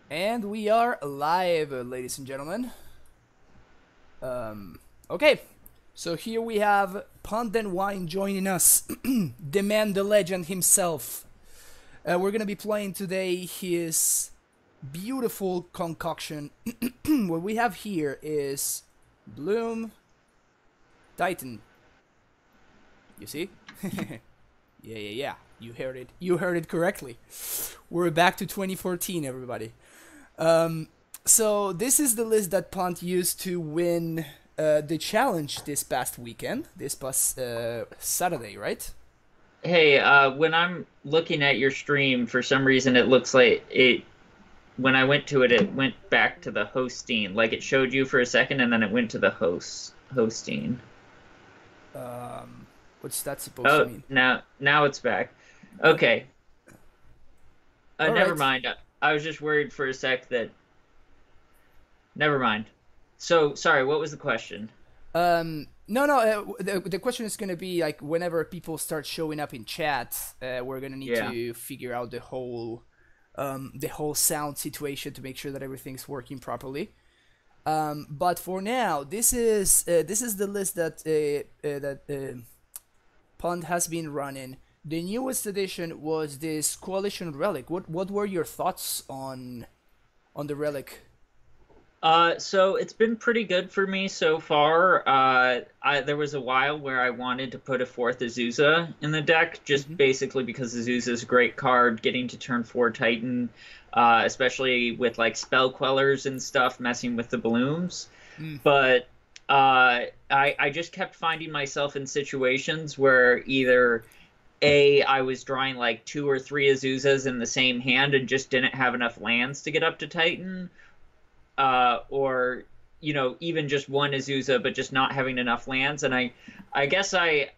And we are live, ladies and gentlemen. Okay, so here we have Puntthenwhine joining us, the man, the legend himself. We're gonna be playing today his beautiful concoction. What we have here is Bloom Titan. You see? Yeah. You heard it. You heard it correctly. We're back to 2014, everybody. So this is the list that Punt used to win the challenge this past weekend, this past Saturday, right? Hey, when I'm looking at your stream, for some reason it looks like when I went to it, it went back to the hosting. Like it showed you for a second and then it went to the hosting. What's that supposed to Oh, mean? now it's back. Uh, Okay. all Never right. mind. I was just worried for a sec that never mind. So, sorry, what was the question? No. The question is gonna be like whenever people start showing up in chat, we're gonna need Yeah. to figure out the whole sound situation to make sure that everything's working properly. But for now, this is the list that Pond has been running. The newest edition was this Coalition Relic. What were your thoughts on the relic? So it's been pretty good for me so far. There was a while where I wanted to put a fourth Azusa in the deck, just Mm-hmm. basically because Azusa is a great card, getting to turn four Titan, especially with like spell quellers and stuff, messing with the blooms. Mm. But I just kept finding myself in situations where either I was drawing like two or three Azuzas in the same hand and just didn't have enough lands to get up to Titan, or even just one Azusa, but just not having enough lands. And I guess I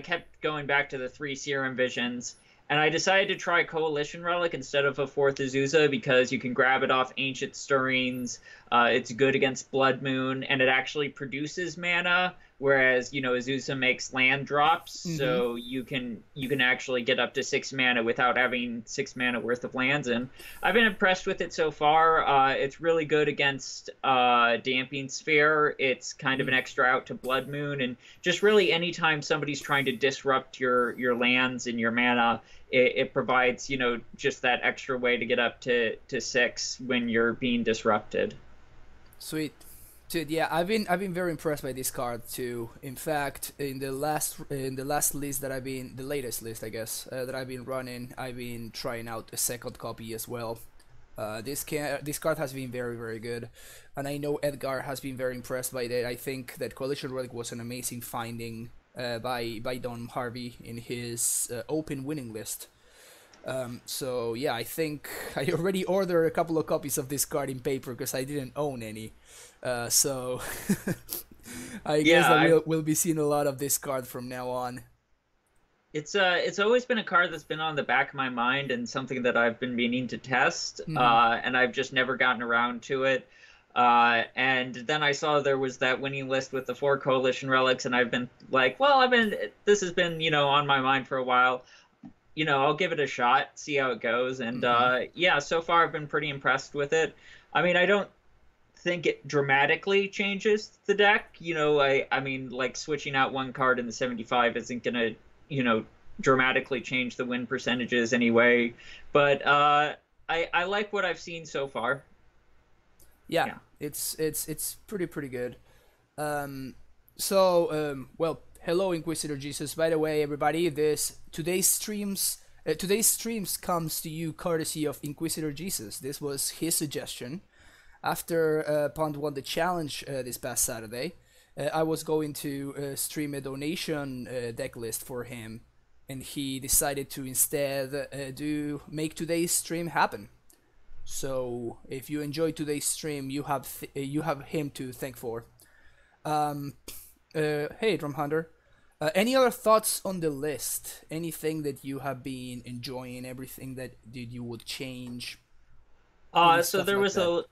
kept going back to the three Serum Visions, and I decided to try Coalition Relic instead of a fourth Azusa because you can grab it off Ancient Stirrings. It's good against Blood Moon, and it actually produces mana. Whereas Azusa makes land drops, Mm-hmm. so you can actually get up to 6 mana without having 6 mana worth of lands. And I've been impressed with it so far. It's really good against Damping Sphere. It's kind of an Mm. extra out to Blood Moon, and just really anytime somebody's trying to disrupt your lands and your mana, it provides just that extra way to get up to 6 when you're being disrupted. Sweet. Dude, yeah, I've been very impressed by this card too. In fact, in the last list that the latest list, I guess, that I've been running, I've been trying out a second copy as well. This card has been very very good, and I know Edgar has been very impressed by that. I think that Coalition Relic was an amazing finding by Don Harvey in his open winning list. So yeah, I think I already ordered a couple of copies of this card in paper because I didn't own any. So I guess Yeah, that I've we'll be seeing a lot of this card from now on. it's always been a card that's been on the back of my mind and something that I've been meaning to test, Hmm. and I've just never gotten around to it. And then I saw there was that winning list with the four coalition relics, and I've been like, well, this has been on my mind for a while. I'll give it a shot, see how it goes, and Hmm. yeah, so far I've been pretty impressed with it. I mean, I don't think it dramatically changes the deck. I mean, like switching out one card in the 75 isn't gonna, you know, dramatically change the win percentages anyway. But I like what I've seen so far. Yeah, Yeah. it's pretty good. Well, hello Inquisitor Jesus. By the way, everybody, this today's streams comes to you courtesy of Inquisitor Jesus. This was his suggestion after Pond won the challenge this past Saturday. I was going to stream a donation deck list for him, and he decided to instead do make today's stream happen. So if you enjoy today's stream, you have him to thank for. Um, hey, Drum Hunter. Any other thoughts on the list? Anything that you have been enjoying? Everything that you would change? Any So stuff like that?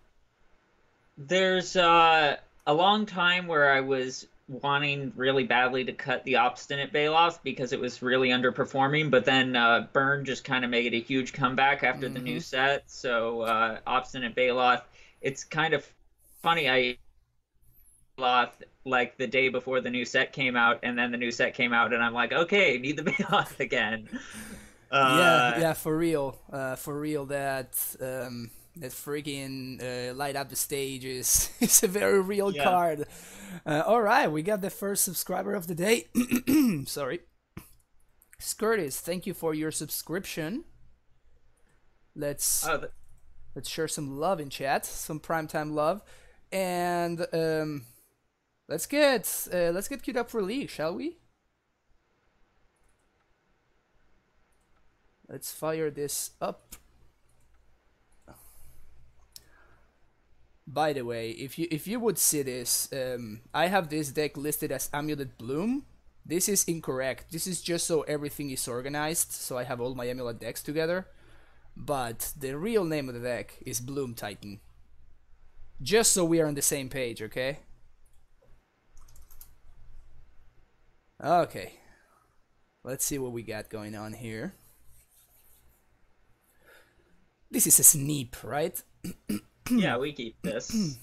there's a long time where I was wanting really badly to cut the Obstinate Baloth because it was really underperforming, but then Burn just kind of made a huge comeback after the new set. So Obstinate Baloth, it's kind of funny. I Baloth like the day before the new set came out, and then the new set came out, and I'm like, okay, need the Baloth again. Yeah, for real. That freaking light up the stage is is a very real card. All right, we got the first subscriber of the day. Sorry, Curtis. Thank you for your subscription. Let's share some love in chat, some primetime love, and let's get queued up for League, shall we? Let's fire this up. By the way, if you would see this, I have this deck listed as Amulet Bloom. This is incorrect. This is just so everything is organized, so I have all my Amulet decks together. But the real name of the deck is Bloom Titan. Just so we are on the same page, okay? Okay. Let's see what we got going on here. This is a Sneep, right? Yeah, we keep this.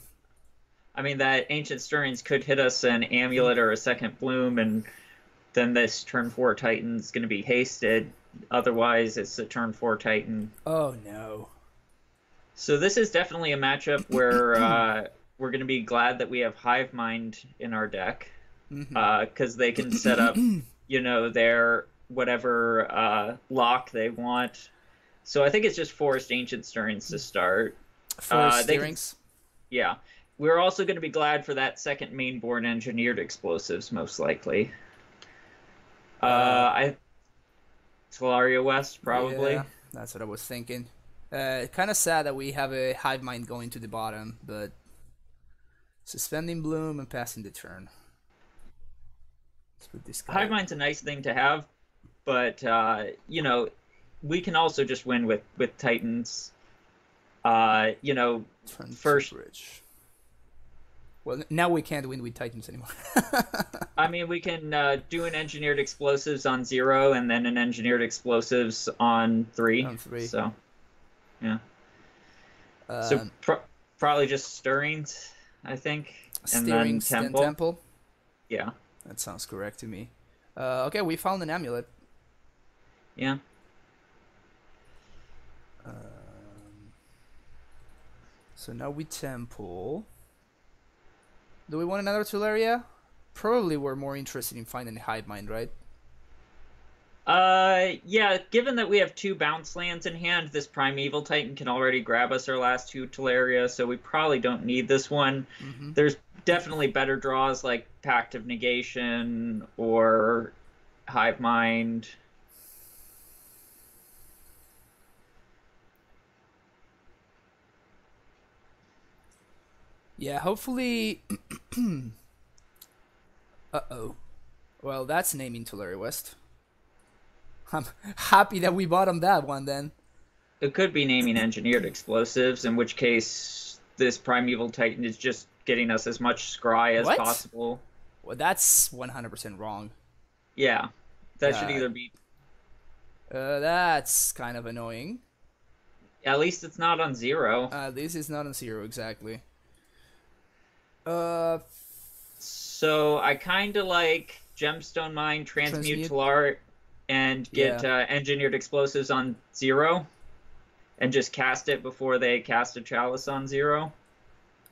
I mean, that Ancient Stirrings could hit us an Amulet or a second Bloom, and then this turn 4 Titan's going to be hasted. Otherwise, it's a turn 4 Titan. Oh, no. So this is definitely a matchup where we're going to be glad that we have Hive Mind in our deck. Because they can set up, you know, their whatever lock they want. So I think it's just Forest Ancient Stirrings to start. Forest Stirrings? Yeah. We're also going to be glad for that second mainboard Engineered Explosives, most likely. Talaria West, probably. Yeah, that's what I was thinking. Kind of sad that we have a Hive Mind going to the bottom, but suspending Bloom and passing the turn. Let's put this guy. Hive Mind's a nice thing to have, but, you know, we can also just win with Titans. You know, Turn first bridge. Well, now we can't win with Titans anymore. I mean, we can do an Engineered Explosives on 0 and then an Engineered Explosives on 3. On 3. So, yeah. So probably just Stirrings, I think, and then Temple. Yeah, that sounds correct to me. Okay, we found an Amulet. Yeah. So now we Temple. Do we want another Tuleria? Probably we're more interested in finding Hive Mind, right? Yeah, given that we have 2 bounce lands in hand, this Primeval Titan can already grab us our last 2 Tuleria, so we probably don't need this one. There's definitely better draws like Pact of Negation or Hive Mind. Yeah, hopefully... Uh-oh. Well, that's naming Tuleria West. I'm happy that we bottomed that one, then. It could be naming Engineered Explosives, in which case this Primeval Titan is just getting us as much scry as possible. Well, that's 100% wrong. Yeah, that should either be... that's kind of annoying. At least it's not on 0. This is not on 0, exactly. So I kind of like Gemstone Mine, Transmute Talar, and get Engineered Explosives on 0, and just cast it before they cast a Chalice on 0.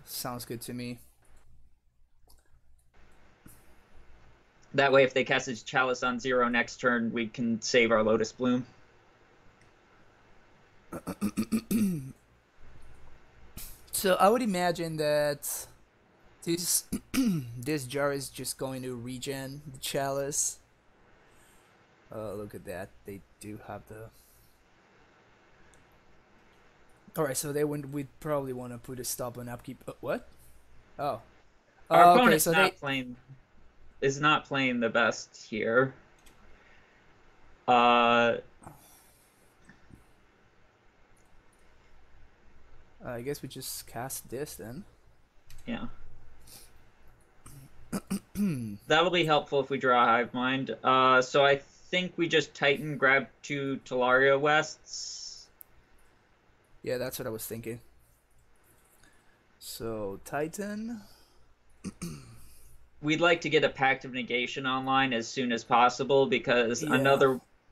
Sounds good to me. That way, if they cast a Chalice on 0 next turn, we can save our Lotus Bloom. So I would imagine that this this jar is just going to regen the Chalice. Oh, look at that. They do have the... Alright, so we'd probably want to put a stop on upkeep. What? Oh. Our opponent's is not playing the best here. I guess we just cast this then. Yeah. That'll be helpful if we draw a Hive Mind. So I think we just Titan, grab 2 Talaria Wests. Yeah, that's what I was thinking. So, Titan. We'd like to get a Pact of Negation online as soon as possible, because Yeah.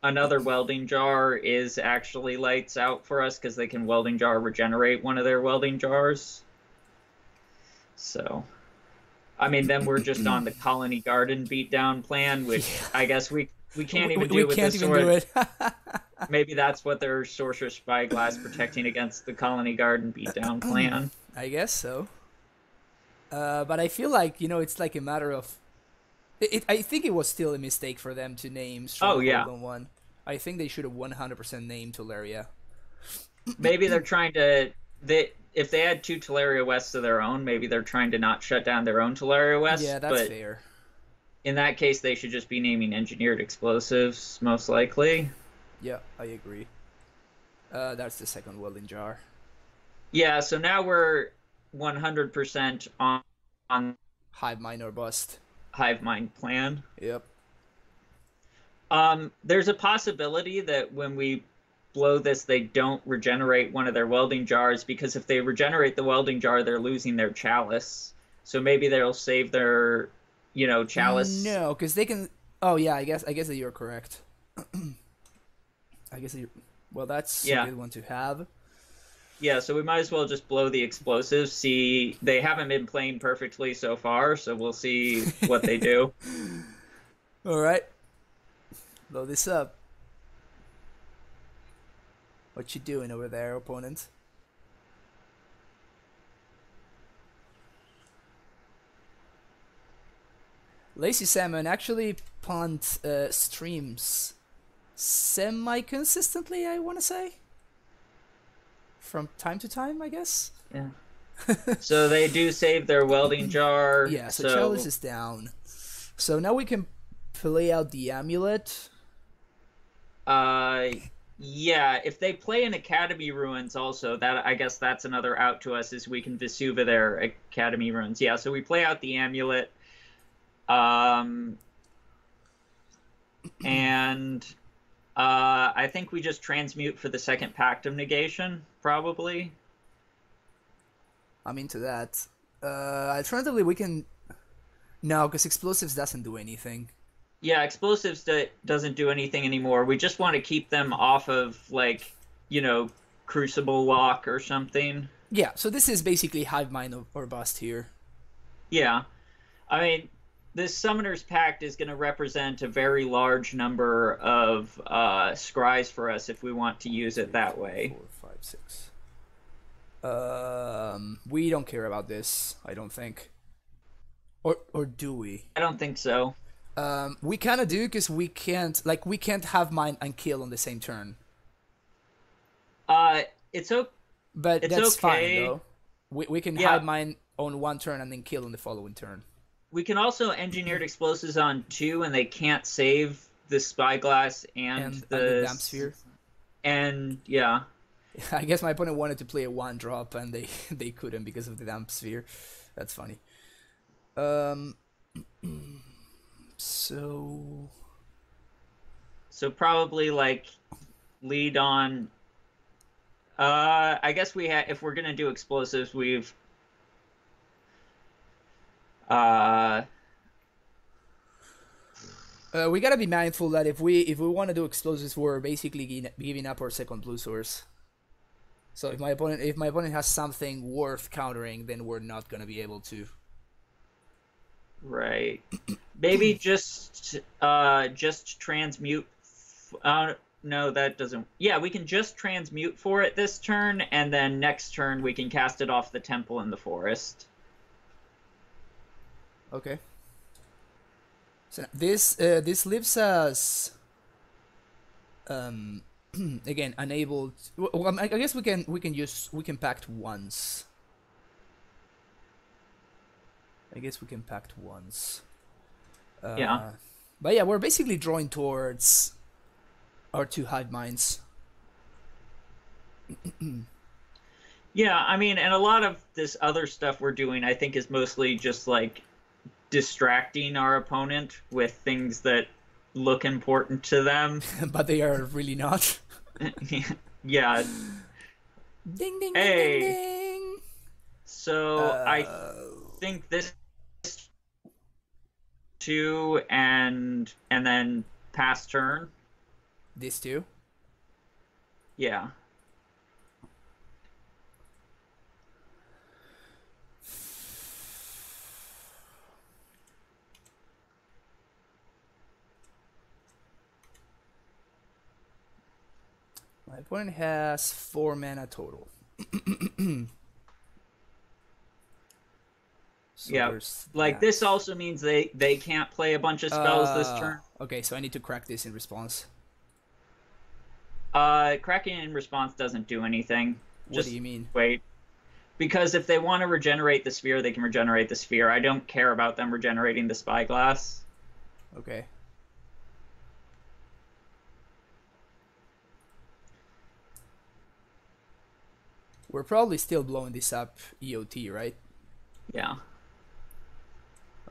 another welding jar is actually lights out for us, because they can welding jar regenerate one of their welding jars. So, I mean, then we're just on the Colony Garden beatdown plan, which I guess we can't even do with can't this even do sword. it. Maybe that's what their Sorcerer's Spyglass protecting against the Colony Garden beatdown plan. I guess so. But I feel like, it's like a matter of... I think it was still a mistake for them to name Stronghold yeah. on one. I think they should have 100% named Tularia. Maybe they're trying to... if they had 2 Talaria Wests of their own, maybe they're trying to not shut down their own Talaria Wests. Yeah, that's fair. In that case, they should just be naming Engineered Explosives, most likely. Yeah, I agree. That's the second welding jar. Yeah, so now we're 100% on Hive Mind or Bust. Hive Mind plan. Yep. There's a possibility that when we blow this, they don't regenerate one of their welding jars, because if they regenerate the welding jar, they're losing their chalice. So maybe they'll save their, chalice. No, because they can... Oh, yeah, I guess that you're correct. I guess well, that's a good one to have. Yeah, so we might as well just blow the explosives. See, they haven't been playing perfectly so far, so we'll see what they do. All right. Blow this up. What you doing over there, opponent? Lazy Salmon actually punt streams semi-consistently, I want to say. From time to time, I guess. Yeah. So they do save their welding jar. Yeah, so Chalice is down. So now we can play out the Amulet. Yeah, if they play in Academy Ruins also, that I guess that's another out to us, is we can Vesuva their Academy Ruins. Yeah, so we play out the Amulet. And I think we just transmute for the second Pact of Negation, probably. I'm into that. Alternatively, we can... No, because Explosives doesn't do anything. Yeah, Explosives doesn't do anything anymore. We just want to keep them off of, Crucible Walk or something. Yeah, so this is basically Hive Mind or Bust here. Yeah. I mean, this Summoner's Pact is going to represent a very large number of scries for us if we want to use it that way. 4, 5, 6. We don't care about this, I don't think. Or do we? I don't think so. We kind of do, because we can't have Mind and kill on the same turn. It's okay. But it's that's okay. fine, though. We can Hive Mind on one turn and then kill on the following turn. We can also Engineered Explosives on 2, and they can't save the Spyglass and the Damp Sphere. And, yeah. I guess my opponent wanted to play a 1-drop, and they couldn't because of the Damp Sphere. That's funny. So probably lead on. I guess if we're gonna do explosives, we've. We gotta be mindful that if we want to do explosives, we're basically giving up our second blue source. So if my opponent has something worth countering, then we're not gonna be able to. Right. Maybe just transmute. No, that doesn't. Yeah, we can just transmute for it this turn, and then next turn we can cast it off the temple in the forest. Okay. So this leaves us again unable. Well, I guess we can pact once. I guess we can pact once. Yeah. But yeah, we're basically drawing towards our 2 Hive Minds. Yeah, I mean, and a lot of this other stuff we're doing, I think, is mostly just distracting our opponent with things that look important to them. But they are really not. Yeah. Ding ding ding ding Hey. ding. So I think this two and then pass turn. These two. Yeah. My opponent has 4 mana total. So yeah. Like that. this also means they can't play a bunch of spells this turn. Okay, so I need to crack this in response. Cracking in response doesn't do anything. What do you mean? Wait. Because if they want to regenerate the sphere, they can regenerate the sphere. I don't care about them regenerating the spyglass. Okay. We're probably still blowing this up EOT, right? Yeah.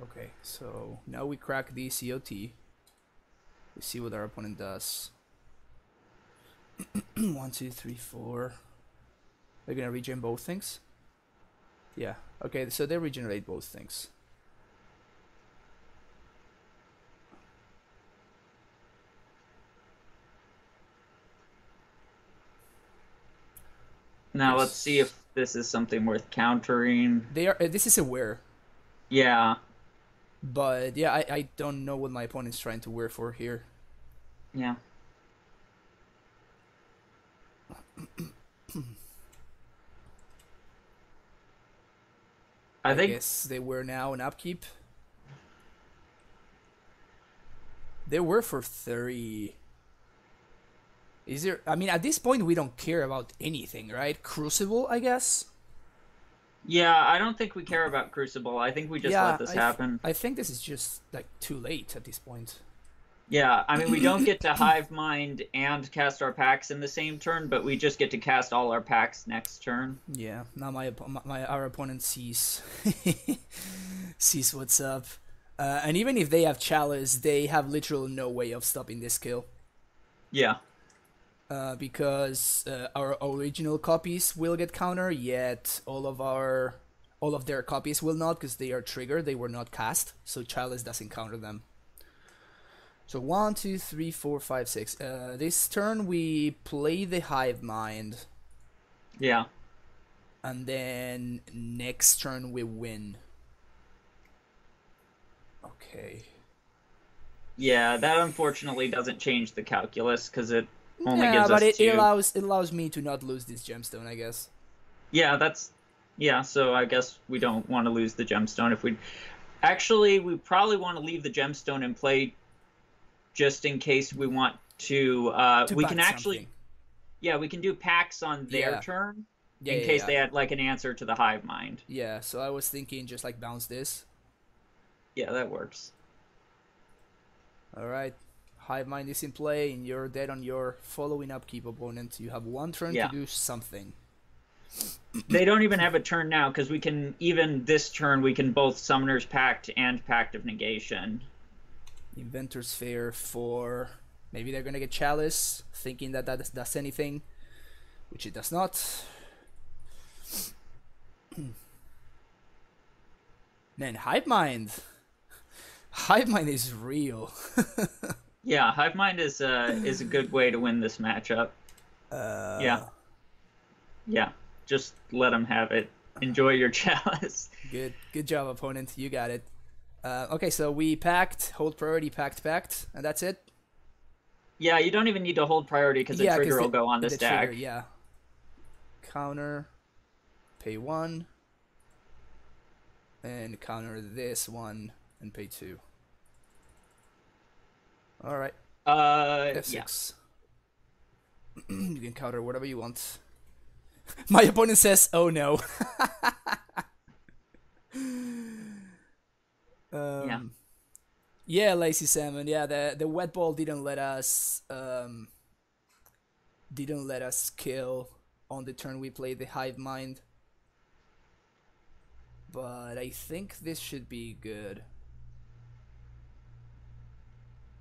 Okay, so now we crack this EOT. We see what our opponent does. 1, 2, 3, 4. They're gonna regen both things? Yeah, okay, so they regenerate both things. Now let's see if this is something worth countering. They are. This is a Whir. Yeah. But yeah, I don't know what my opponent's trying to Whir for here. Yeah. I think guess they were now an upkeep. They were for 30. Is there? I mean, at this point, we don't care about anything, right? Crucible, I guess. Yeah, I don't think we care about Crucible. I think we just let this happen. I think this is just like too late at this point. Yeah, I mean, we don't get to Hive Mind and cast our packs in the same turn, but we just get to cast all our packs next turn. Yeah, now our opponent sees sees what's up, and even if they have Chalice, they have literally no way of stopping this kill. Yeah. Because our original copies will get counter, yet all of their copies will not, because they are triggered. They were not cast, so Chalice doesn't counter them. So 1, 2, 3, 4, 5, 6. This turn we play the Hive Mind. Yeah. And then next turn we win. Okay. Yeah, that unfortunately doesn't change the calculus because it only gives us but it 2. allows me to not lose this gemstone, I guess. Yeah, so I guess we don't want to lose the gemstone if we. Actually, we probably want to leave the gemstone in play, just in case we want to. We can actually. Something. Yeah, we can do packs on their turn, in case they had like an answer to the Hive Mind. Yeah, so I was thinking just like bounce this. Yeah, that works. All right. Hive Mind is in play, and you're dead on your following upkeep opponent. You have 1 turn to do something. They don't even have a turn now, because we can, even this turn, we can both Summoner's Pact and Pact of Negation. Inventor's Fair for... Maybe they're gonna get Chalice, thinking that does anything, which it does not. Man, Hive Mind! Hive Mind is real. Yeah, Hive Mind is a good way to win this matchup. Yeah. Just let them have it. Enjoy your Chalice. Good job, opponent. You got it. Okay, so we packed, hold priority, packed, and that's it. Yeah, you don't even need to hold priority because the trigger will go on the stack. Trigger, yeah. Counter, pay 1, and counter this one and pay 2. All right. F6. Yeah. You can counter whatever you want. My opponent says, "Oh no." Yeah. Yeah, Lazy Salmon. Yeah, the wet ball didn't let us kill on the turn we played the Hive Mind. But I think this should be good.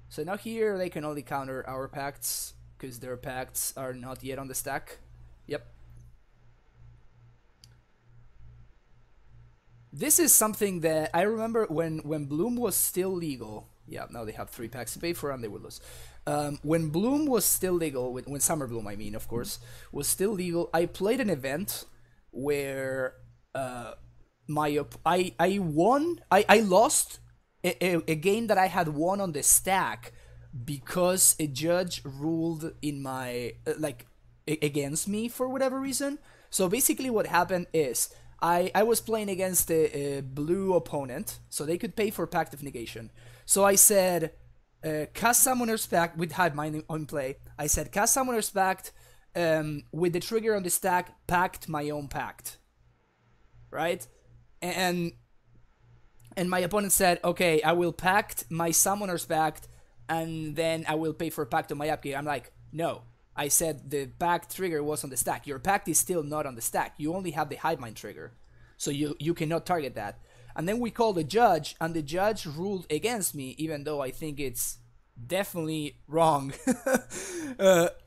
So now here they can only counter our pacts because their pacts are not yet on the stack. Yep. This is something that I remember when Bloom was still legal. Yeah, now they have 3 packs to pay for and they will lose. When Bloom was still legal, when Summer Bloom, I mean, of course, was still legal, I played an event where I lost a game that I had won on the stack because a judge ruled in my against me for whatever reason. So basically what happened is I was playing against a blue opponent, so they could pay for Pact of Negation. So I said, cast Summoner's Pact with Hive Mind on play. I said, cast Summoner's Pact with the trigger on the stack, pact my own pact. Right? And my opponent said, okay, I will pact my Summoner's Pact, and then I will pay for Pact on my upkeep. I'm like, no. I said the pact trigger was on the stack. Your pact is still not on the stack. You only have the Hive Mind trigger. So you cannot target that. And then we called the judge, and the judge ruled against me, even though I think it's definitely wrong.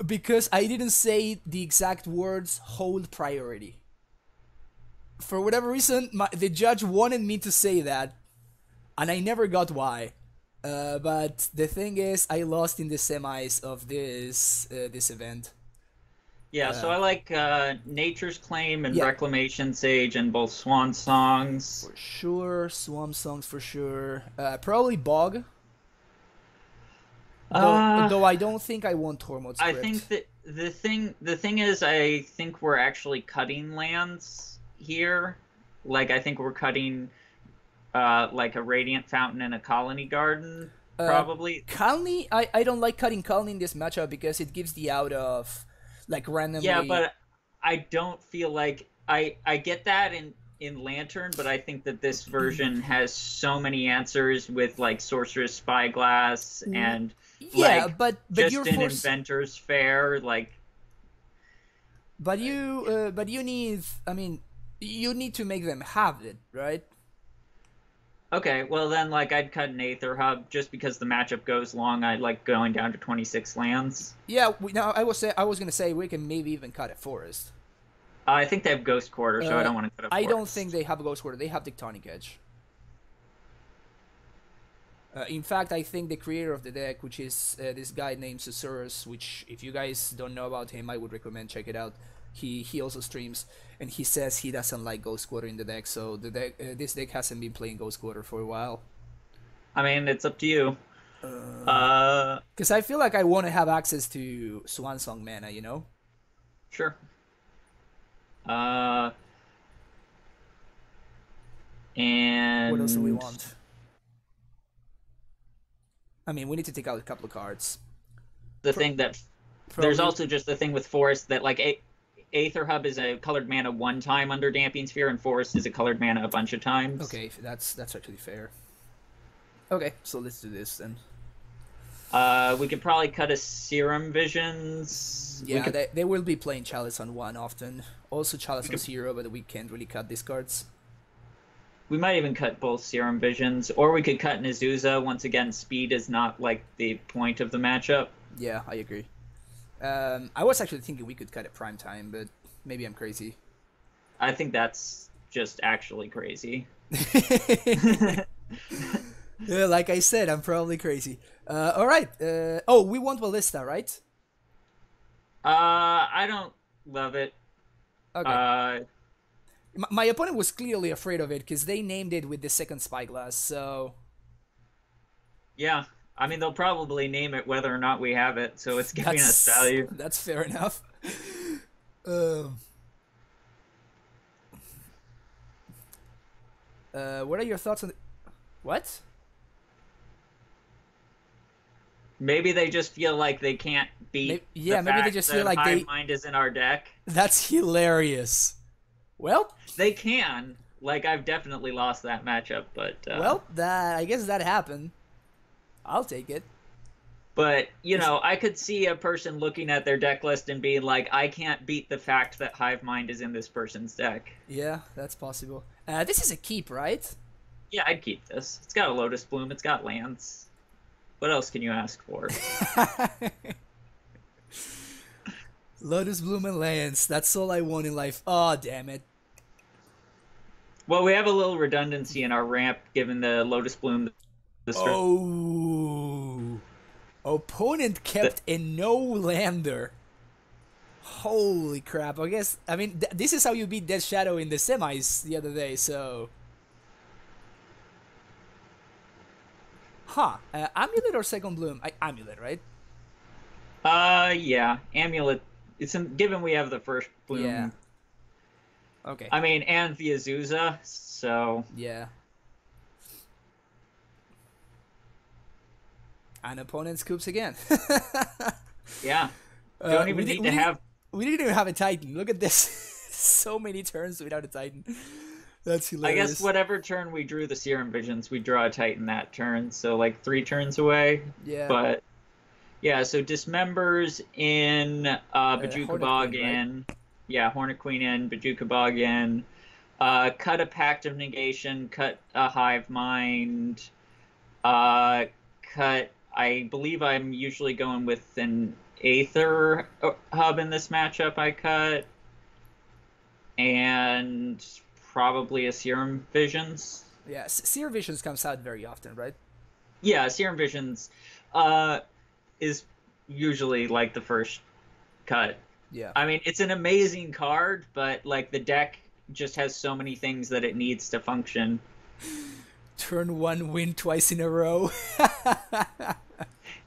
Because I didn't say the exact words, hold priority. For whatever reason, the judge wanted me to say that, and I never got why. But the thing is, I lost in the semis of this event. Yeah, so I like Nature's Claim and Reclamation Sage and both Swan Songs. For sure, Swan Songs for sure. Probably Bog. Though I don't think I want Tormod's Script. I think that the thing is, I think we're actually cutting lands here. Like, I think we're cutting like a Radiant Fountain and a Colony Garden, probably. Colony, I don't like cutting Colony in this matchup because it gives the out of, like, randomly... Yeah, but I don't feel like... I get that in Lantern, but I think that this version has so many answers with, like, Sorceress Spyglass and... Yeah, like, but just you're in Inventor's Fair, like... But you need... I mean, you need to make them have it, right? Okay, well then, like, I'd cut an Aether Hub just because the matchup goes long. I like going down to 26 lands. Yeah, now I was gonna say we can maybe even cut a Forest. I think they have Ghost Quarter, so I don't want to cut a Forest. I don't think they have a Ghost Quarter. They have Tectonic Edge. In fact, I think the creator of the deck, which is this guy named Susurrus, which if you guys don't know about him, I would recommend check it out. He also streams, and he says he doesn't like Ghost Quarter in the deck, so the deck this deck hasn't been playing Ghost Quarter for a while. I mean, it's up to you. Because I feel like I want to have access to Swan Song mana, you know? Sure. And... what else do we want? I mean, we need to take out a couple of cards. The thing that... There's also just the thing with Forest that, like, Aether Hub is a colored mana one time under Damping Sphere, and Forest is a colored mana a bunch of times. Okay, that's actually fair. Okay, so let's do this then. We could probably cut a Serum Visions. Yeah, they will be playing Chalice on 1 often. Also Chalice on 0, but we can't really cut these cards. We might even cut both Serum Visions, or we could cut Nazuza. Once again, speed is not, like, the point of the matchup. Yeah, I agree. I was actually thinking we could cut at Prime Time, but maybe I'm crazy. I think that's just actually crazy. Yeah, like I said, I'm probably crazy. Alright. Oh, we want Ballista, right? I don't love it. Okay. My opponent was clearly afraid of it, because they named it with the second Spyglass, so... Yeah. I mean, they'll probably name it whether or not we have it, so it's giving us value. That's fair enough. What are your thoughts on the... What? Maybe they just feel like they can't beat maybe they just feel like Hive Mind is in our deck. That's hilarious. Well... They can. Like, I've definitely lost that matchup, but... well, I guess that happened. I'll take it. But, you know, I could see a person looking at their deck list and being like, I can't beat the fact that Hive Mind is in this person's deck. Yeah, that's possible. This is a keep, right? Yeah, I'd keep this. It's got a Lotus Bloom. It's got lands. What else can you ask for? Lotus Bloom and Lance. That's all I want in life. Oh, damn it. Well, we have a little redundancy in our ramp given the Lotus Bloom. Oh. Opponent kept a no-lander. Holy crap. I mean, this is how you beat Death Shadow in the semis the other day, so... Huh. Amulet or Second Bloom? Amulet, right? Yeah. Amulet. Given we have the first bloom. Yeah. Okay. I mean, and the Azusa, so... Yeah. And opponent scoops again. Yeah. Don't even need to have... We didn't even have a Titan. Look at this. So many turns without a Titan. That's hilarious. I guess whatever turn we drew the Serum Visions, we draw a Titan that turn, so like 3 turns away. Yeah. But, yeah, so Dismembers in Bojuka Bog in... Right? Yeah, Hornet Queen in, Bojuka Bog in. Cut a Pact of Negation, cut a Hive Mind, cut... I believe I'm usually going with an Aether hub in this matchup I cut. And probably a Serum Visions. Yeah, Serum Visions comes out very often, right? Yeah, Serum Visions is usually like the first cut. Yeah. I mean, it's an amazing card, but like the deck just has so many things that it needs to function. Turn 1 win twice in a row.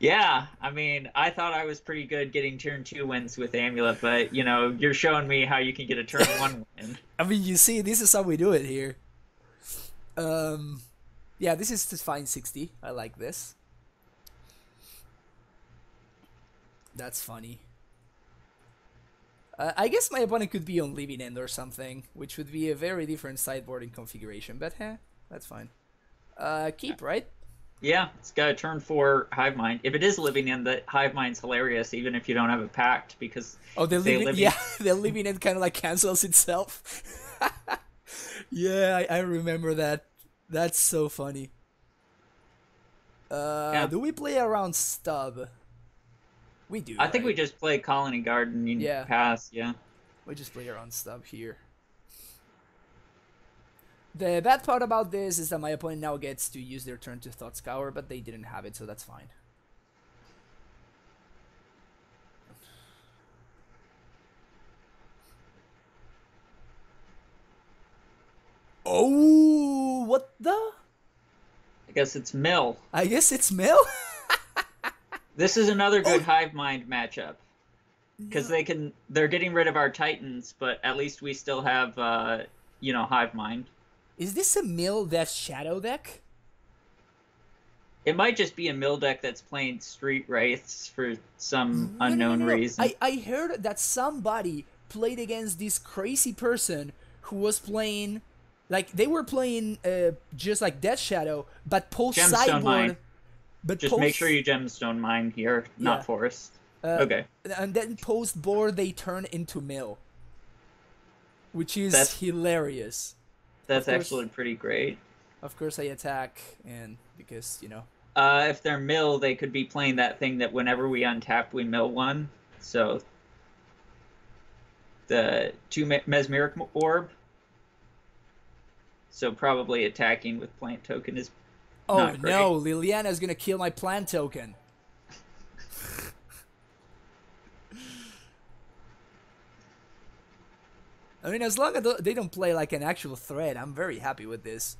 Yeah, I mean, I thought I was pretty good getting turn 2 wins with Amulet, but, you know, you're showing me how you can get a turn 1 win. I mean, you see, this is how we do it here. Yeah, this is fine 60. I like this. That's funny. I guess my opponent could be on Living End or something, which would be a very different sideboarding configuration, but that's fine. Keep, right? Yeah, it's got a turn 4 Hive Mind. If it is Living End, the Hive Mind's hilarious, even if you don't have a Pact, because... Oh, the Living End kind of like cancels itself. Yeah, I remember that. That's so funny. Yeah. Do we play around Stub? We do. I think we just play Colony Garden and pass, yeah. We just play around Stub here. The bad part about this is that my opponent now gets to use their turn to Thought Scour, but they didn't have it, so that's fine. Oh, what the? I guess it's Mill. I guess it's Mill? This is another good Hive Mind matchup. Because they're getting rid of our Titans, but at least we still have, Hive Mind. Is this a Mill Death Shadow deck? It might just be a Mill deck that's playing Street Wraiths for some unknown reason. I heard that somebody played against this crazy person who was playing... Like, they were playing just like Death Shadow, but post-sideboard... Mine. But just make sure you Gemstone Mine here, not Forest. Okay. And then post-board, they turn into Mill. Which is hilarious. That's actually pretty great. Of course, I attack, and because, if they're Mill, they could be playing that thing that whenever we untap, we Mill one. So, the 2 Mesmeric Orb. So, probably attacking with Plant Token is not great. No, Liliana's gonna kill my Plant Token. I mean, as long as they don't play like an actual threat, I'm very happy with this.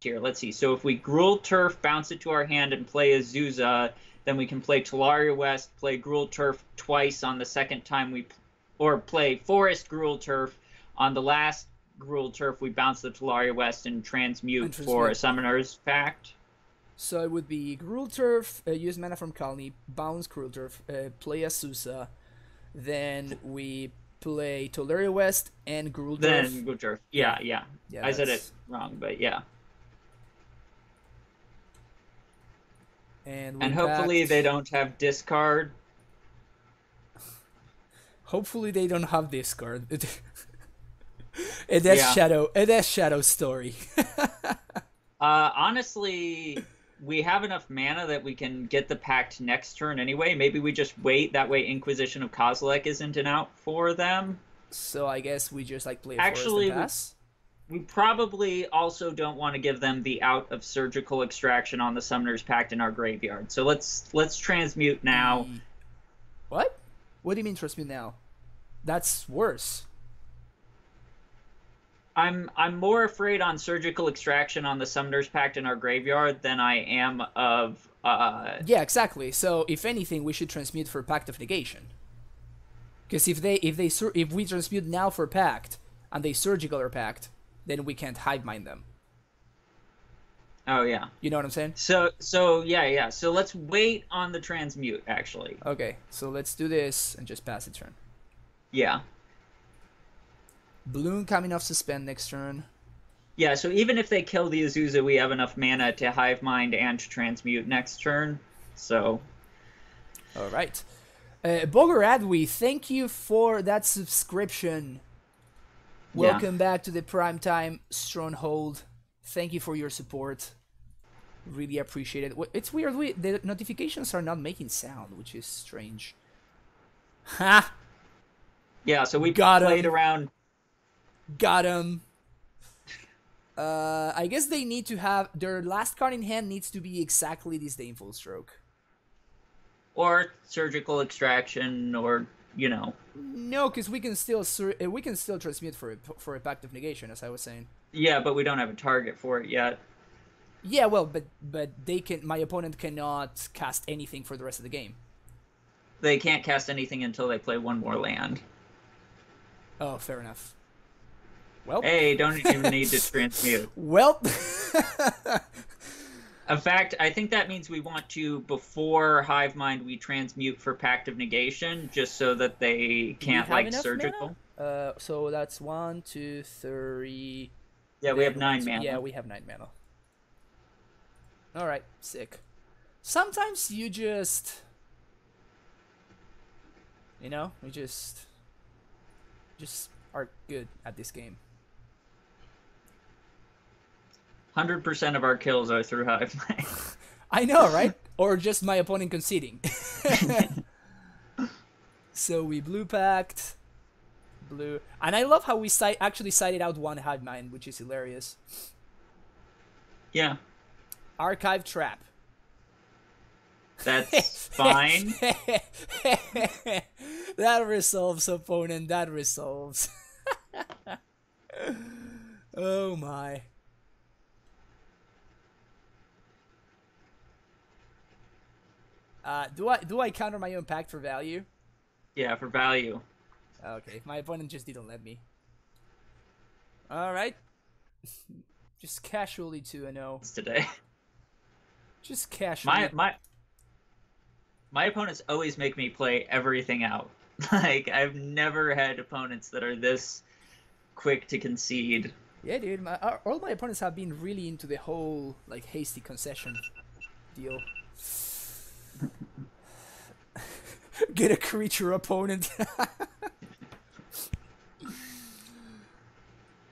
Here, let's see. So if we Gruul Turf, bounce it to our hand, and play Azusa, then we can play Talaria West, play Gruul Turf twice on the second time or play Forest Gruul Turf. On the last Gruul Turf, we bounce the Talaria West and transmute for a Summoner's Pact. So it would be Gruul Turf, use mana from Colony, bounce Gruul Turf, play Azusa, then we play Talaria West and Gruul Turf. Then Gruul Turf. Yeah. I said it wrong, but yeah. And hopefully they don't have discard. Hopefully they don't have discard. And that's Yeah. Shadow. And that's Shadow story. Honestly, we have enough mana that we can get the pact next turn anyway. Maybe we just wait. That way Inquisition of Kozilek isn't an out for them. So I guess we just like play a forest and Actually, pass. we probably also don't want to give them the out of Surgical Extraction on the Summoner's Pact in our graveyard. So let's transmute now. What? What do you mean transmute now? That's worse. I'm more afraid on Surgical Extraction on the Summoner's Pact in our graveyard than I am of Yeah, exactly. So if anything, we should transmute for Pact of Negation. Because if we transmute now for Pact and they surgical our Pact, then we can't hive mind them. Oh yeah. You know what I'm saying? So yeah. So let's wait on the transmute actually. Okay, so let's do this and just pass the turn. Yeah. Bloom coming off suspend next turn. Yeah, so even if they kill the Azusa, we have enough mana to hive mind and to transmute next turn. So all right. Bogoradwi, thank you for that subscription. Welcome back to the Primetime Stronghold. Thank you for your support. Really appreciate it. It's weird, the notifications are not making sound, which is strange. Ha! Yeah, so we Got played around. Got him. I guess they need to have... Their last card in hand needs to be exactly Disdainful Stroke. Or Surgical Extraction, or, you know. No, because we can still transmute for a Pact of Negation, as I was saying. Yeah, but we don't have a target for it yet. Yeah, well, but they can. My opponent cannot cast anything for the rest of the game. They can't cast anything until they play one more land. Oh, fair enough. Well, hey, don't even need to transmute. Well, in fact, I think that means we want to, before Hive Mind, we transmute for Pact of Negation, just so that they can't like surgical. Mana? So that's 1, 2, 3. Yeah, we have 9 mana. Yeah, we have 9 mana. All right, sick. Sometimes you just, you know, we just are good at this game. 100% of our kills are through Hive Mind. I know, right? Or just my opponent conceding. So we blue packed. Blue. And I love how we actually cited out one Hive Mind, which is hilarious. Yeah. Archive Trap. That's fine. That resolves, opponent. That resolves. Oh my. Do I counter my own pact for value? Yeah, for value. Okay, my opponent just didn't let me. All right. Just casually 2-0. Today. Just casually. My opponents always make me play everything out. Like, I've never had opponents that are this quick to concede. Yeah, dude. All my opponents have been really into the whole like hasty concession deal. Get a creature opponent.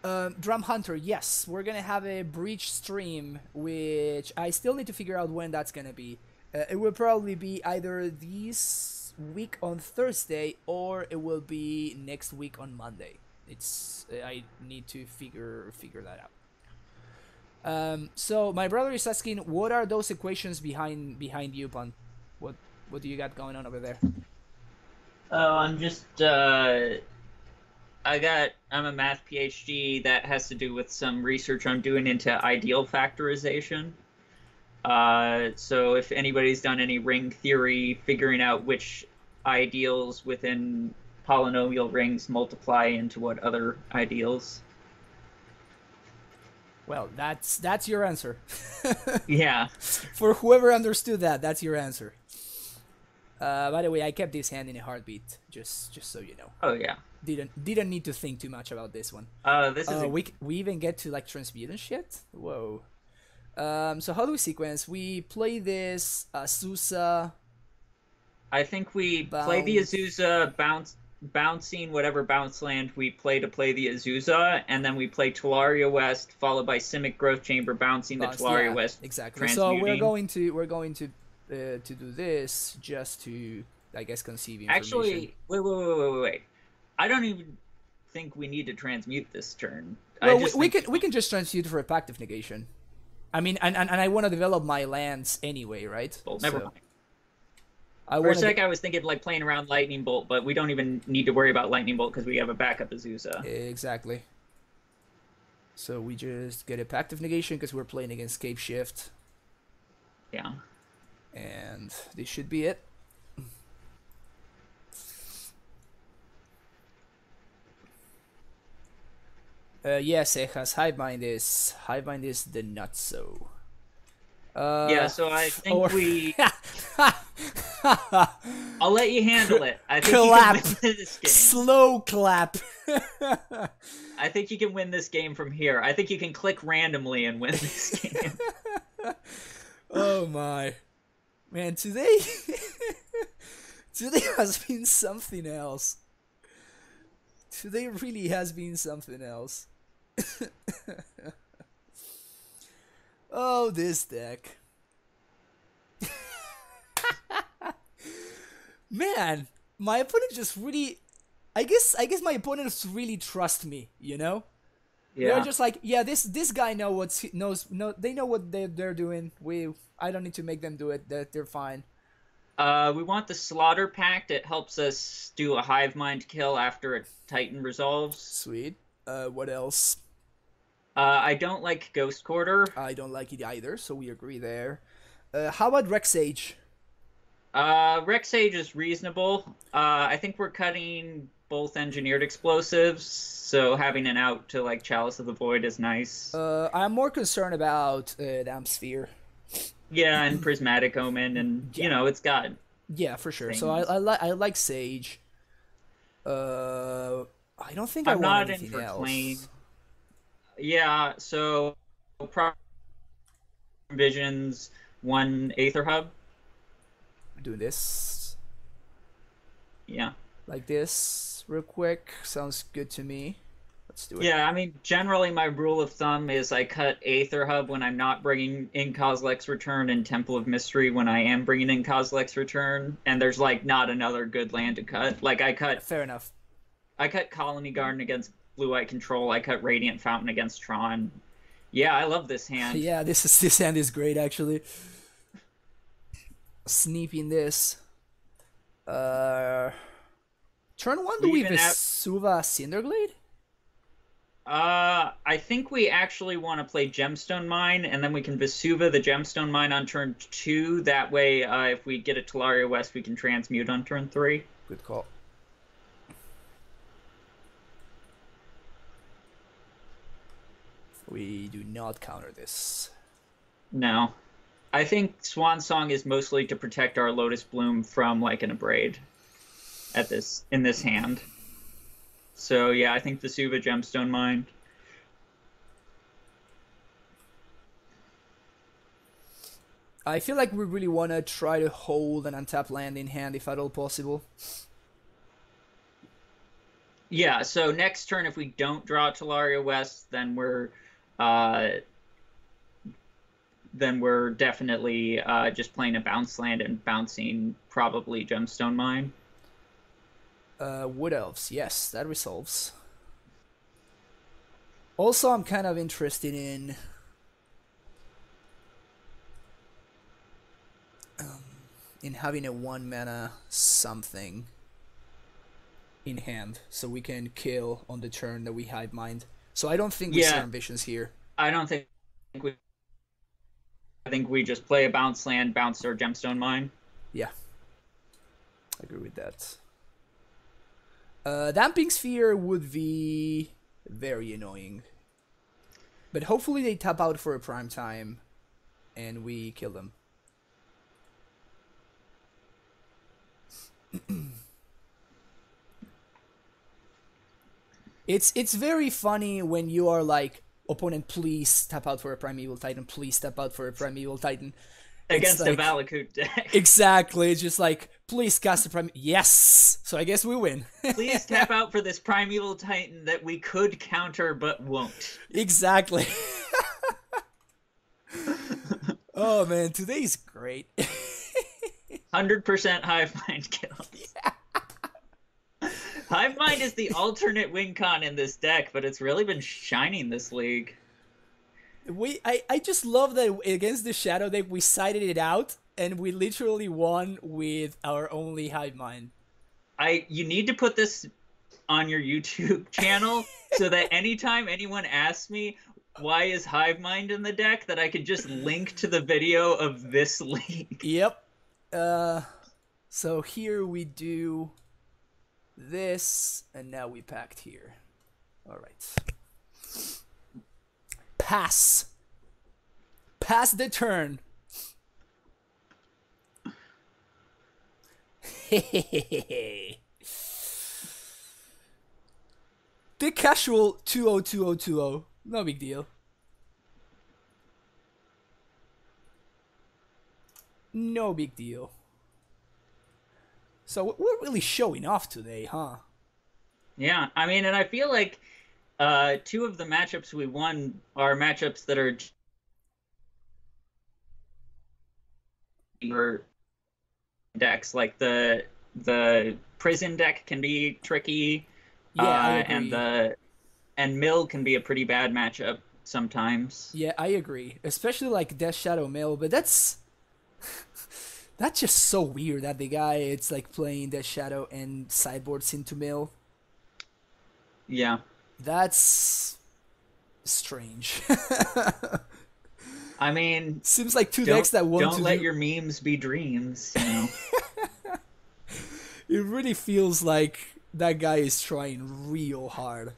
Drum Hunter, yes, we're gonna have a Breach stream, which I still need to figure out when that's gonna be. It will probably be either this week on Thursday, or it will be next week on Monday. I need to figure that out. So my brother is asking, what are those equations behind you, Pun? What do you got going on over there? Oh, I'm just I'm a math PhD that has to do with some research I'm doing into ideal factorization. So if anybody's done any ring theory, figuring out which ideals within polynomial rings multiply into what other ideals. Well, that's your answer. Yeah. For whoever understood that, that's your answer. By the way, I kept this hand in a heartbeat, just so you know. Oh yeah. Didn't need to think too much about this one. This is we even get to like transmute and shit. Whoa. So how do we sequence? We play this Azusa. I think we play the Azusa, bounce bouncing whatever bounce land we play to play the Azusa, and then we play Talaria West, followed by Simic Growth Chamber, bouncing the Talaria Yeah, West, exactly. So transmuting. we're going to do this just to, I guess, conceive information. Actually, wait. I don't even think we need to transmute this turn. I Well, just we think can just transmute for a pact of negation. I mean, and I want to develop my lands anyway, right? Bolt. Never So mind. I For a want sec, to. I was thinking like playing around Lightning Bolt, but we don't even need to worry about Lightning Bolt because we have a backup Azusa. Exactly. So we just get a pact of negation because we're playing against Cape Shift, Yeah. and this should be it. Yes, Cejas. Hivemind is the nutso. Yeah, so I think or I'll let you handle it. I think Clap. you can win this game. slow clap. I think you can win this game from here. I think you can click randomly and win this game. Oh my, man! Today, today has been something else. Today really has been something else. Oh, this deck. Man, my opponent just really I guess my opponents really trust me, you know? They're Yeah. just like, yeah, this guy they know what they're doing. I don't need to make them do it. That they're fine. We want the Slaughter Pact. It helps us do a Hive Mind kill after a Titan resolves. Sweet. What else? I don't like Ghost Quarter. I don't like it either, so we agree there. How about Rex Sage? Rex Sage is reasonable. I think we're cutting both engineered explosives, so having an out to like Chalice of the Void is nice. I'm more concerned about Damn Sphere. Yeah, and Prismatic Omen, and you know it's got. Yeah, for sure. Things. So I like Sage. I don't think I'm I not want anything in for else. Claim. Yeah, so Visions, one Aether Hub. Do this. Yeah. Like this, real quick. Sounds good to me. Let's do it. Yeah, I mean, generally my rule of thumb is I cut Aether Hub when I'm not bringing in Kozilek's Return and Temple of Mystery when I am bringing in Kozilek's Return, and there's like not another good land to cut. Like I cut Colony Garden against Blue-White Control. I cut Radiant Fountain against Tron. Yeah, I love this hand. Yeah, this hand is great actually. Sneeping this. Turn one, do we Vesuva Cinderglade? I think we actually want to play Gemstone Mine, and then we can Vesuva the Gemstone Mine on turn 2. That way, if we get a Talaria West, we can transmute on turn 3. Good call. We do not counter this. No. I think Swan Song is mostly to protect our Lotus Bloom from like an Abrade in this hand. So yeah, I think Vesuva Gemstone Mine. I feel like we really want to try to hold an untapped land in hand if at all possible. Yeah, so next turn if we don't draw Talaria West, then we're definitely just playing a bounce land and bouncing probably Gemstone Mine. Wood Elves, yes, that resolves. Also, I'm kind of interested in having a 1-mana something in hand, so we can kill on the turn that we Hive Mind. So I don't think we see ambitions here. I don't think we. I think we just play a bounce land, bounce our Gemstone Mine. Yeah, I agree with that. Damping Sphere would be very annoying, but hopefully they tap out for a prime time, and we kill them. It's very funny when you are like, opponent, please tap out for a Primeval Titan, please tap out for a Primeval Titan. Against a Valakut deck. Exactly, it's just like, Please cast a prime. Yes. So I guess we win. Please tap out for this Primeval Titan that we could counter but won't. Exactly. Oh man, today's great. 100% Hive Mind kills. Yeah. Hive Mind is the alternate win con in this deck, but it's really been shining this league. I just love that against the Shadow deck we sided it out and we literally won with our only Hive Mind. You need to put this on your YouTube channel so that anytime anyone asks me why is Hive Mind in the deck, that I could just link to the video of this league. Yep. So here we do this, and now we packed here. All right. Pass. Pass the turn. The casual 202020. No big deal. No big deal. So we're really showing off today, huh? Yeah, I mean, and I feel like two of the matchups we won are matchups that are decks. Like the prison deck can be tricky. Yeah, I agree. And Mill can be a pretty bad matchup sometimes. Yeah, I agree. Especially like Death Shadow Mill, but that's just so weird that the guy it's like playing Death Shadow and sideboards into Mill. Yeah. That's strange. I mean, seems like two decks that want to don't let your memes be dreams, you know. It really feels like that guy is trying real hard.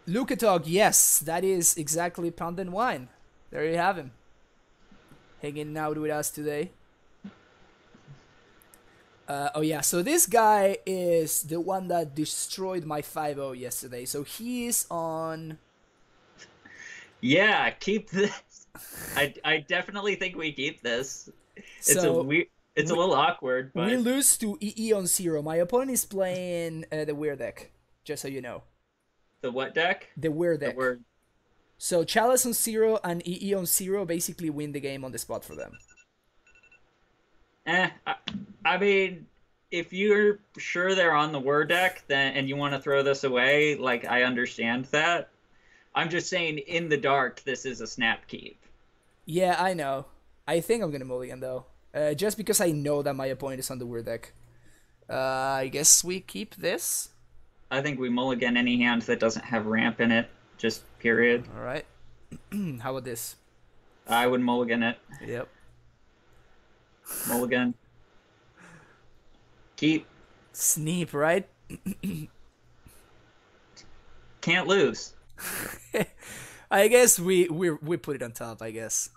Lucatog, yes, that is exactly Puntthenwhine. There you have him. Hanging out with us today. Oh yeah, so this guy is the one that destroyed my 5-0 yesterday. So he is on... Yeah, keep this. I definitely think we keep this. It's so a little awkward, but we lose to EE on 0. My opponent is playing the Whir deck, just so you know. The what deck? The Whir deck. The Whir. So Chalice on 0 and EE on 0 basically win the game on the spot for them. I mean, if you're sure they're on the Whir deck, then and you want to throw this away, like I understand that. I'm just saying, in the dark, this is a snap keep. Yeah, I know. I think I'm gonna mulligan though, just because I know that my opponent is on the Whir deck. I guess we keep this. I think we mulligan any hand that doesn't have ramp in it. Just period. All right. How about this? I would mulligan it. Yep. Mulligan. Keep. Sneep, right? Can't lose. I guess we put it on top, I guess.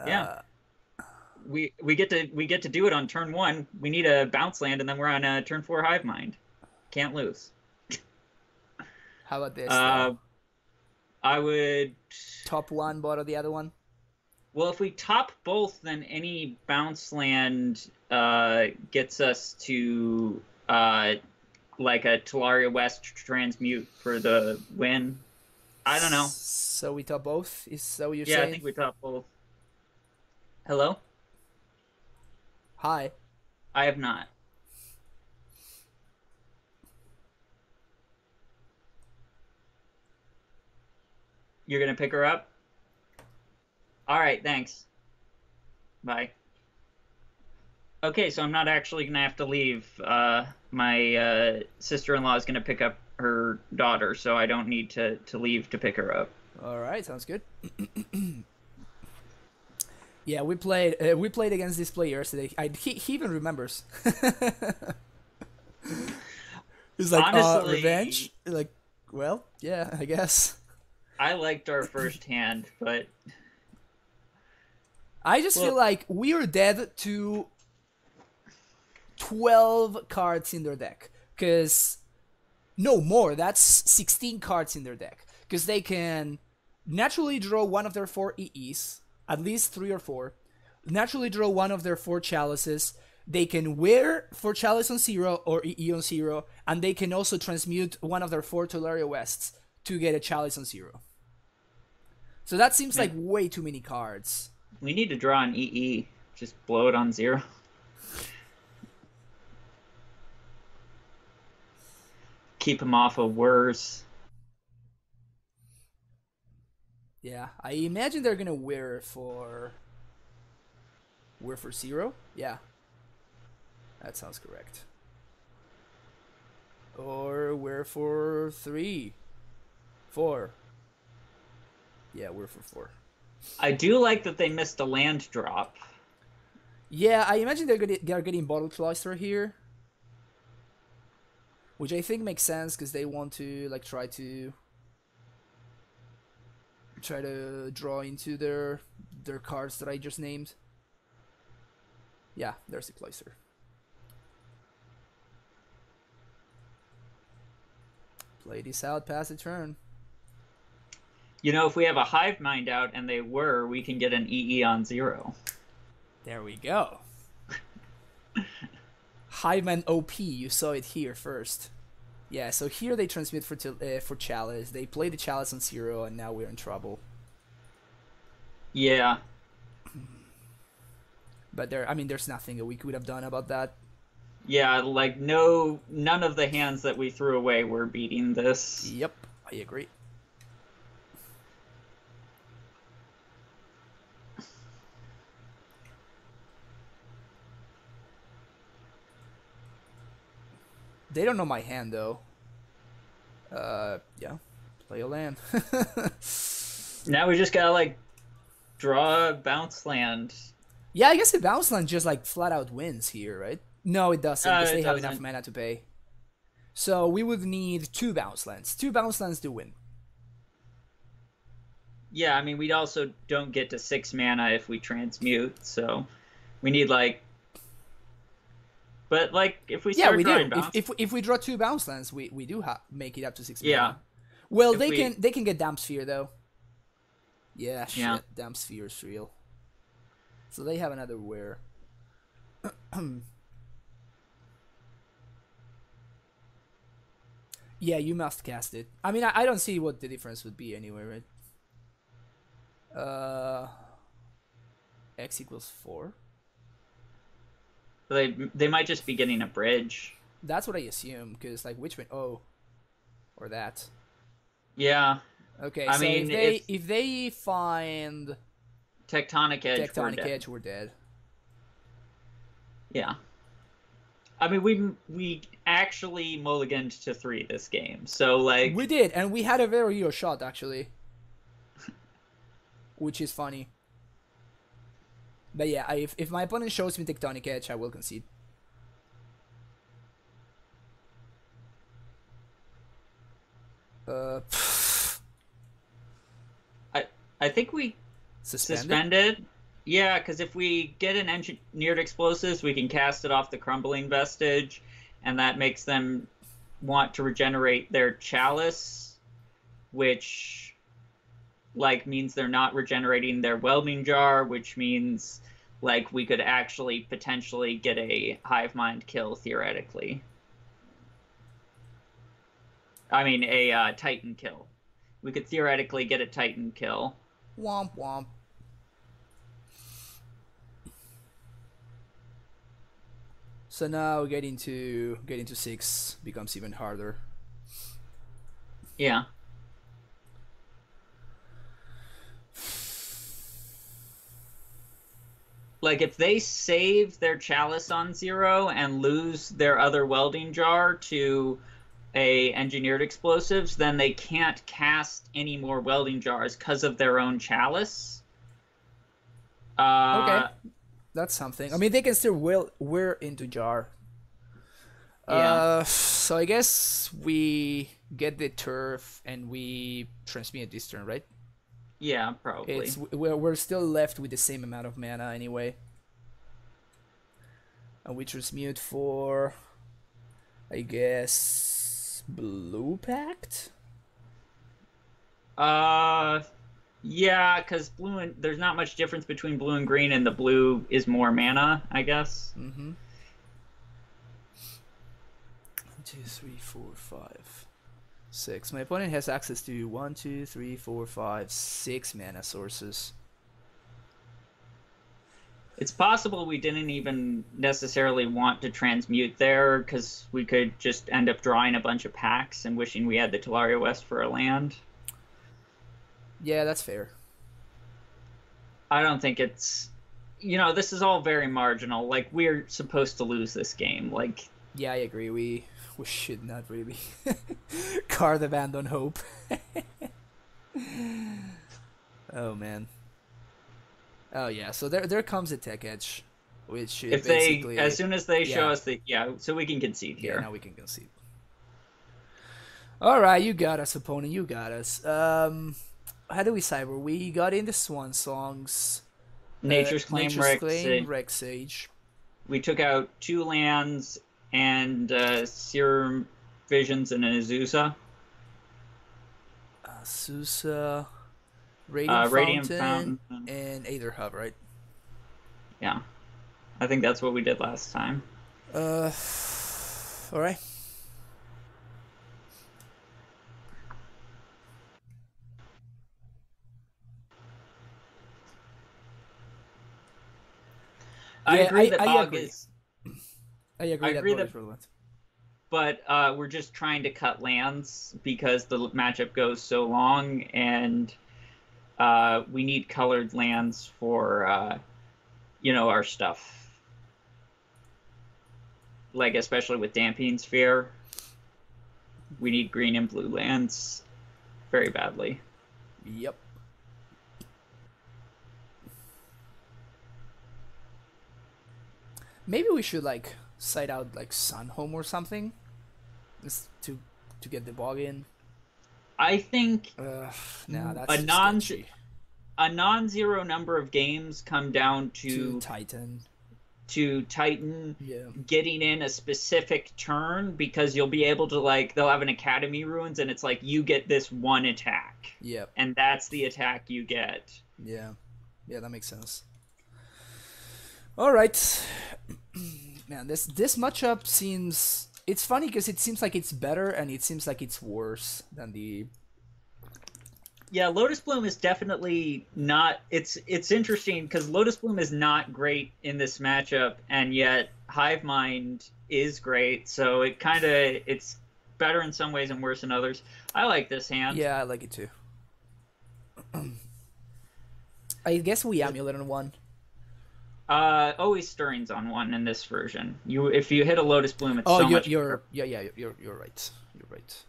Yeah. We get to do it on turn 1. We need a bounce land, and then we're on turn 4 Hive Mind. Can't lose. How about this? I would top one, bottom the other one. Well, if we top both, then any bounce land gets us to like a Talaria West transmute for the win. I don't know. So we top both? Is that what you're saying? saying? Yeah, I think we top both. Hello? Hi. I have not. You're going to pick her up? All right, thanks. Bye. Okay, so I'm not actually going to have to leave. My sister-in-law is going to pick up her daughter, so I don't need to leave to pick her up. All right, sounds good. Yeah, we played against this player yesterday. He even remembers. He's like, honestly, revenge? Like, well, yeah, I guess. I liked our first hand, but I just feel like we are dead to 12 cards in their deck. Because, no more, that's 16 cards in their deck. Because they can naturally draw one of their 4 EEs. at least 3 or 4, naturally draw one of their 4 chalices. They can Whir for chalice on 0 or EE on 0, and they can also transmute one of their 4 Tolaria Wests to get a chalice on 0. So that seems like way too many cards. We need to draw an EE. Just blow it on 0. Keep him off of Whirs. Yeah, I imagine they're gonna Whir for 0. Yeah, that sounds correct. Or Whir for 3, 4. Yeah, Whir for 4. I do like that they missed a land drop. Yeah, I imagine they're getting Bottle Cloister here, which I think makes sense because they want to like try to draw into their cards that I just named. Yeah, there's the Cloister. Play this out, pass the turn. You know, if we have a Hive Mind out and they were, we can get an EE on 0. There we go. Hiveman OP, you saw it here first. Yeah, so here they transmit for Chalice. They play the Chalice on 0, and now we're in trouble. Yeah. But there's nothing that we could have done about that. Yeah, like none of the hands that we threw away were beating this. Yep, I agree. They don't know my hand though. Yeah, play a land. Now we just gotta like draw a bounce land. Yeah, I guess the bounce land just like flat out wins here, right? No, it doesn't because they have enough mana to pay. So we would need 2 bounce lands. 2 bounce lands to win. Yeah, I mean we also don't get to 6 mana if we transmute, so we need like. But like if we start drawing bounce, if we draw 2 bounce lands, we do make it up to 6 mana. Yeah. Well, they can get Damp Sphere though. Yeah, shit. Yeah. Damp Sphere is real. So they have another Whir. Yeah, you must cast it. I mean, I don't see what the difference would be anyway, right? X equals 4. they might just be getting a bridge. That's what I assume, because like which one? Oh, or that. Yeah. Okay, I so mean, if they find Tectonic Edge, we're dead. Yeah. I mean, we actually mulliganed to 3 this game, so like We did, and we had a very real shot actually, which is funny. But yeah, if my opponent shows me Tectonic Edge, I will concede. I think we suspended. Yeah, because if we get an engineered explosives, we can cast it off the crumbling vestige, and that makes them want to regenerate their chalice, which like means they're not regenerating their welding jar, which means like we could actually potentially get a hive mind kill theoretically. I mean a Titan kill. We could theoretically get a Titan kill. Womp womp. So now getting to 6 becomes even harder. Yeah. Like if they save their chalice on 0 and lose their other welding jar to a engineered explosives, then they can't cast any more welding jars because of their own chalice. Okay. That's something. I mean, they can still Whir into jar. Yeah. So I guess we get the turf and we transmute this turn, right? Yeah, probably. We're still left with the same amount of mana anyway. And we transmute for, I guess, Blue Pact? Yeah, because there's not much difference between blue and green, and the blue is more mana, I guess. Mm-hmm. 1, 2, 3, 4, 5, 6. My opponent has access to 1, 2, 3, 4, 5, 6 mana sources. It's possible we didn't even necessarily want to transmute there, because we could just end up drawing a bunch of packs and wishing we had the Tolaria West for a land. Yeah, that's fair. I don't think it's... this is all very marginal. Like, we're supposed to lose this game. Like... Yeah, I agree. We should not really card abandon hope. Oh, man. Oh, yeah. So there comes a tech edge, which if basically... as soon as they show us the... Yeah, so we can concede here. Yeah, now we can concede. All right, you got us, opponent. You got us. How do we cyber? We got in the Swan Songs. Nature's Claim, Rex Sage. We took out 2 lands and Serum Visions and an Azusa. Azusa, Radiant Fountain, and Aether Hub, right? Yeah. I think that's what we did last time. Alright. I agree that Bog agree. is... I agree that is relevant. But we're just trying to cut lands because the matchup goes so long, and we need colored lands for, our stuff. Like, especially with Damping Sphere. We need green and blue lands very badly. Yep. Maybe we should side out Sunhome or something, just to get the bog in. I think nah, that's a non-zero number of games come down to Titan. Yeah. Getting in a specific turn, because you'll be able to they'll have an Academy Ruins, and it's like you get this one attack. Yep. And that's the attack you get. Yeah. Yeah, that makes sense. All right. Man, this matchup seems... It's funny because it seems like it's better and it seems like it's worse than the... Yeah, Lotus Bloom is definitely not... It's interesting because Lotus Bloom is not great in this matchup, and yet Hive Mind is great, so it's better in some ways and worse in others. I like this hand. Yeah, I like it too. I guess we Amulet on 1. Always Stirring's on 1 in this version. If you hit a Lotus Bloom, it's you're much you're right. You're right.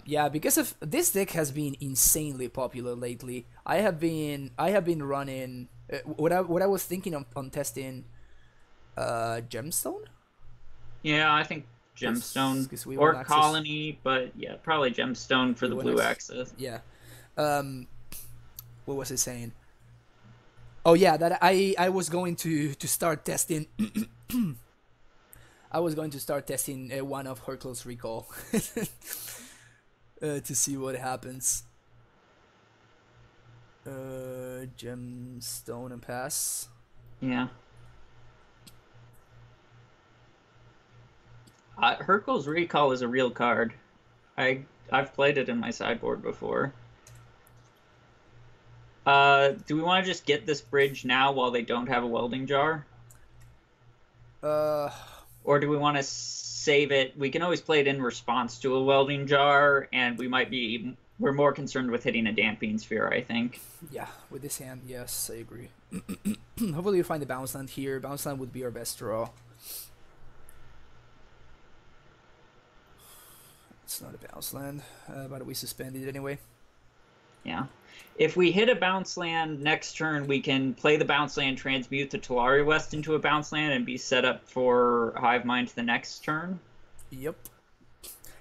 Yeah, because of this deck has been insanely popular lately. I have been running what I was thinking on testing Gemstone. Yeah, I think Gemstone we or Colony, but yeah, probably Gemstone for the blue access. Yeah. What was I saying? Oh yeah, that I was going to start testing. I was going to start testing one of Hercules Recall to see what happens. Gemstone and pass. Yeah. Hercules Recall is a real card. I've played it in my sideboard before. Do we want to just get this bridge now while they don't have a welding jar? Or do we want to save it? We can always play it in response to a welding jar, and we're more concerned with hitting a Damping Sphere, I think. Yeah, with this hand, yes, I agree. Hopefully we find the bounce land here. Bounce land would be our best draw. It's not a bounce land, but we suspended it anyway. Yeah. If we hit a bounce land next turn, we can play the bounce land, transmute the Tolaria West into a bounce land, and be set up for Hive Mind the next turn. Yep.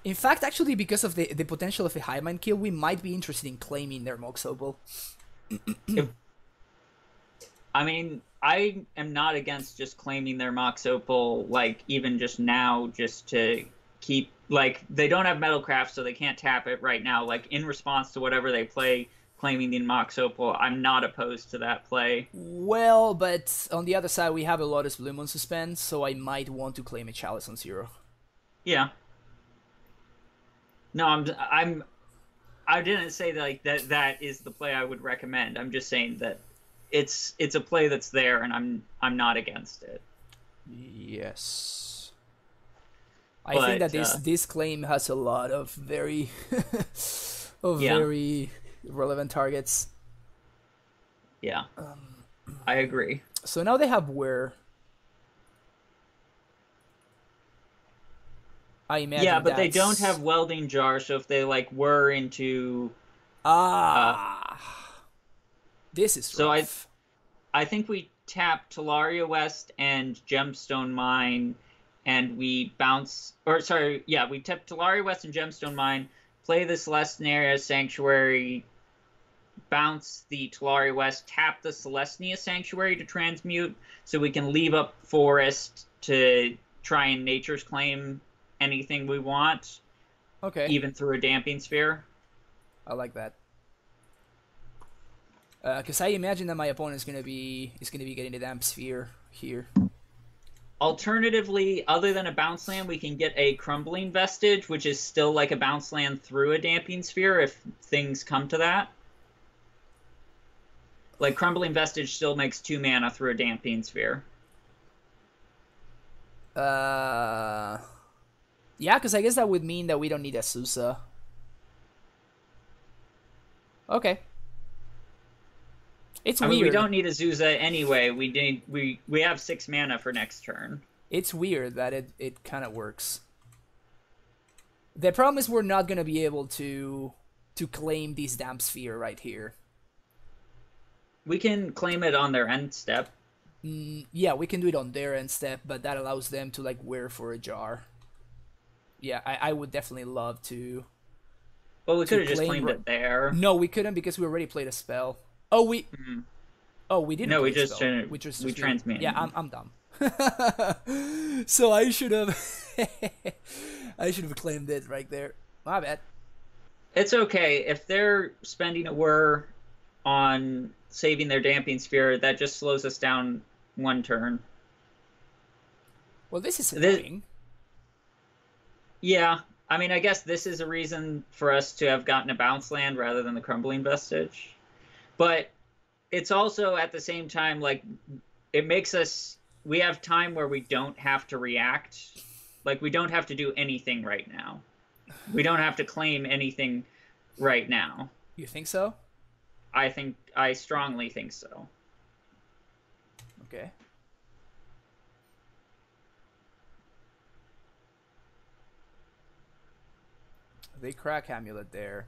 In fact, actually, because of the potential of a Hive Mind kill, we might be interested in claiming their Mox Opal. I mean, I am not against just claiming their Mox Opal, even just now, just to keep... they don't have Metalcraft, so they can't tap it right now. In response to whatever they play... claiming the Mox Opal, I'm not opposed to that play. Well, but on the other side, we have a Lotus Bloom on suspend, so I might want to claim a Chalice on 0. Yeah. No, I didn't say that is the play I would recommend. I'm just saying that it's a play that's there, and I'm not against it. Yes. I think that this claim has a lot of very very relevant targets. Yeah. I agree. So now they have Whir. I imagine. Yeah, but they don't have Welding Jar, so if they like Whir into this is rough. So I think we tap Talaria West and Gemstone Mine, and we bounce. We tap Talaria West and Gemstone Mine, play the Celestia Sanctuary, bounce the Talaria West, tap the Celestia Sanctuary to transmute, so we can leave up Forest to try and Nature's Claim anything we want. Okay. Even through a Damping Sphere. I like that. Because I imagine that my opponent is gonna be getting the Damp Sphere here. Alternatively, other than a bounce land, we can get a Crumbling Vestige, which is still like a bounce land through a Damping Sphere if things come to that. Like, Crumbling Vestige still makes 2 mana through a Damping Sphere. Yeah, because I guess that would mean that we don't need a Susa. Okay. It's weird. We don't need Azusa anyway. We have 6 mana for next turn. It's weird that it kind of works. The problem is we're not gonna be able to claim this Damp Sphere right here. We can claim it on their end step. Yeah, we can do it on their end step, but that allows them to like Whir for a jar. Yeah, I would definitely love to. Well, we could have just claimed it there. No, we couldn't because we already played a spell. Oh, we didn't. No, we just transmute. Yeah, I'm dumb. So I should have claimed it right there. My bad. It's okay if they're spending a Whir on saving their Damping Sphere. That just slows us down 1 turn. Well, this is annoying. Yeah, I mean, I guess this is a reason for us to have gotten a bounce land rather than the Crumbling Vestige. But it's also, at the same time, like, it makes us... We have time where we don't have to react. Like, we don't have to do anything right now. We don't have to claim anything right now. You think so? I strongly think so. Okay. They crack Amulet there.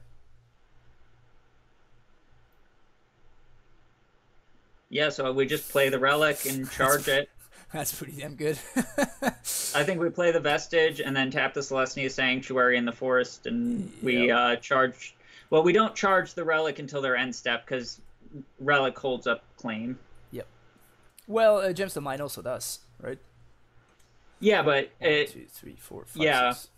Yeah, so we just play the Relic and charge it. That's pretty damn good. I think we play the Vestige and then tap the Celestia Sanctuary in the Forest, and we charge... Well, we don't charge the Relic until their end step, because Relic holds up claim. Yep. Well, Gemstone Mine also does, right? Yeah, but... 1, 2, 3, 4, 5, 6.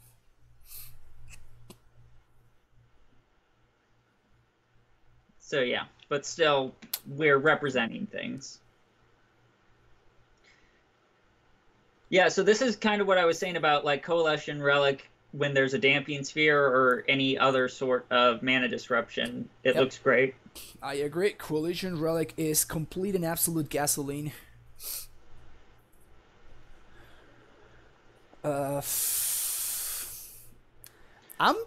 So, yeah. But still, we're representing things. Yeah, so this is kind of what I was saying about, like, Coalition, Relic, when there's a Damping Sphere or any other sort of mana disruption. It looks great. I agree. Coalition Relic is complete and absolute gasoline. Our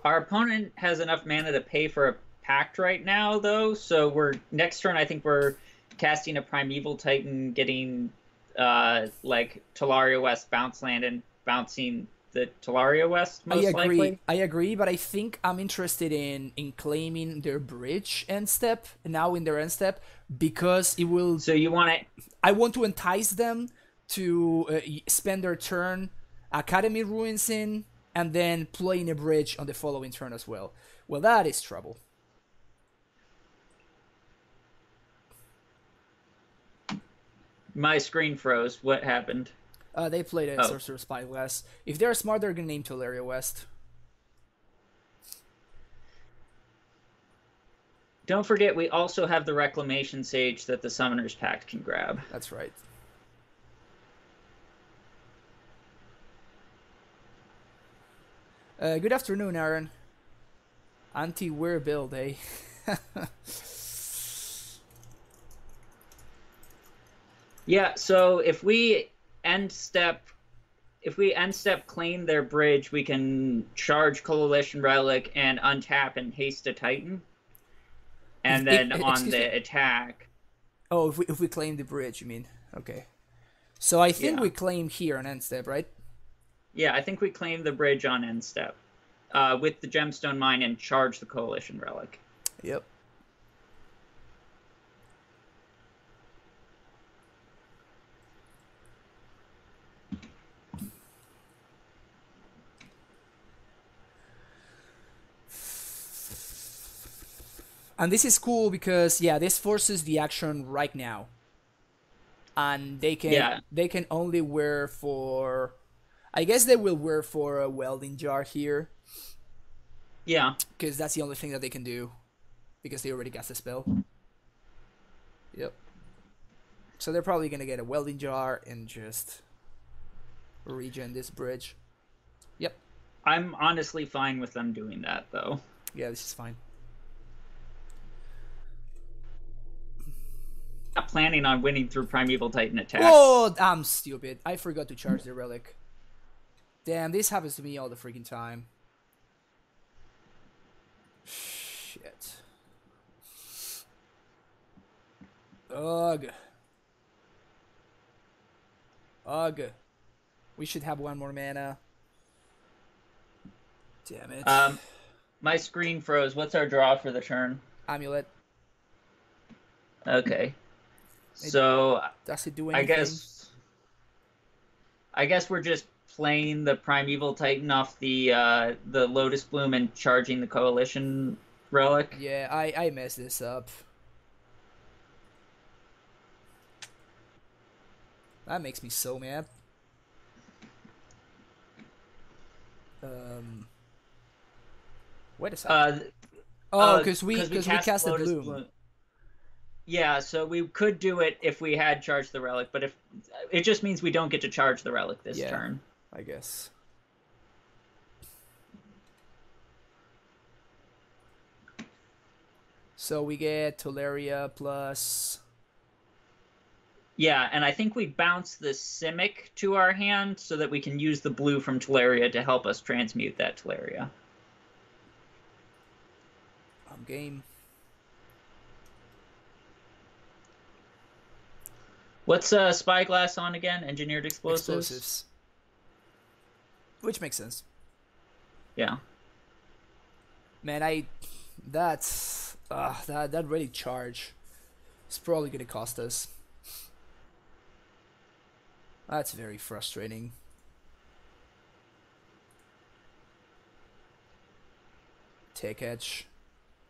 opponent has enough mana to pay for a Pact right now, though, so next turn I think we're casting a Primeval Titan, getting like Talaria West bounce land and bouncing the Talaria West most likely. I agree, but I think I'm interested in claiming their bridge end step now in their end step, because it will... So you want it... I want to entice them to spend their turn Academy Ruins in, and then playing a bridge on the following turn as well. Well, that is trouble. My screen froze. What happened? They played a Sorcerer Spyglass. If they're smart, they're going to name Talaria West. Don't forget, we also have the Reclamation Sage that the Summoner's Pact can grab. That's right. Good afternoon, Aaron. Anti-Whir build, eh? Yeah, so if we end step claim their bridge, we can charge Coalition Relic and untap and haste a Titan. And then on the attack. Oh, if we claim the bridge, you mean? Okay. So I think we claim here on end step, right? Yeah, I think we claim the bridge on end step. With the Gemstone Mine and charge the Coalition Relic. Yep. And this is cool because, yeah, this forces the action right now. And they can only wear for... I guess they will wear for a welding jar here. Yeah. Because that's the only thing that they can do. Because they already cast the spell. Yep. So they're probably going to get a welding jar and just regen this bridge. Yep. I'm honestly fine with them doing that, though. Yeah, this is fine. Not planning on winning through Primeval Titan attacks. Oh, I'm stupid. I forgot to charge the relic. Damn, this happens to me all the freaking time. Shit. Ugh. Ugh. We should have one more mana. Damn it. My screen froze. What's our draw for the turn? Amulet. Okay. So does it do anything? I guess we're just playing the Primeval Titan off the Lotus Bloom and charging the Coalition Relic. Yeah, I messed this up. That makes me so mad. Wait a second. Because we cast the bloom. Yeah, so we could do it if we had charged the relic, but if it just means we don't get to charge the relic this turn. I guess. So we get Teleria plus... Yeah, and I think we bounce the Simic to our hand so that we can use the blue from Teleria to help us transmute that Teleria. Game. What's Spyglass on again? Engineered explosives? Which makes sense. Yeah. Man, that ready charge is probably gonna cost us. That's very frustrating. Take edge.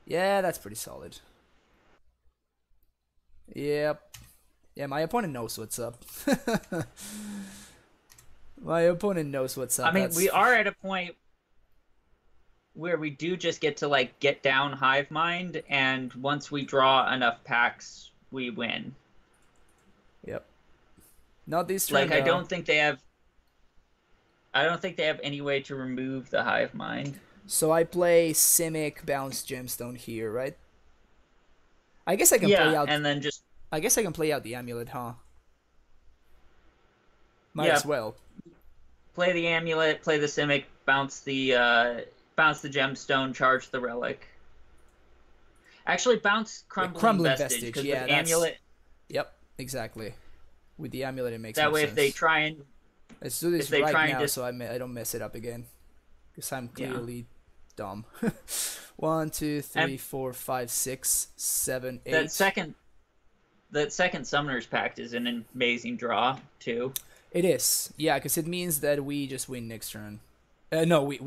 Yeah, that's pretty solid. Yep. Yeah, my opponent knows what's up. My opponent knows what's up. I mean, we are at a point where we do just get to, like, get down Hive Mind, and once we draw enough packs, we win. Yep. Not this turn, like, though. I don't think they have any way to remove the Hive Mind. So I play Simic, bounce Gemstone here, right? I guess I can play out... and then just... I guess I can play out the Amulet, huh? Might as well. Play the Amulet, play the Simic, bounce the Gemstone, charge the Relic. Actually, bounce Crumbling Vestige, because with Amulet... Yep, exactly. With the Amulet, it makes that way sense. If they try and... Let's do this right now so I don't mess it up again. Because I'm clearly dumb. 1, 2, 3, 4, 5, 6, 7, 8. That second Summoner's Pact is an amazing draw, too. It is. Yeah, because it means that we just win next turn. No, we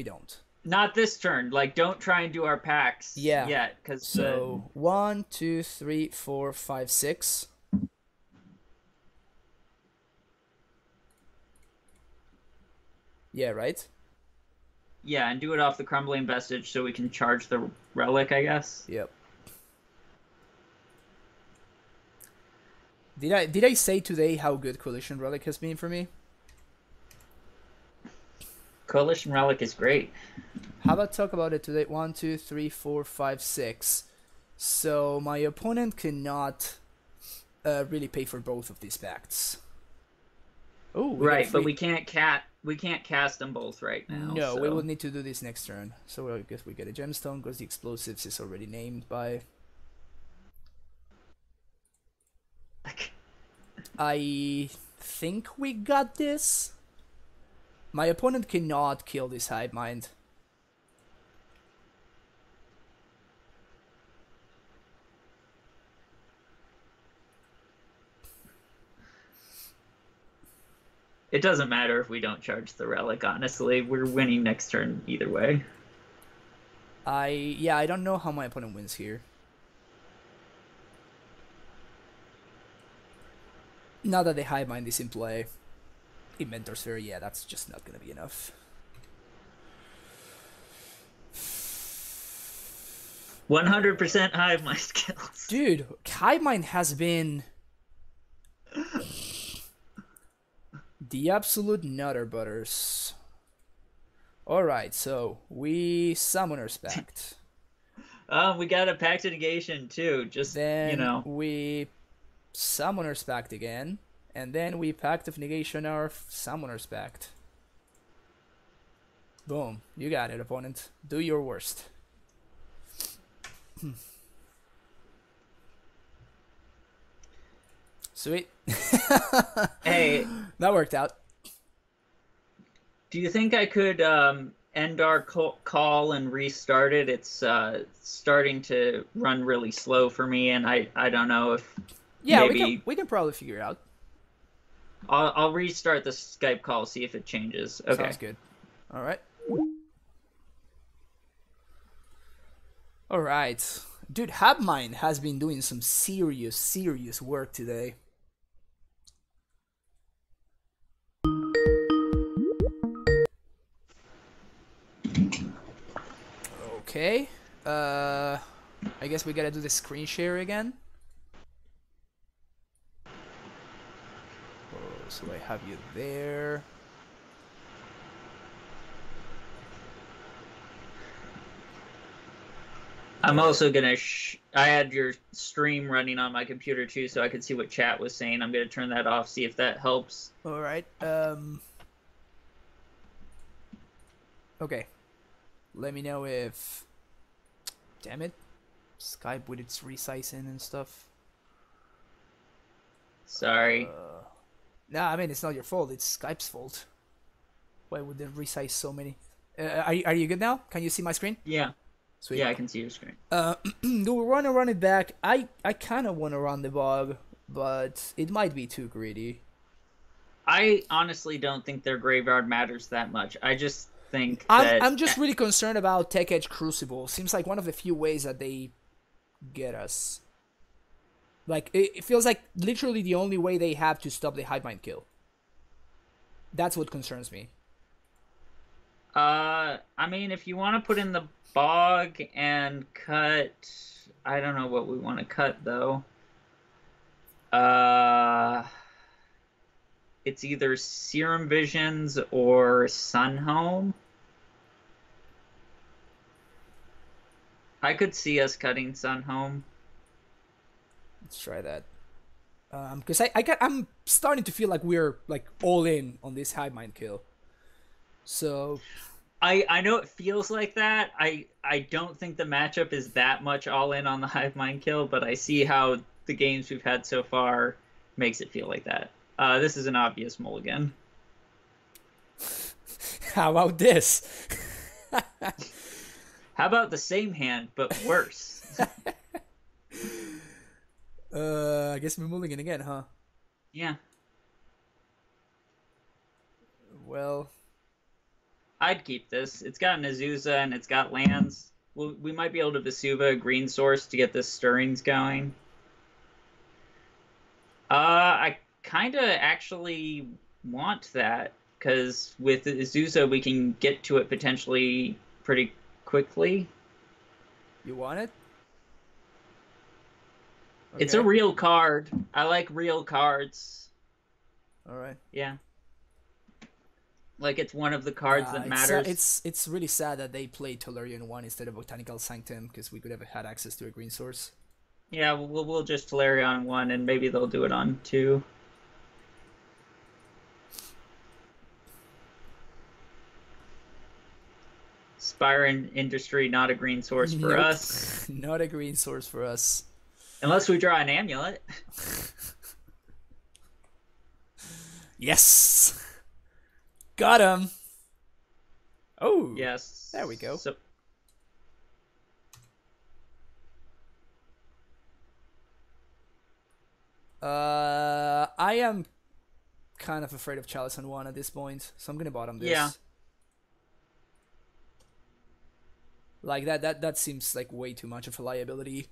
don't. Not this turn. Like, don't try and do our packs yet. So, 1, 2, 3, 4, 5, 6. Yeah, right? Yeah, and do it off the Crumbling Vestige so we can charge the Relic, I guess. Yep. Did I say today how good Coalition Relic has been for me? Coalition Relic is great. How about talk about it today? 1, 2, 3, 4, 5, 6. So my opponent cannot really pay for both of these pacts. Oh, right, but we can't cast them both right now. No, so. we will need to do this next turn. So I guess we get a gemstone because the explosives is already named by. I think we got this. My opponent cannot kill this hive mind. It doesn't matter if we don't charge the relic, honestly. We're winning next turn either way. I don't know how my opponent wins here. Now that the hive mind is in play. Inventor Sphere, yeah, that's just not gonna be enough. 100% hive mind skills. Dude, hive mind has been the absolute nutter butters. Alright, so we Summoner's Pact. We got a Pact of Negation too, just, then you know. We Summoner's Pact again, and then we Pact of Negation our Summoner's Pact. Boom, you got it, opponent. Do your worst. Sweet. Hey, that worked out. Do you think I could end our call and restart it? It's starting to run really slow for me, and I don't know if maybe we can probably figure it out. I'll restart the Skype call, see if it changes. Okay. Sounds good. All right. All right. Dude, Habmine has been doing some serious work today. Okay. I guess we gotta do the screen share again. Oh, so I have you there. I'm also gonna. I had your stream running on my computer too, so I could see what chat was saying. I'm gonna turn that off, see if that helps. All right. Okay. Let me know if. Damn it, Skype with its resizing and stuff. Sorry. Nah, I mean it's not your fault. It's Skype's fault. Why would they resize so many? Are you good now? Can you see my screen? Yeah. Sweet. Yeah, I can see your screen. Do we want to run it back? I kind of want to run the bug, but it might be too greedy. I honestly don't think their graveyard matters that much. I just think that... I'm just really concerned about Tech Edge Crucible. Seems like one of the few ways that they get us. Like, it feels like literally the only way they have to stop the hive mind kill. That's what concerns me. I mean, if you want to put in the bog and cut... I don't know what we want to cut, though. It's either Serum Visions or Sunhome. I could see us cutting Sunhome. Let's try that. Because I'm starting to feel like we're like all in on this hive mind kill. So I know it feels like that. I don't think the matchup is that much all in on the hive mind kill, but I see how the games we've had so far makes it feel like that. This is an obvious mulligan. How about this? How about the same hand, but worse? I guess we're mulligan again, huh? Yeah. Well, I'd keep this. It's got an Azusa and it's got lands. We might be able to Vesuva a green source to get the stirrings going. I kind of actually want that, because with Azusa we can get to it potentially pretty quickly. You want it? It's a Okay. real card. I like real cards. All right. Yeah. Like it's one of the cards that matters. It's really sad that they played Tolarian 1 instead of Botanical Sanctum, because we could have had access to a green source. Yeah, we'll just Tolarion 1 and maybe they'll do it on 2. Spire Industry, not a green source for Nope. us. Not a green source for us. Unless we draw an Amulet. Yes! Got him! Oh! Yes. There we go. So, I am kind of afraid of Chalice on 1 at this point, so I'm gonna bottom this. yeah. Like that seems like way too much of a liability.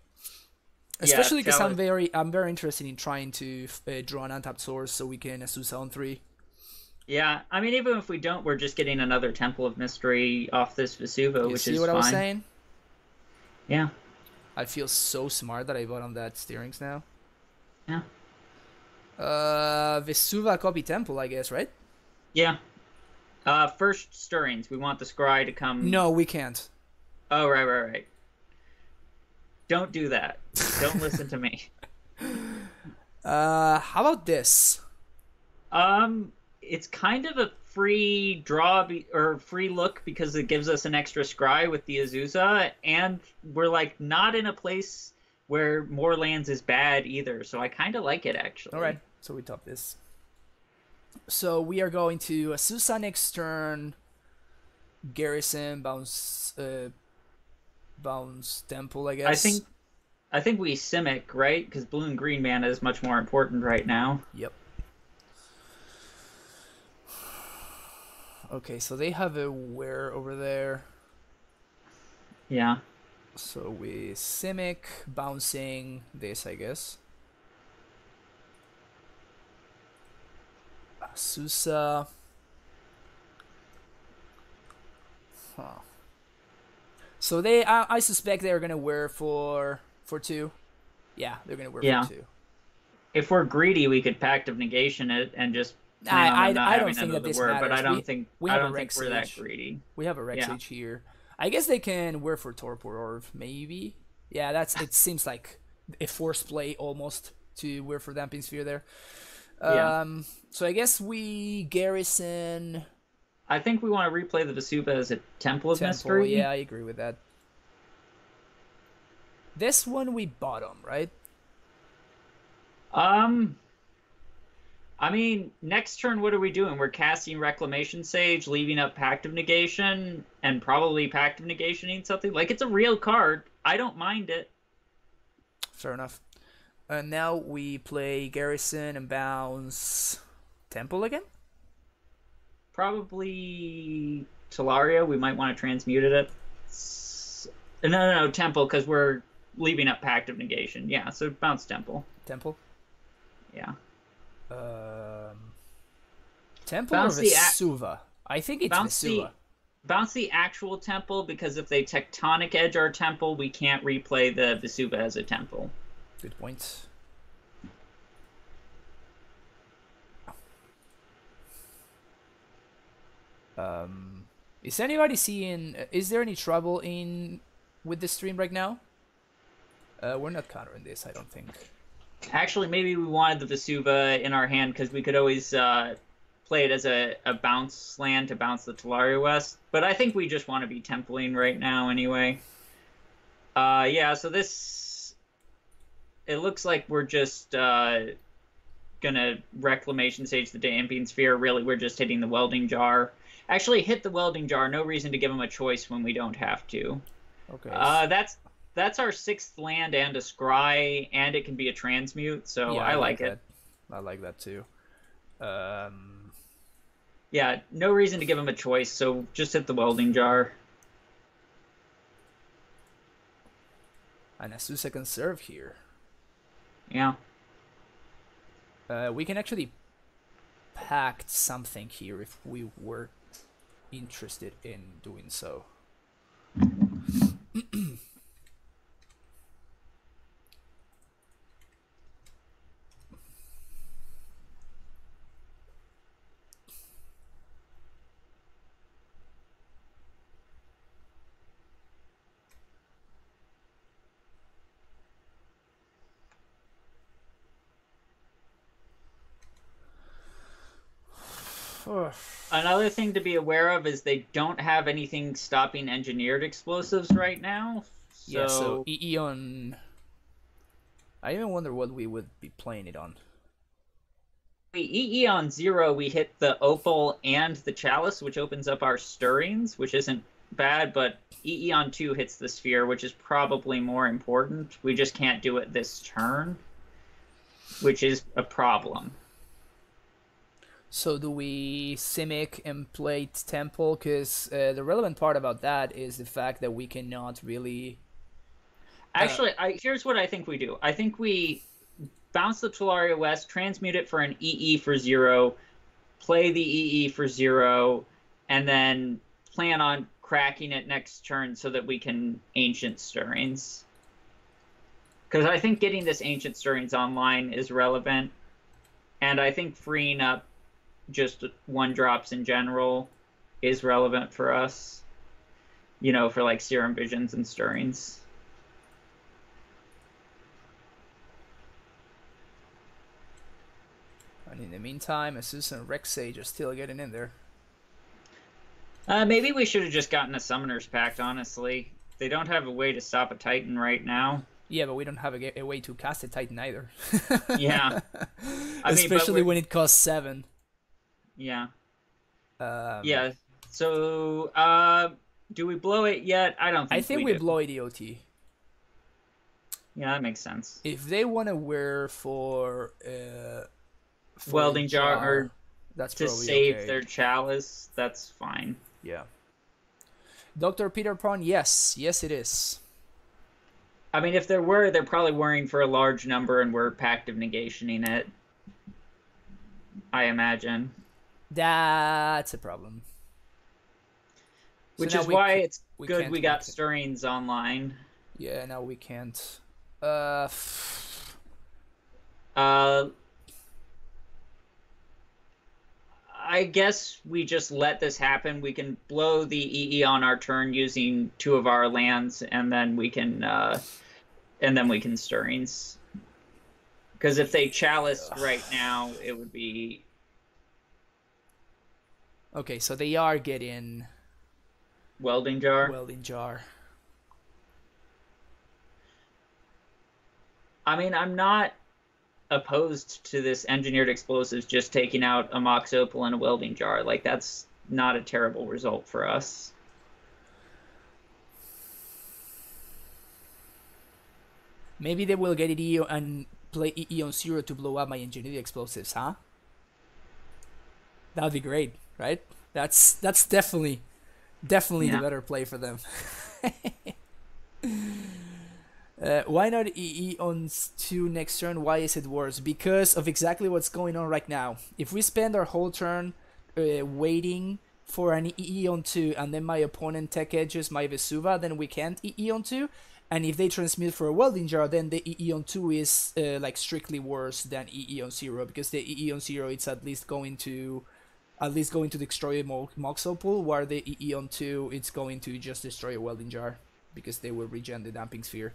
Yeah, Especially because I'm Chalice. very interested in trying to draw an untapped source so we can Azusa on 3. Yeah, I mean, even if we don't, we're just getting another Temple of Mystery off this Vesuva, You which see is what fine. I was saying? Yeah. I feel so smart that I bottom that steerings now. Yeah. Vesuva copy temple, I guess, right? Yeah. First stirrings. We want the scry to come. No, we can't. Oh, right. Don't do that. Don't listen to me. How about this? It's kind of a free draw or free look because it gives us an extra scry with the Azusa, and we're like not in a place where more lands is bad either. So I kind of like it actually. All right, so we top this. So we are going to Azusa next turn. Garrison bounce temple, I guess. I think we Simic, right? Because blue and green mana is much more important right now. Yep. Okay, so they have a Whir over there. Yeah. So we Simic, bouncing this, I guess. Azusa. Huh. So they, I suspect they're gonna Whir for 2. Yeah, they're gonna Whir Yeah. for 2. If we're greedy, we could Pact of Negation it and just plan on them not I don't having think that another this word, matters. but I don't think we I have a don't think Rex we're that Age. greedy. We have a Rex Yeah. Age here. I guess they can Whir for Torpor Orb, maybe. Yeah, it seems like a forced play almost to Whir for Damping Sphere there. Yeah. So I guess we Garrison I think we want to replay the Vesuva as a Temple of Temple. Mystery. Yeah, I agree with that. This one we bottom, right? I mean, next turn, what are we doing? We're casting Reclamation Sage, leaving up Pact of Negation, and probably Pact of Negationing something. Like, it's a real card. I don't mind it. Fair enough. And now we play Garrison and bounce Temple again? Probably Talaria. We might want to transmute it. No, Temple, because we're leaving up Pact of Negation. Yeah, so bounce Temple. Temple? Yeah. Temple Bounce or the Vesuva? I think it's Vesuva. Bounce the actual Temple, because if they Tectonic Edge our Temple, we can't replay the Vesuva as a Temple. Good point. Is anybody seeing? Is there any trouble with the stream right now? We're not countering this, I don't think. Actually, maybe we wanted the Vesuva in our hand because we could always play it as a bounce land to bounce the Talaria West. But I think we just want to be templing right now anyway. Yeah, so this... It looks like we're just gonna Reclamation Sage the Damping Sphere. Really, we're just hitting the Welding Jar. Actually, hit the Welding Jar. No reason to give them a choice when we don't have to. Okay. That's our 6th land and a scry, and it can be a transmute, so yeah, I like it. I like that too. Yeah, no reason to give him a choice, so just hit the Welding Jar. And Azusa can serve here. Yeah. We can actually pact something here if we were interested in doing so. Another thing to be aware of is they don't have anything stopping engineered explosives right now. Yeah, so So EE on... I even wonder what we would be playing it on. EE on 0, we hit the opal and the chalice, which opens up our stirrings, which isn't bad, but EE on 2 hits the sphere, which is probably more important. We just can't do it this turn, which is a problem. So do we Simic and play Temple? Because the relevant part about that is the fact that we cannot really... Actually, here's what I think we do. I think we bounce the Tularia West, transmute it for an EE for 0, play the EE for 0, and then plan on cracking it next turn so that we can Ancient Stirrings. Because I think getting this Ancient Stirrings online is relevant, and I think freeing up just 1-drops in general is relevant for us. You know, for like Serum Visions and Stirrings. And in the meantime, Asus and Rexage are still getting in there. Maybe we should have just gotten a Summoner's Pact, honestly. They don't have a way to stop a Titan right now. Yeah, but we don't have a way to cast a Titan either. Yeah. Especially when it costs 7. Yeah. Yeah. So, do we blow it yet? I don't think I think we blow it EOT. Yeah, that makes sense. If they want to wear for Welding jar, or that's to probably save okay. their chalice, that's fine. Yeah. Dr. Peter Prawn, yes. Yes, it is. I mean, if there were, they're probably worrying for a large number and we're Pact of Negationing it. I imagine. That's a problem. Which is why it's good we got Stirrings online. Yeah, now we can't. I guess we just let this happen. We can blow the EE on our turn using 2 of our lands, and then we can Stirrings. Because if they chalice right now, it would be... Okay, so they are getting... Welding jar? Welding jar. I mean, I'm not opposed to this engineered explosives just taking out a Mox Opal and a welding jar. Like, that's not a terrible result for us. Maybe they will get EE and play EE on 0 to blow up my engineered explosives, huh? That would be great, right? That's definitely the better play for them. Why not EE on 2 next turn? Why is it worse? Because of exactly what's going on right now. If we spend our whole turn waiting for an EE on 2 and then my opponent tech edges my Vesuva, then we can't EE on 2. And if they transmute for a welding jar, then the EE on 2 is like strictly worse than EE on 0, because the EE on 0 it's at least going to destroy a Mox Opal, while the EE on 2 it's going to just destroy a welding jar, because they will regen the damping sphere.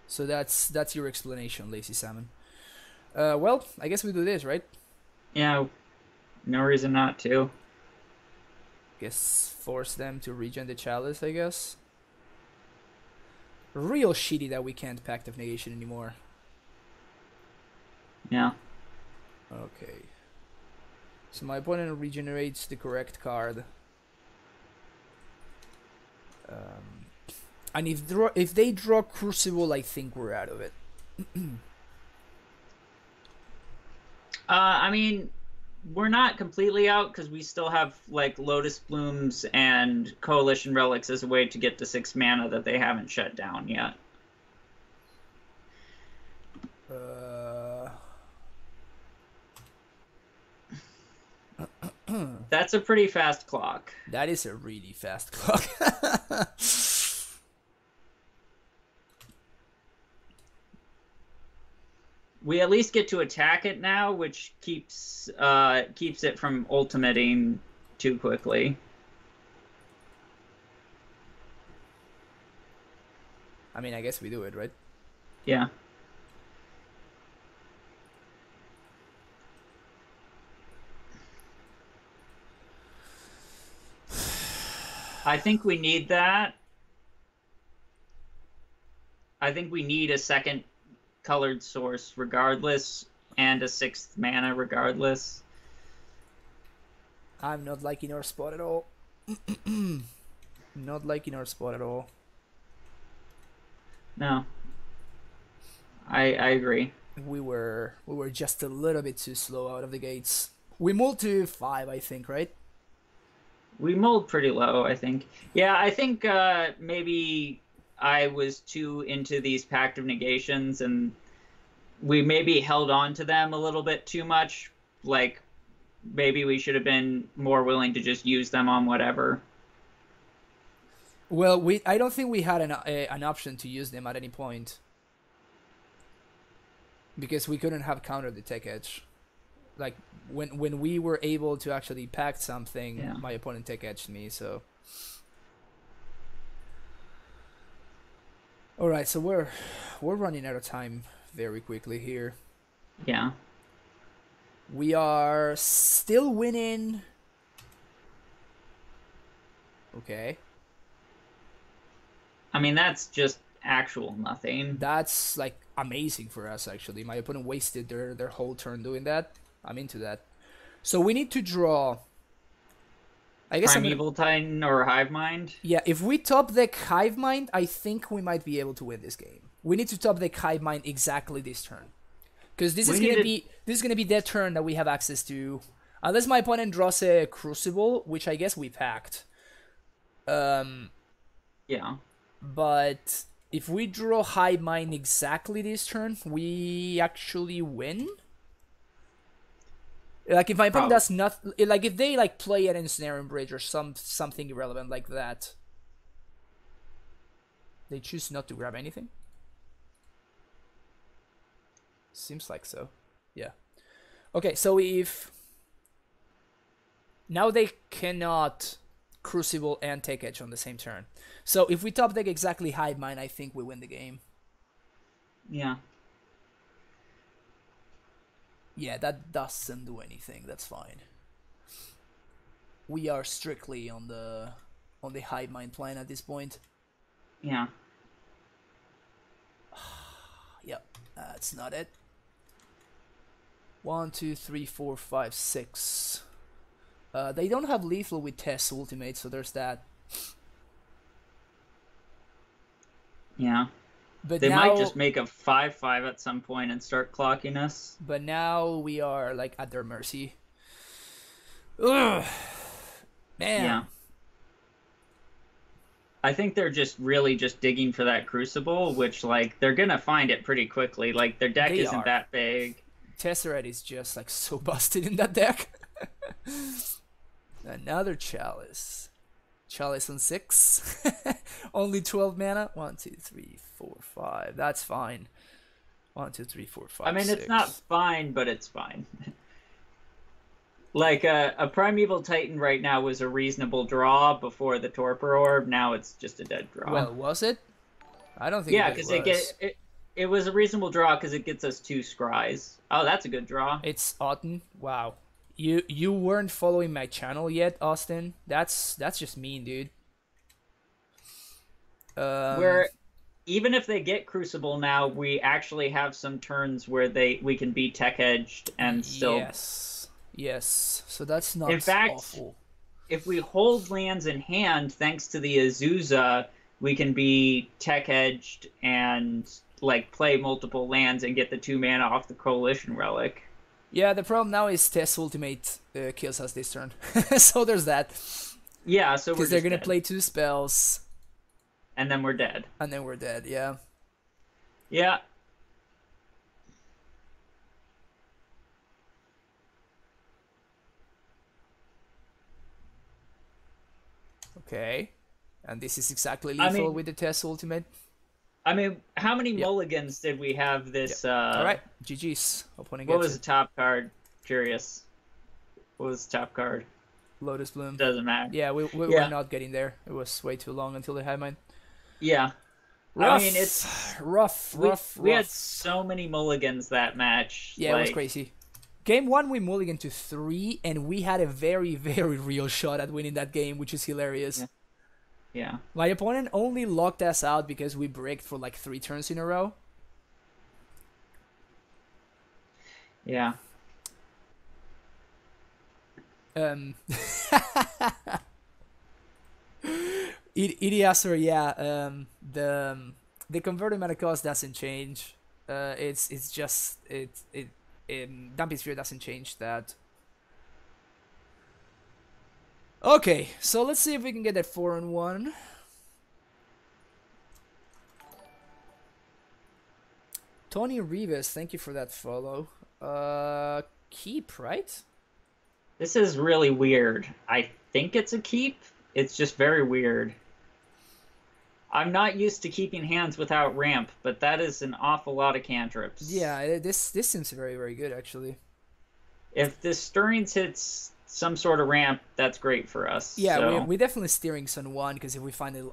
So that's your explanation, Lazy Salmon. Well, I guess we do this, right? Yeah, no reason not to. Guess force them to regen the chalice, I guess. Real shitty that we can't Pact of Negation anymore. Yeah. Okay. So my opponent regenerates the correct card. And if they draw Crucible, I think we're out of it. I mean, we're not completely out, because we still have like Lotus Blooms and Coalition Relics as a way to get to 6 mana that they haven't shut down yet. That's a pretty fast clock. That is a really fast clock. We at least get to attack it now, which keeps it from ultimating too quickly. I mean, I guess we do it, right? Yeah. I think we need that. I think we need a second colored source regardless, and a 6th mana regardless. I'm not liking our spot at all. Not liking our spot at all. No. I agree. We were just a little bit too slow out of the gates. We moved to 5, I think, right? We mulled pretty low, I think. Yeah, I think maybe I was too into these Pact of Negations, and we maybe held on to them a little bit too much. Like, maybe we should have been more willing to just use them on whatever. Well, I don't think we had an option to use them at any point. Because we couldn't have countered the tech edge. Like, when we were able to actually pack something, yeah. My opponent tech edged me, so... Alright, so we're running out of time very quickly here. Yeah. We are still winning. Okay. I mean, that's just actual nothing. That's, like, amazing for us, actually. My opponent wasted their whole turn doing that. I'm into that. So we need to draw... I guess Primeval Titan or Hive Mind? Yeah, if we top deck Hive Mind, I think we might be able to win this game. We need to top deck Hive Mind exactly this turn. Because this is gonna be that turn that we have access to. Unless my opponent draws a Crucible, which I guess we packed. Yeah. But if we draw Hive Mind exactly this turn, we actually win? Like, if my opponent does not... Like, if they, like, play an Ensnaring Bridge or something irrelevant like that, they choose not to grab anything? Seems like so. Yeah. Okay, so if... Now they cannot Crucible and take Edge on the same turn. So if we top deck exactly Hive Mind, I think we win the game. Yeah. Yeah, that doesn't do anything. That's fine. We are strictly on the Hive Mind plan at this point. Yeah. Yep, that's not it. 1, 2, 3, 4, 5, 6. They don't have lethal with Tess Ultimate, so there's that. Yeah. But they now, might just make a 5/5 at some point and start clocking us. But now we are, like, at their mercy. Ugh. Man. Yeah. I think they're just really just digging for that Crucible, which, like, they're gonna find it pretty quickly. Like, their deck isn't that big. Tesseract is just, like, so busted in that deck. Another Chalice. Chalice on 6. Only 12 mana. 1, 2, 3, 4, 5. That's fine. 1, 2, 3, 4, 5. I mean, 6. It's not fine, but it's fine. Like, a Primeval Titan right now was a reasonable draw before the Torpor Orb. Now it's just a dead draw. Well, was it? I don't think. Yeah, because it was a reasonable draw because it gets us 2 scries. Oh, that's a good draw. It's Autumn. Wow. You weren't following my channel yet, Austin. That's just mean, dude. Where even if they get Crucible now, we actually have some turns where we can be tech edged and still. Yes. So that's not. In fact, awful. If we hold lands in hand, thanks to the Azusa, we can be tech edged and, like, play multiple lands and get the 2 mana off the Coalition Relic. Yeah, the problem now is Tess Ultimate kills us this turn. So there's that. Yeah, so because they're gonna play 2 spells. And then we're dead. Yeah. Yeah. Okay. And this is exactly lethal with the Tess Ultimate. I mean, how many mulligans did we have this... Alright, GG's. Opponent what was the top card? Curious. What was the top card? Lotus Bloom. Doesn't matter. Yeah, we were not getting there. It was way too long until they had mine. Yeah. Rough. I mean, it's... Rough. We had so many mulligans that match. Yeah, it was crazy. Game 1, we mulliganed to 3, and we had a very, very real shot at winning that game, which is hilarious. Yeah. My opponent only locked us out because we bricked for like 3 turns in a row. Yeah. Idiasor, yeah. The converted mana cost doesn't change. It's just Dumping Sphere doesn't change that. Okay, so let's see if we can get that 4-1. Tony Rivas, thank you for that follow. Keep, right? This is really weird. I think it's a keep. It's just very weird. I'm not used to keeping hands without ramp, but that is an awful lot of cantrips. Yeah, this seems very, very good, actually. If this Stirrings hits some sort of ramp, that's great for us. Yeah, so. we're definitely steering Sun 1, because if we find a...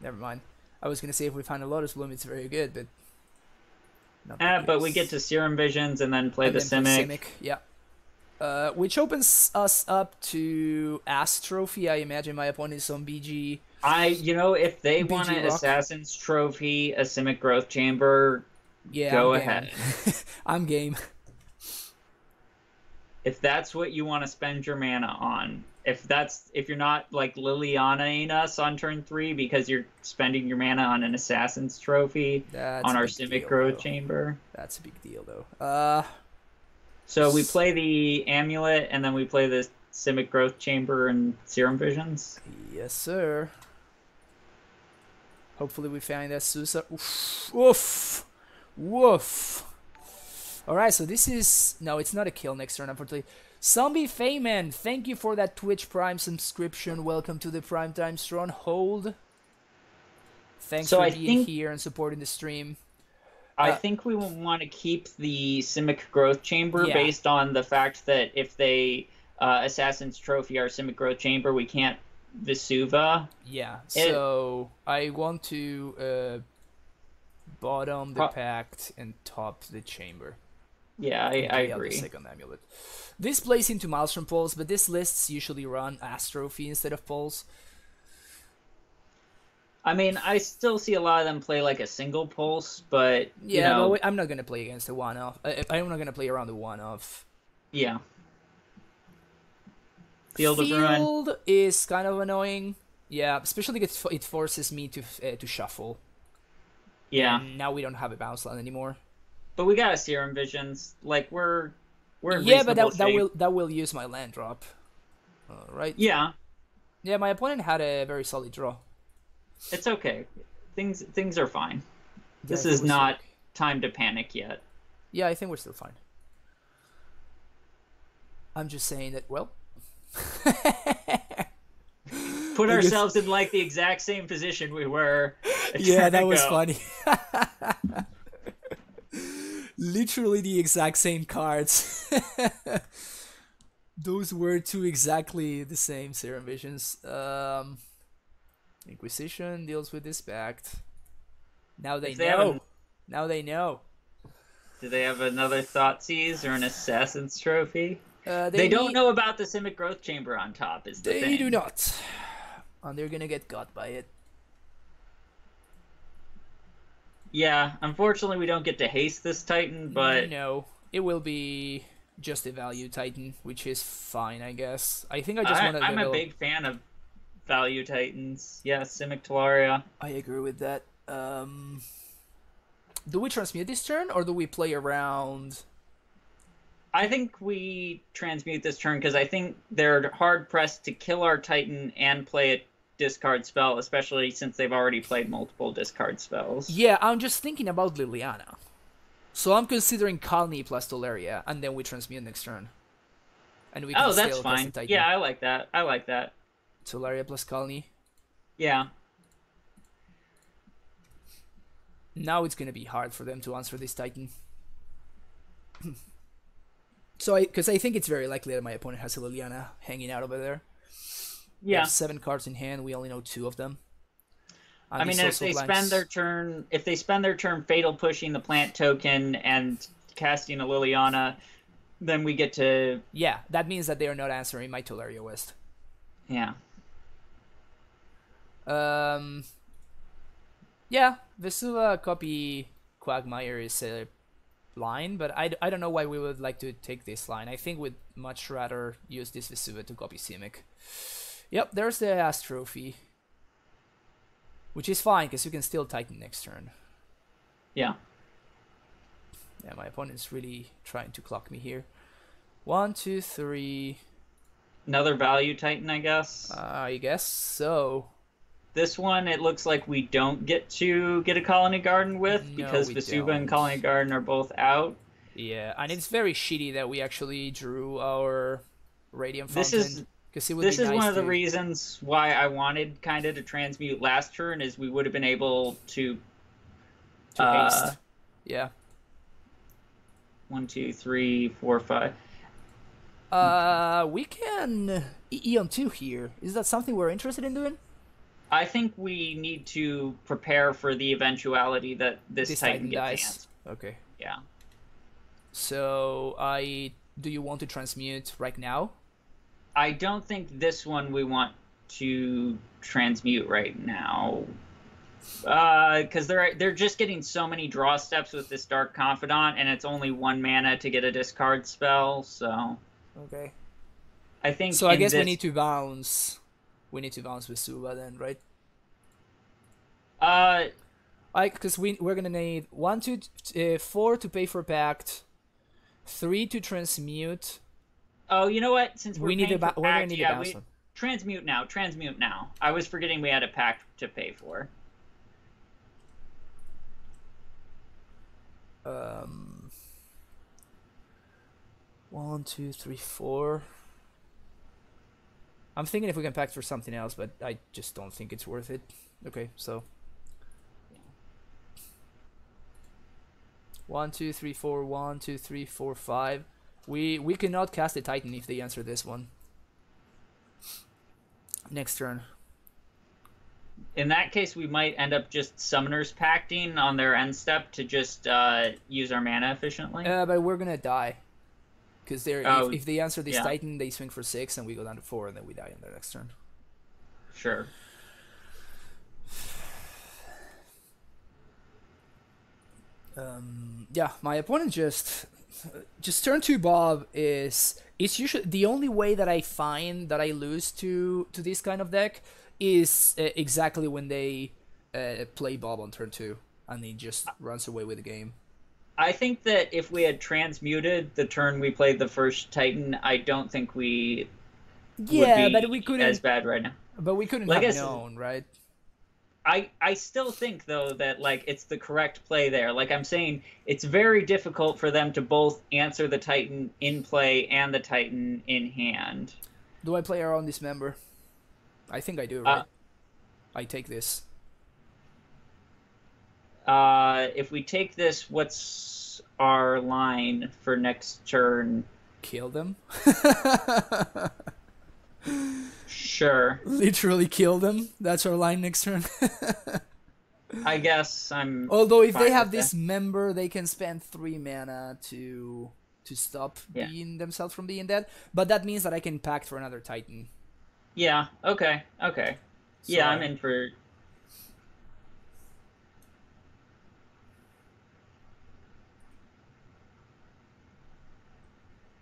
Never mind. I was going to say if we find a Lotus Bloom, it's very good, but... But we get to Serum Visions and then play the Simic. Yeah. Which opens us up to Astrophy. I imagine my opponent is on BG. If they want an Assassin's Trophy, a Simic Growth Chamber, go ahead. I'm game. If that's what you want to spend your mana on. If you're not like Liliana-ing us on turn 3 because you're spending your mana on an Assassin's Trophy on our Simic Growth Chamber. That's a big deal, though. So we play the Amulet, and then we play the Simic Growth Chamber and Serum Visions? Yes, sir. Hopefully we find that Susa. Oof. Woof. Woof. Alright, so this is... No, it's not a kill next turn, unfortunately. Zombie Fayman, thank you for that Twitch Prime subscription. Welcome to the Primetime Stronghold. Thanks for being here and supporting the stream. I think we want to keep the Simic Growth Chamber based on the fact that if they Assassin's Trophy our Simic Growth Chamber, we can't Vesuva. Yeah, so I want to bottom the pact and top the chamber. Yeah, I agree. Second Amulet. This plays into Maelstrom Pulse, but these lists usually run Astrophy instead of Pulse. I mean, I still see a lot of them play like a single Pulse, but but I'm not gonna play against the one-off. I'm not gonna play around the one-off. Yeah. Field of Ruin is kind of annoying. Yeah, especially because it forces me to shuffle. Yeah. And now we don't have a bounce land anymore. But we got a Serum Visions. Like we're in but that will use my land drop. Right? Yeah. Yeah, my opponent had a very solid draw. It's okay. Things are fine. This is not time to panic yet. Yeah, I think we're still fine. I'm just saying that, well... Put ourselves in like the exact same position we were yeah, that was funny. Literally the exact same cards. Those were two exactly the same Serum Visions. Inquisition deals with this pact. Now they know. Now they know. Do they have another Thoughtseize or an Assassin's Trophy? They don't know about the Simic Growth Chamber on top, is the thing. They do not. And they're gonna get got by it. Yeah, unfortunately we don't get to haste this Titan, but... No, it will be just a value Titan, which is fine, I guess. I think I just want to... I'm a big fan of value Titans. Yeah, Simic Talaria. I agree with that. Do we transmute this turn, or do we play around... I think we transmute this turn because I think they're hard-pressed to kill our Titan and play a discard spell, especially since they've already played multiple discard spells. Yeah, I'm just thinking about Liliana. So I'm considering Kalni plus Tolaria, and then we transmute next turn. And we can that's fine. Yeah, I like that. I like that. Tolaria plus Kalni. Yeah. Now it's going to be hard for them to answer this Titan. So, because I think it's very likely that my opponent has a Liliana hanging out over there. Yeah. We have 7 cards in hand. We only know 2 of them. And I mean, if they spend their turn, fatal pushing the plant token and casting a Liliana, then we get to. Yeah, that means that they are not answering my Tolaria West. Yeah. Um, yeah, Vesuva copy Quagmire is a line, but I don't know why we would like to take this line. I think we'd much rather use this Vesuva to copy Simic. Yep, there's the Ass Trophy. Which is fine, because you can still Titan next turn. Yeah. Yeah, my opponent's really trying to clock me here. 1, 2, 3. Another value Titan, I guess. I guess so. This one, it looks like we don't get to get a Colony Garden with, No, because we Vesuva and don't. Colony Garden are both out. Yeah, and it's very shitty that we actually drew our Radiant Fountain. It would This be is nice one of the to... reasons why I wanted kind of to transmute last turn, is we would have been able to haste. Yeah. 1, 2, 3, 4, 5. We can EE on 2 here. Is that something we're interested in doing? I think we need to prepare for the eventuality that this Titan gets dies. Okay. Yeah. So do you want to transmute right now? I don't think this one we want to transmute right now. Because they're just getting so many draw steps with this Dark Confidant, and it's only 1 mana to get a discard spell, so... Okay. I think so I guess we need to bounce. We need to bounce with Suba then, right? Because we're gonna need 1, 2, 4 to pay for Pact, 3 to transmute. Oh, you know what? Since we're gonna need Pact, a bounce one. Transmute now. Transmute now. I was forgetting we had a Pact to pay for. 1, 2, 3, 4. I'm thinking if we can Pact for something else, but I just don't think it's worth it. Okay, so 1, 2, 3, 4. 1, 2, 3, 4, 5. We cannot cast a Titan if they answer this one. Next turn. In that case, we might end up just Summoner's Pacting on their end step to just use our mana efficiently. But we're gonna die. Because if they answer this Titan, they swing for 6, and we go down to 4, and then we die on their next turn. Sure. Yeah, my opponent just turn 2 Bob it's usually the only way that I find that I lose to this kind of deck is exactly when they play Bob on turn 2, and he just runs away with the game. I think that if we had transmuted the turn we played the first Titan, I don't think we would be but we couldn't as bad right now. But we couldn't have known, right? I still think, though, that, like, it's the correct play there. Like I'm saying, it's very difficult for them to both answer the Titan in play and the Titan in hand. Do I play around this member? I think I do, right? I take this. If we take this, what's our line for next turn? Kill them? Sure. Literally kill them. That's our line next turn. I guess I'm... Although if they have this member, they can spend 3 mana to stop being themselves from being dead. But that means that I can Pact for another Titan. Yeah, okay. Yeah, I'm in for...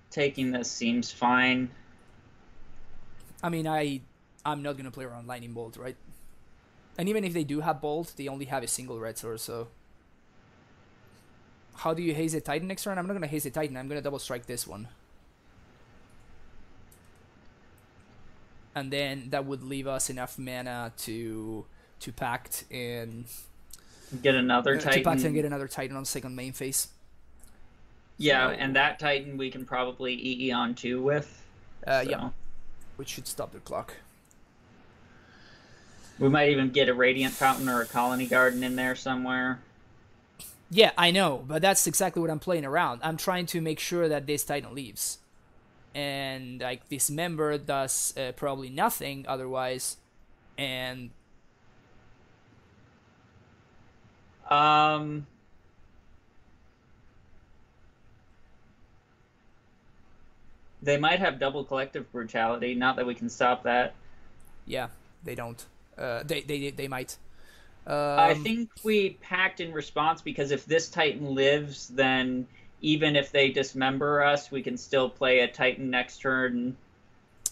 Taking this seems fine. I mean, I'm not gonna play around Lightning Bolt, right? And even if they do have Bolt, they only have a single red source, so... How do you haze a Titan next turn? I'm not gonna haze a Titan, I'm gonna double strike this one. And then that would leave us enough mana to Pact and... Get another Titan. To Pact and get another Titan on second main phase. Yeah, and that Titan we can probably EE on 2 with. Yeah. Which should stop the clock. We might even get a Radiant Fountain or a Colony Garden in there somewhere. Yeah, I know, but that's exactly what I'm playing around. I'm trying to make sure that this Titan leaves. And, like, this member does probably nothing otherwise. And... They might have double Collective Brutality, not that we can stop that. Yeah, they don't. They might. I think we packed in response because if this Titan lives, then even if they dismember us, we can still play a Titan next turn.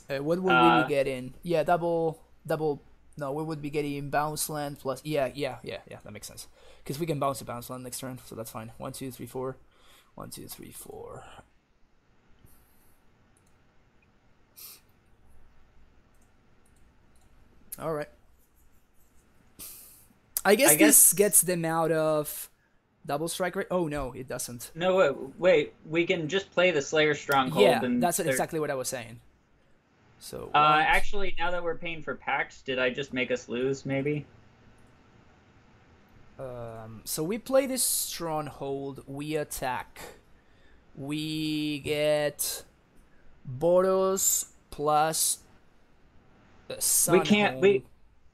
What would we be getting? Yeah, double. No, we would be getting bounce land plus. Yeah. That makes sense. Because we can bounce a bounce land next turn, so that's fine. 1, 2, 3, 4. 1, 2, 3, 4. All right. I guess this gets them out of double strike rate. Oh no, it doesn't. No, wait. We can just play the Slayer Stronghold. Yeah, and that's exactly what I was saying. So. Actually, now that we're paying for packs, did I just make us lose? Maybe. So we play this Stronghold. We attack. We get Boros plus.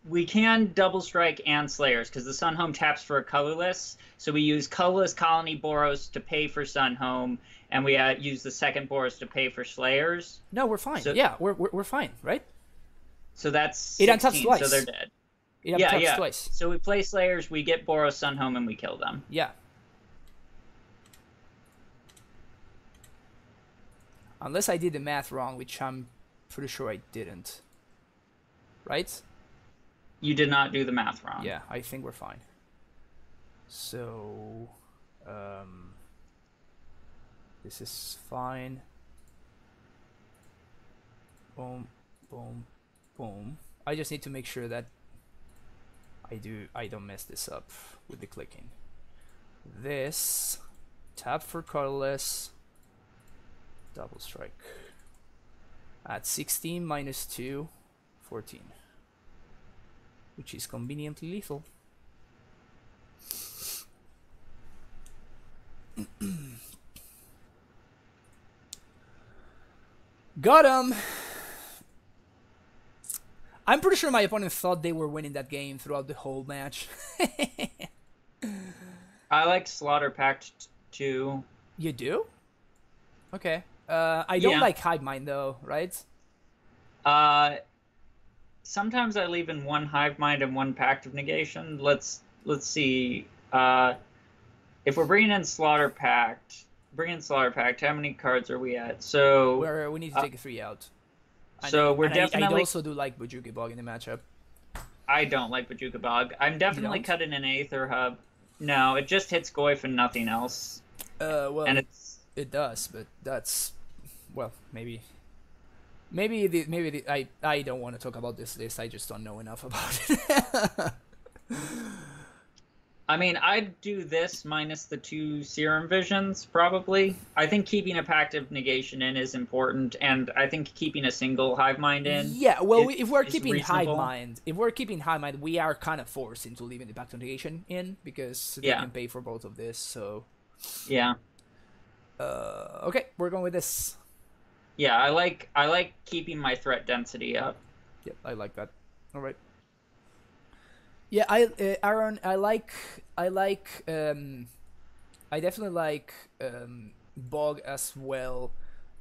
We can double strike and Slayers because the Sunhome taps for a colorless. So we use colorless Colony Boros to pay for Sunhome, and we use the second Boros to pay for Slayers. No, we're fine. So, yeah, we're fine, right? So that's 16, it untaps twice. So they're dead. It untaps twice. So we play Slayers, we get Boros Sunhome, and we kill them. Yeah. Unless I did the math wrong, which I'm pretty sure I didn't. Right? You did not do the math wrong. Yeah, I think we're fine. So, this is fine. Boom, boom, boom. I just need to make sure that I don't mess this up with the clicking. This, tap for colorless, double strike. At 16 minus 2, 14. Which is conveniently lethal. Got him! I'm pretty sure my opponent thought they were winning that game throughout the whole match. I like Slaughter Pact too. You do? Okay. I don't like Hive Mind though, right? Sometimes I leave in one Hive Mind and one Pact of Negation. Let's see. If we're bringing in Slaughter Pact, how many cards are we at? So we need to take a 3 out. So we're definitely. I also do like Bojuki Bog in the matchup. I don't like Bojuka Bog. I'm definitely cutting an Aether Hub. No, it just hits Goyf and nothing else. Well, and it does, but that's maybe I don't want to talk about this list. I just don't know enough about it. I mean, I'd do this minus the 2 Serum Visions, probably. I think keeping a Pact of Negation in is important, and I think keeping a single Hive Mind in. Yeah, well, if we're keeping Hive Mind, we are kind of forced into leaving the Pact of Negation in because they can pay for both of this. So. Yeah. Okay, we're going with this. Yeah, I like keeping my threat density up. Yep, I like that. All right. Yeah, Aaron, I definitely like Bog as well,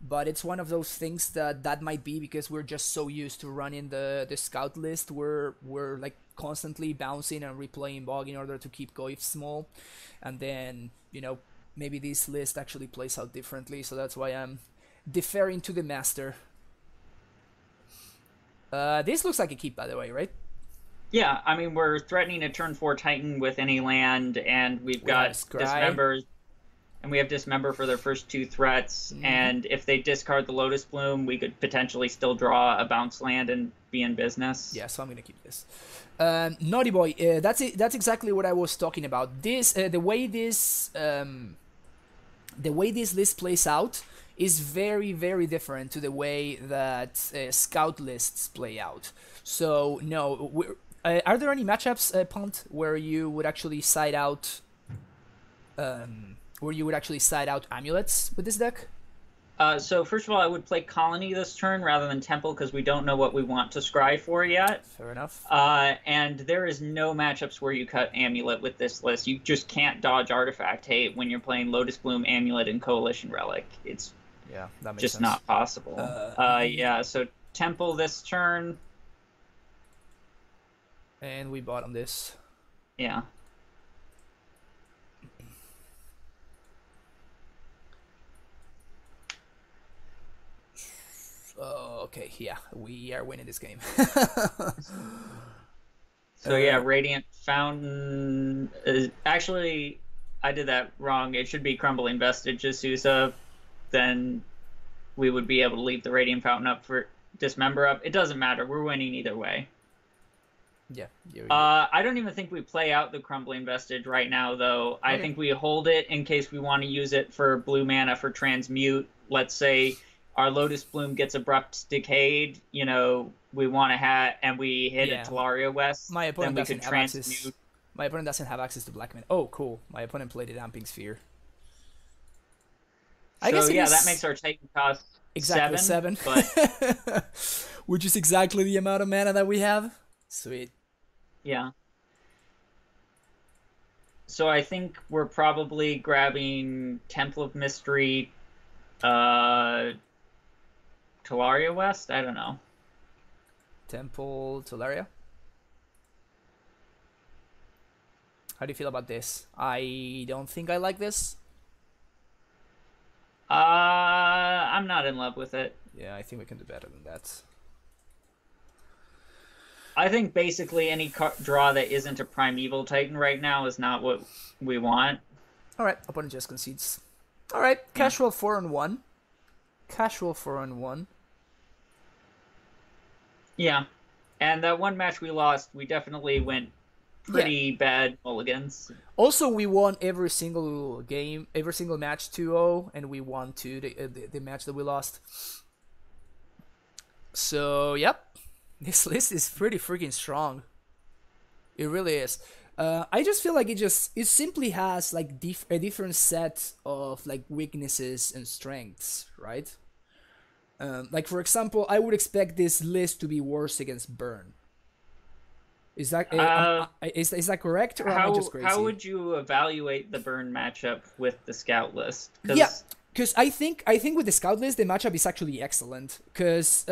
but it's one of those things that might be because we're just so used to running the scout list. We're like constantly bouncing and replaying Bog in order to keep Goyf small, and then maybe this list actually plays out differently. So that's why I'm deferring to the master. This looks like a keep, by the way, right? Yeah, I mean, we're threatening a turn 4 Titan with any land, and we got Dismembers, and we have Dismember for their first 2 threats, and if they discard the Lotus Bloom, we could potentially still draw a bounce land and be in business. Yeah, so I'm gonna keep this. Naughty Boy, that's exactly what I was talking about. This, the way this list plays out is very, very different to the way that scout lists play out. So, no, are there any matchups, Punt, where you would actually side out amulets with this deck? So first of all, I would play Colony this turn rather than Temple because we don't know what we want to scry for yet. Fair enough. And there is no matchups where you cut Amulet with this list. You just can't dodge Artifact Hate when you're playing Lotus Bloom, Amulet, and Coalition Relic. It's that makes sense. Not possible. So Temple this turn. And we bottom this. Yeah. Okay, yeah, we are winning this game. So yeah, Radiant Fountain is actually I did that wrong. It should be Crumbling Vestige Azusa. Then we would be able to leave the Radiant Fountain up for Dismember up. It doesn't matter. We're winning either way. Yeah. I don't even think we play out the Crumbling Vestige right now, though. I think we hold it in case we want to use it for blue mana for Transmute. Let's say our Lotus Bloom gets Abrupt Decayed, you know, we want to have, and we hit a Talaria West, my opponent then we could Transmute. Access. My opponent doesn't have access to black mana. Oh, cool. My opponent played a Damping Sphere. I guess that makes our Titan cost exactly 7 but... which is exactly the amount of mana that we have. Sweet. Yeah. So I think we're probably grabbing Temple of Mystery, Talaria West? I don't know. Temple, Talaria? How do you feel about this? I don't think I like this. I'm not in love with it. Yeah, I think we can do better than that. I think basically any draw that isn't a Primeval Titan right now is not what we want. Alright, opponent just concedes. Alright, casual 4-1. Casual 4-1. Yeah. And that one match we lost, we definitely went pretty bad mulligans. Also, we won every single game, every single match 2-0, and we won the match that we lost. So, yep. This list is pretty freaking strong. It really is. I just feel like it simply has like a different set of like weaknesses and strengths, right? Like for example, I would expect this list to be worse against Burn. Is that is that correct, or am I just crazy? How would you evaluate the Burn matchup with the Scout list? Because I think with the Scout list, the matchup is actually excellent. Because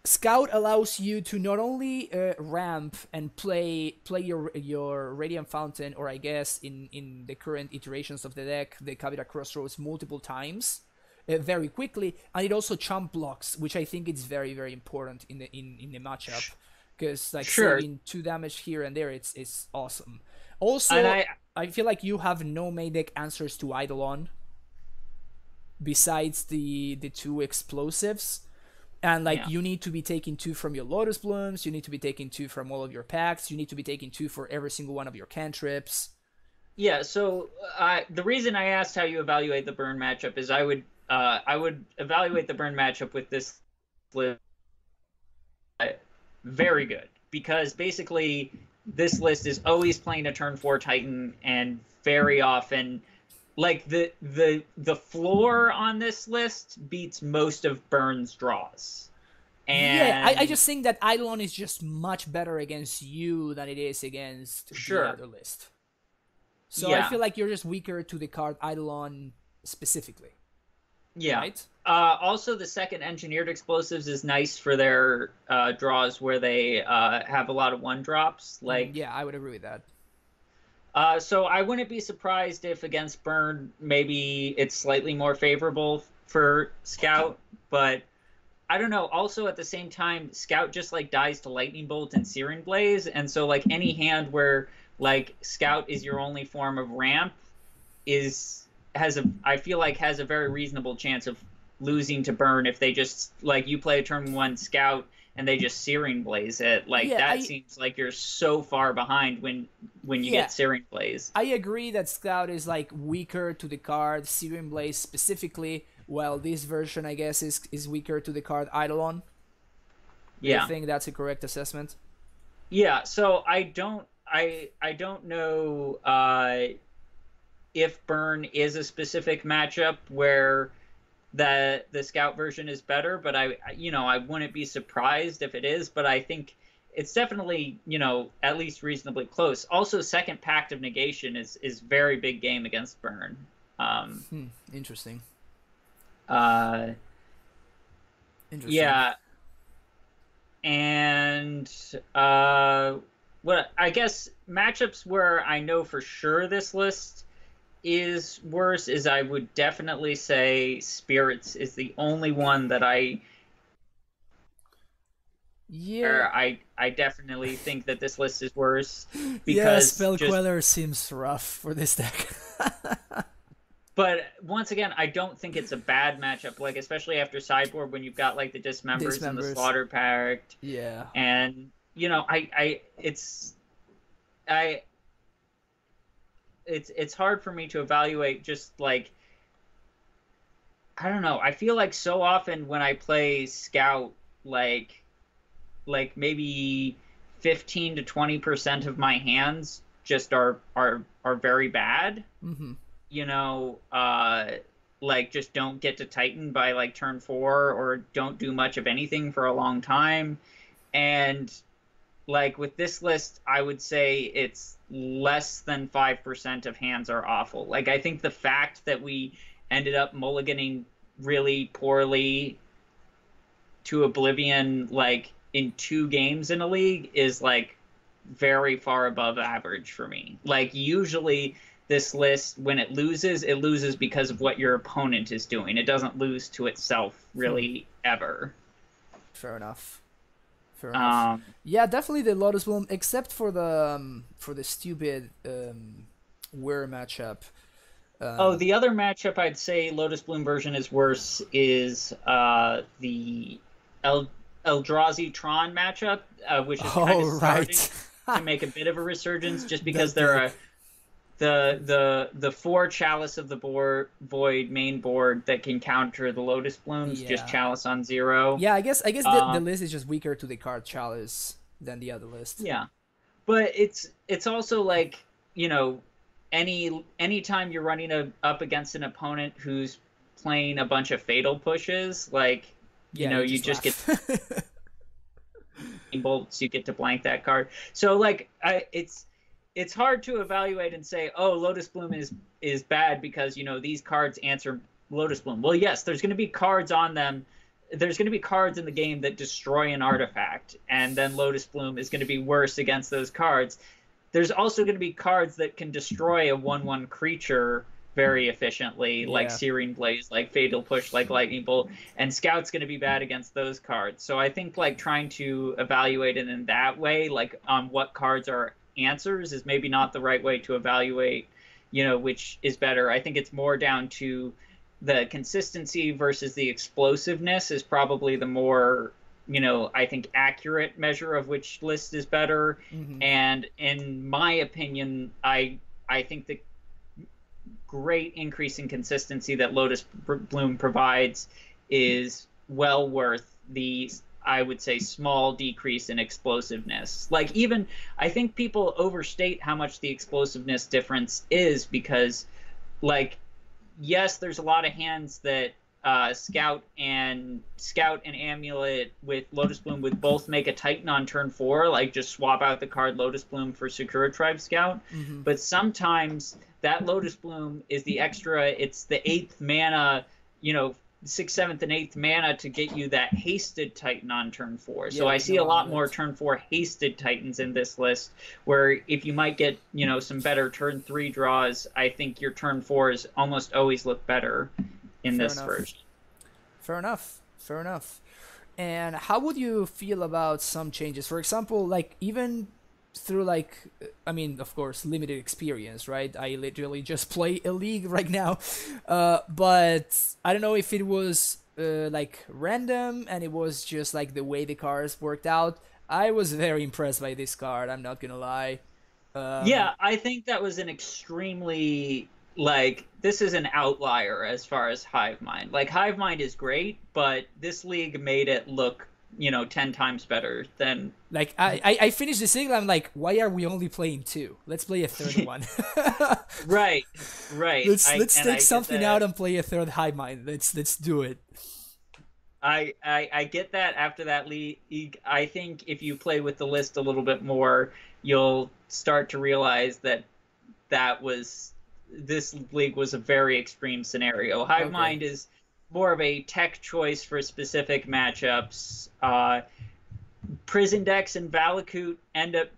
Scout allows you to not only ramp and play your Radiant Fountain, or I guess in the current iterations of the deck, the Kavita Crossroads multiple times, very quickly, and it also chump blocks, which I think is very, very important in the matchup. Because like saving 2 damage here and there, it's awesome. Also, I feel like you have no main deck answers to Eidolon besides the 2 explosives, and like you need to be taking 2 from your Lotus Blooms, you need to be taking 2 from all of your packs, you need to be taking 2 for every single one of your cantrips. Yeah, so the reason I asked how you evaluate the Burn matchup is I would evaluate the Burn matchup with this list very good, because basically this list is always playing a turn 4 Titan, and very often like the floor on this list beats most of Burn's draws. And I just think that Eidolon is just much better against you than it is against the other list. So I feel like you're just weaker to the card Eidolon specifically. Yeah. Right? Also, the second Engineered Explosives is nice for their draws where they have a lot of 1-drops. Like, yeah, I would agree with that. So I wouldn't be surprised if against Burn, maybe it's slightly more favorable for Scout, but I don't know. Also, at the same time, Scout just like dies to Lightning Bolt and Searing Blaze, and so like any hand where like Scout is your only form of ramp I feel like has a very reasonable chance of losing to Burn if they just like you play a turn 1 Scout and they just Searing Blaze it. Like seems like you're so far behind when you get Searing Blaze. I agree that Scout is like weaker to the card Searing Blaze specifically, while this version I guess is weaker to the card Eidolon. I think that's a correct assessment. Yeah, so I don't know if Burn is a specific matchup where the Scout version is better, but I wouldn't be surprised if it is, but I think it's definitely, at least reasonably close. Also, second Pact of Negation is very big game against Burn. Interesting. Yeah. And what I guess matchups where I know for sure this list is worse is I would definitely say Spirits is the only one that Yeah. I definitely think that this list is worse Yeah, because Spell just Queller seems rough for this deck. but once again I don't think it's a bad matchup, like especially after sideboard when you've got like the Dismembers and the Dismembers. Slaughter Pact. Yeah. And I it's hard for me to evaluate just like I don't know. I feel like so often when I play Scout, like maybe 15 to 20% of my hands just are very bad. Mm-hmm. You know, like just don't get to Titan by like turn 4 or don't do much of anything for a long time. And like with this list, I would say it's less than 5% of hands are awful. Like I think the fact that we ended up mulliganing really poorly to Oblivion like in 2 games in a league is like very far above average for me. Like usually this list, when it loses because of what your opponent is doing. It doesn't lose to itself really ever. Fair enough. Fair enough. Yeah, definitely the Lotus Bloom, except for the stupid Whir matchup. The other matchup I'd say Lotus Bloom version is worse is the Eldrazi Tron matchup, which is kind of starting to make a bit of a resurgence, just because they're the 4 Chalice of the Void main board that can counter the Lotus Blooms, just Chalice on 0. Yeah, I guess the list is just weaker to the card Chalice than the other list. Yeah, but it's also like, you know, anytime you're running up against an opponent who's playing a bunch of Fatal Pushes, like you just get bolts, you get to blank that card. So like it's hard to evaluate and say, oh, Lotus Bloom is bad because these cards answer Lotus Bloom. Well, yes, there's going to be cards on them. There's going to be cards in the game that destroy an artifact, and then Lotus Bloom is going to be worse against those cards. There's also going to be cards that can destroy a 1/1 creature very efficiently, like Searing Blaze, like Fatal Push, like Lightning Bolt, and Scout's going to be bad against those cards. So I think like trying to evaluate it in that way, like on what cards are answers, is maybe not the right way to evaluate, which is better. I think it's more down to the consistency versus the explosiveness is probably the more I think accurate measure of which list is better. Mm-hmm. And in my opinion, I think the great increase in consistency that Lotus Bloom provides is well worth the, I would say, small decrease in explosiveness. Like even I think people overstate how much the explosiveness difference is, because like yes, there's a lot of hands that Scout and Amulet with Lotus Bloom would both make a Titan on turn 4, like just swap out the card Lotus Bloom for Sakura Tribe Scout. Mm-hmm. But sometimes that Lotus Bloom is the extra, it's the 8th mana, 6th, 7th, and 8th mana to get you that hasted Titan on turn 4. So I see a lot more turn 4 hasted Titans in this list, where if you might get, some better turn 3 draws, I think your turn 4s almost always look better in this version. Fair enough. And how would you feel about some changes? For example, like even through like, I mean, of course, limited experience, right? I literally just play a league right now. But I don't know if it was like random and it was just like the way the cards worked out. I was very impressed by this card, I'm not gonna lie. Yeah, I think that was an extremely... like, this is an outlier as far as Hive Mind. Like, Hive Mind is great, but this league made it look, 10 times better than... Like, I finished the single, I'm like, why are we only playing 2? Let's play a third one. Right. Let's take something out and play a third Hive Mind. Let's do it. I get that after that league. I think if you play with the list a little bit more, you'll start to realize that this league was a very extreme scenario. Hive Mind is more of a tech choice for specific matchups. Prison decks and Valakut end up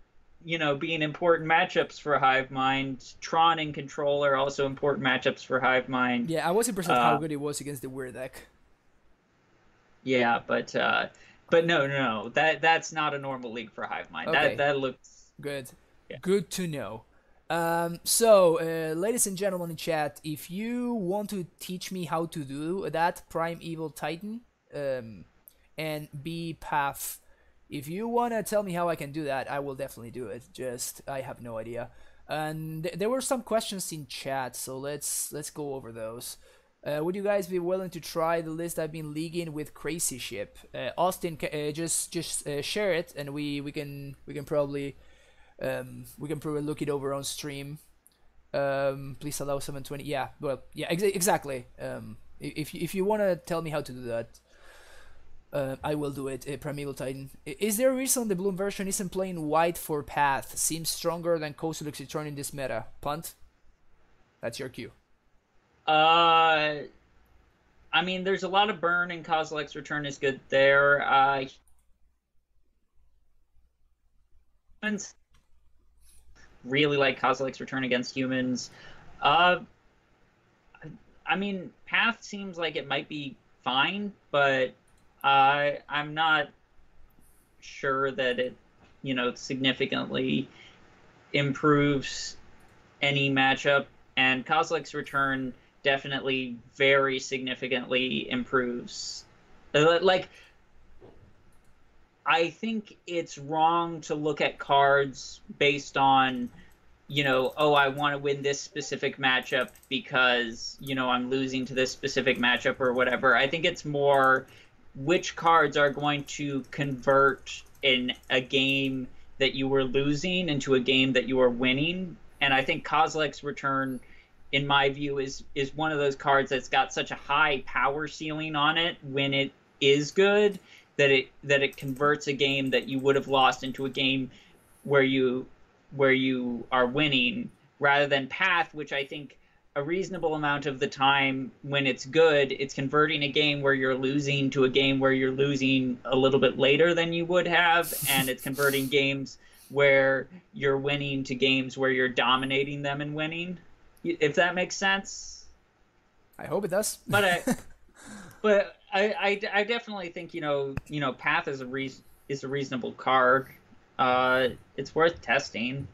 being important matchups for Hive Mind. Tron and Control are also important matchups for Hive Mind. Yeah, I was impressed with how good it was against the Whir deck. Yeah, but no, that's not a normal league for Hive Mind. Okay. That looks good. Yeah. Good to know. So, ladies and gentlemen in chat, if you want to teach me how to do that Primeval Titan and be Path, if you want to tell me how I can do that, I will definitely do it. Just, I have no idea. And there were some questions in chat, so let's go over those. Would you guys be willing to try the list I've been leaguing with Crazy Ship? Austin, just share it, and we can probably look it over on stream. Please allow 720. Yeah, well, yeah, exactly. If you want to tell me how to do that, I will do it. Primeval Titan. Is there a reason the Bloom version isn't playing white for Path? Seems stronger than Kozilek's Return in this meta. Punt? That's your cue. I mean, there's a lot of burn, and Kozilek's Return is good there. Humans really like Kozilek's Return against humans. I mean, Path seems like it might be fine, but I'm not sure that it, significantly improves any matchup. And Kozilek's Return definitely very significantly improves. Like, I think it's wrong to look at cards based on, oh, I want to win this specific matchup because, I'm losing to this specific matchup or whatever. I think it's more which cards are going to convert in a game that you were losing into a game that you are winning. And I think Kozilek's Return, in my view, is one of those cards that's got such a high power ceiling on it when it is good that it converts a game that you would have lost into a game where you are winning, rather than Path, which I think a reasonable amount of the time when it's good, it's converting a game where you're losing to a game where you're losing a little bit later than you would have, and it's converting games where you're winning to games where you're dominating them and winning. If that makes sense. I hope it does. But I definitely think Path is a reasonable card. It's worth testing.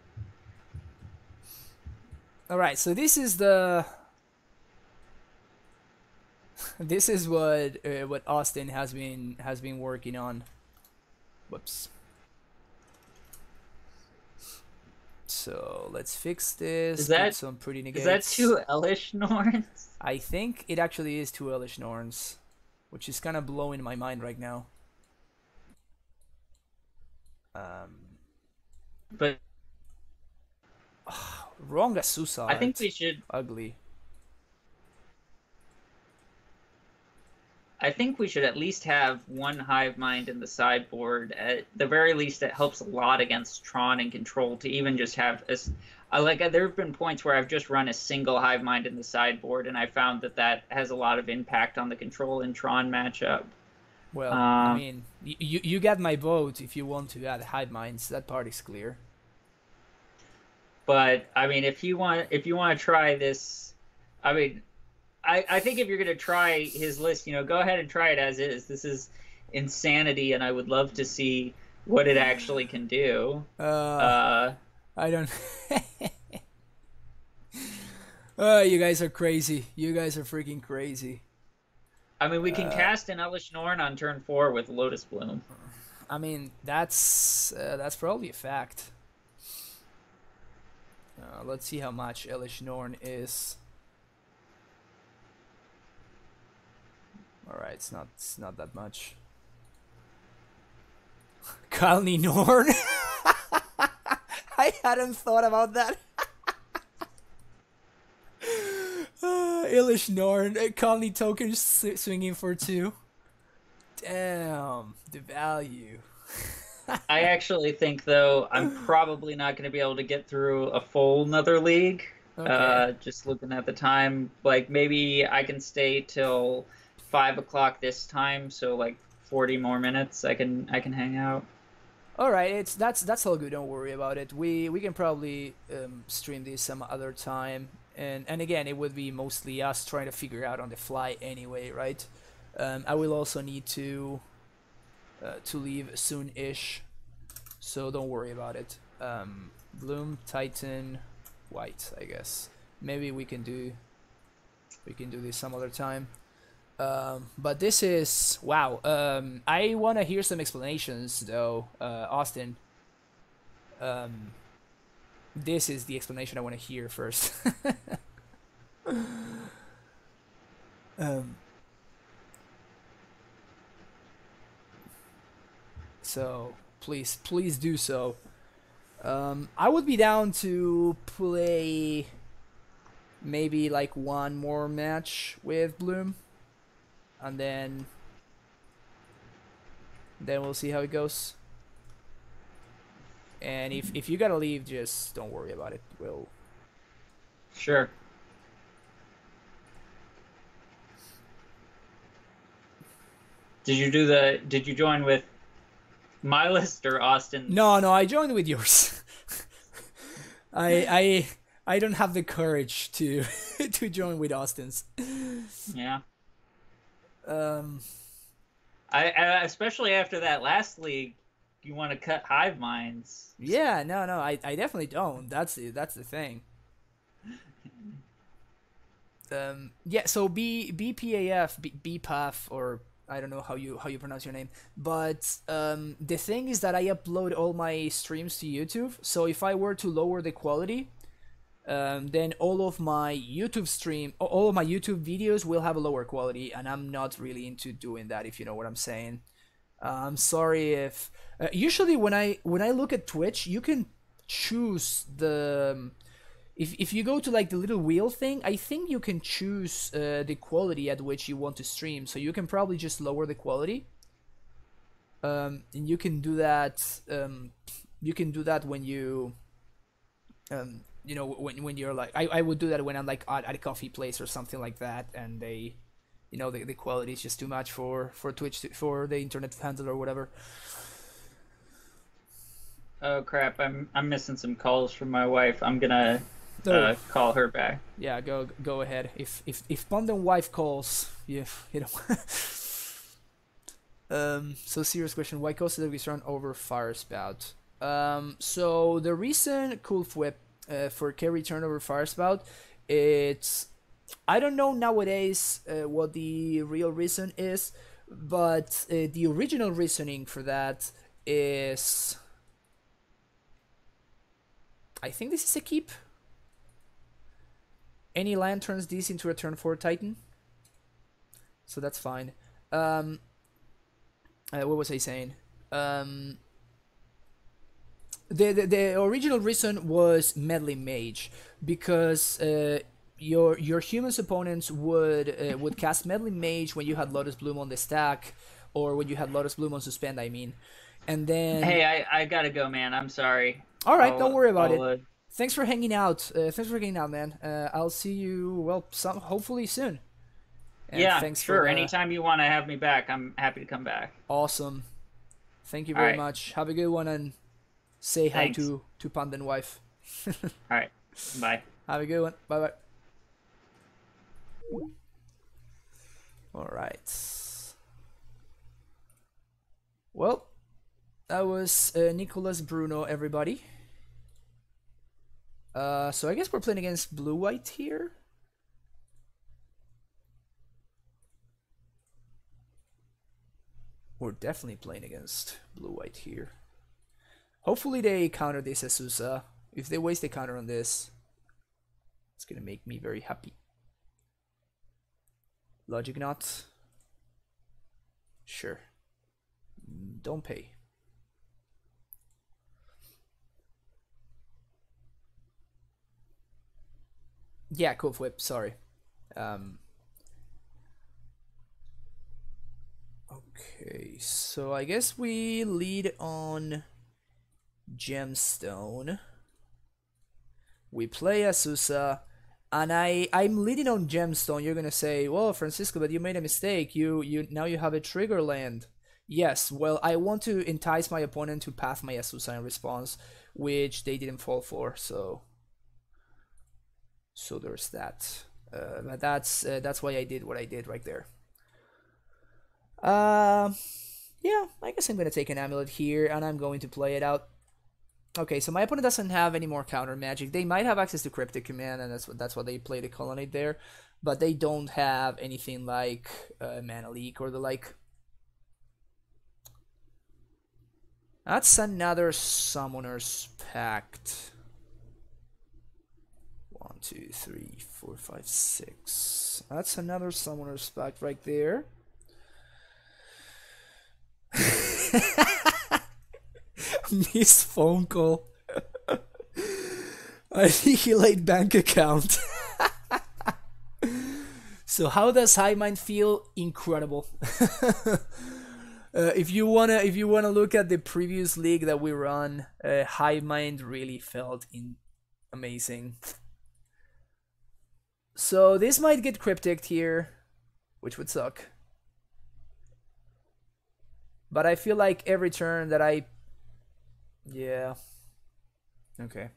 All right, so this is what Austin has been working on. Whoops. So let's fix this. Is that get some pretty negates. Is that two Elish Norns? I think it actually is two Elish Norns, which is kind of blowing my mind right now. But wrong Azusa. I think we should. Ugly. I think we should at least have one Hive Mind in the sideboard. At the very least, it helps a lot against Tron and Control to even just have there have been points where I've just run a single Hive Mind in the sideboard, and I found that has a lot of impact on the Control and Tron matchup. Well, I mean, you get my vote if you want to add Hive Minds. That part is clear. But I mean, if you want to try this, I mean, I think if you're going to try his list, go ahead and try it as is. This is insanity, and I would love to see what it actually can do. I don't... you guys are crazy. You guys are freaking crazy. I mean, we can cast an Elish Norn on turn 4 with Lotus Bloom. I mean, that's probably a fact. Let's see how much Elish Norn is. Alright, it's not that much. Kalni Norn? I hadn't thought about that. Elish Norn, Kalni token swinging for 2. Damn, the value. I actually think, though, I'm probably not going to be able to get through a full Nether League. Okay. Just looking at the time, like maybe I can stay till 5 o'clock this time, so like 40 more minutes I can hang out. All right, that's all good. Don't worry about it. We can probably stream this some other time, and again, it would be mostly us trying to figure out on the fly anyway, right? I will also need to leave soon-ish, so don't worry about it. Bloom, Titan, White, I guess. Maybe we can do this some other time. But this is wow. I want to hear some explanations though, Austin. Um, this is the explanation I want to hear first. um, so please do so. I would be down to play maybe like one more match with Bloom, and then we'll see how it goes. And if you gotta leave, just don't worry about it. We'll. Sure. Did you join with my list or Austin's? No, I joined with yours. I don't have the courage to to join with Austin's. Yeah. Um. I especially after that last league, you want to cut hive minds. Yeah. No. I definitely don't. That's the thing. Yeah. So BPAF BPAF, or I don't know how you pronounce your name, but the thing is that I upload all my streams to YouTube. So if I were to lower the quality, then all of my YouTube videos will have a lower quality, and I'm not really into doing that, if you know what I'm saying. I'm sorry if usually when I look at Twitch, you can choose the if you go to like the little wheel thing, I think you can choose the quality at which you want to stream, so you can probably just lower the quality. And you can do that. You can do that when you when you're like I would do that when I'm like at a coffee place or something like that, and they the quality is just too much for Twitch for the internet to handle or whatever. Oh crap! I'm missing some calls from my wife. I'm gonna call her back. Yeah, go ahead. If Puntthenwhine wife calls, you know. So serious question: why cost did we run over Fire Spout? So the reason Cool Whip for carry turnover Fire Spout, it's I don't know nowadays what the real reason is, but the original reasoning for that is I think this is a keep. Any land turns these into a turn 4 Titan, so that's fine. What was I saying? The original reason was Meddling Mage, because your human's opponents would cast Meddling Mage when you had Lotus Bloom on the stack, or when you had Lotus Bloom on suspend, I mean. And then hey, I gotta go, man. I'm sorry. All right, don't worry about it. Thanks for hanging out. Thanks for hanging out, man. I'll see you hopefully soon. And yeah, thanks sure. for Anytime you want to have me back, I'm happy to come back. Awesome. Thank you very right. much. Have a good one, and say Thanks. hi to Puntthenwhine wife. All right. Bye. Have a good one. Bye bye. All right. Well, that was Nicholas Bruno, everybody. So I guess we're playing against blue-white here. We're definitely playing against blue-white here. Hopefully they counter this Azusa. If they waste a counter on this, it's gonna make me very happy. Logic Knot. Sure. Don't pay. Yeah, Cool Whip, sorry. Okay, so I guess we lead on Gemstone. We play Azusa, and I'm leading on Gemstone. You're gonna say, well, Francisco, but you made a mistake. You now you have a trigger land. Yes, well, I want to entice my opponent to path my Azusa in response, which they didn't fall for, so there's that. But that's why I did what I did right there. Yeah, I guess I'm gonna take an Amulet here, and I'm going to play it out. Okay, so my opponent doesn't have any more counter magic. They might have access to Cryptic Command, and that's why they play the Colonnade there, but they don't have anything like Mana Leak or the like. That's another Summoner's Pact. 1, 2, 3, 4, 5, 6. That's another Summoner's Pact right there. Missed phone call. Annihilate bank account. So how does Hive Mind feel? Incredible. If you wanna look at the previous league that we run, Hive Mind really felt amazing. So this might get cryptic here, which would suck. But I feel like every turn that yeah. Okay.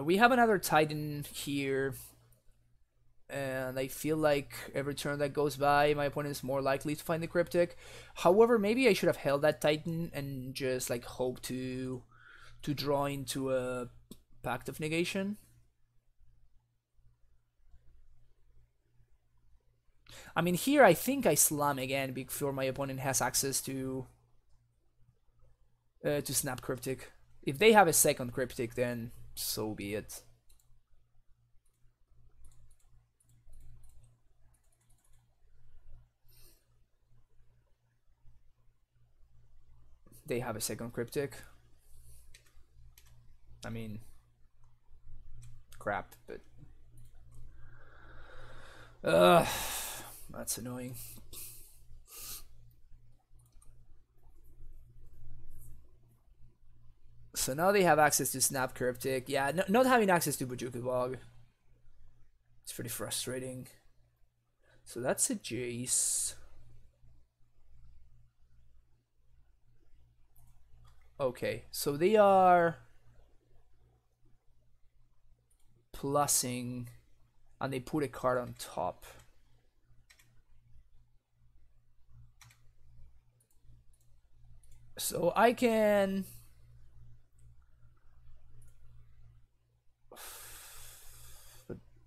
We have another Titan here. And I feel like every turn that goes by, my opponent is more likely to find the Cryptic. However, maybe I should have held that Titan and just like hope to draw into a Pact of Negation. I mean, here I think I slam again before my opponent has access to Snap Cryptic. If they have a second Cryptic, then so be it. They have a second Cryptic. I mean, crap, but that's annoying. So now they have access to Snap Cryptic. Yeah, not having access to Bojuka Bog. It's pretty frustrating. So that's a Jace. Okay, so they are plussing, and they put a card on top. So I can...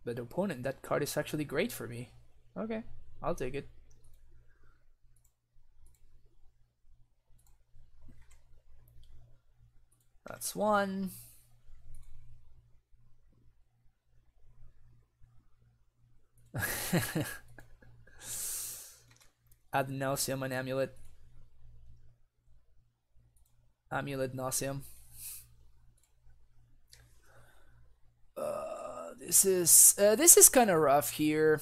But opponent, that card is actually great for me. Okay, I'll take it. That's one. Ad nauseam and Amulet. Amulet nauseam. This is kind of rough here,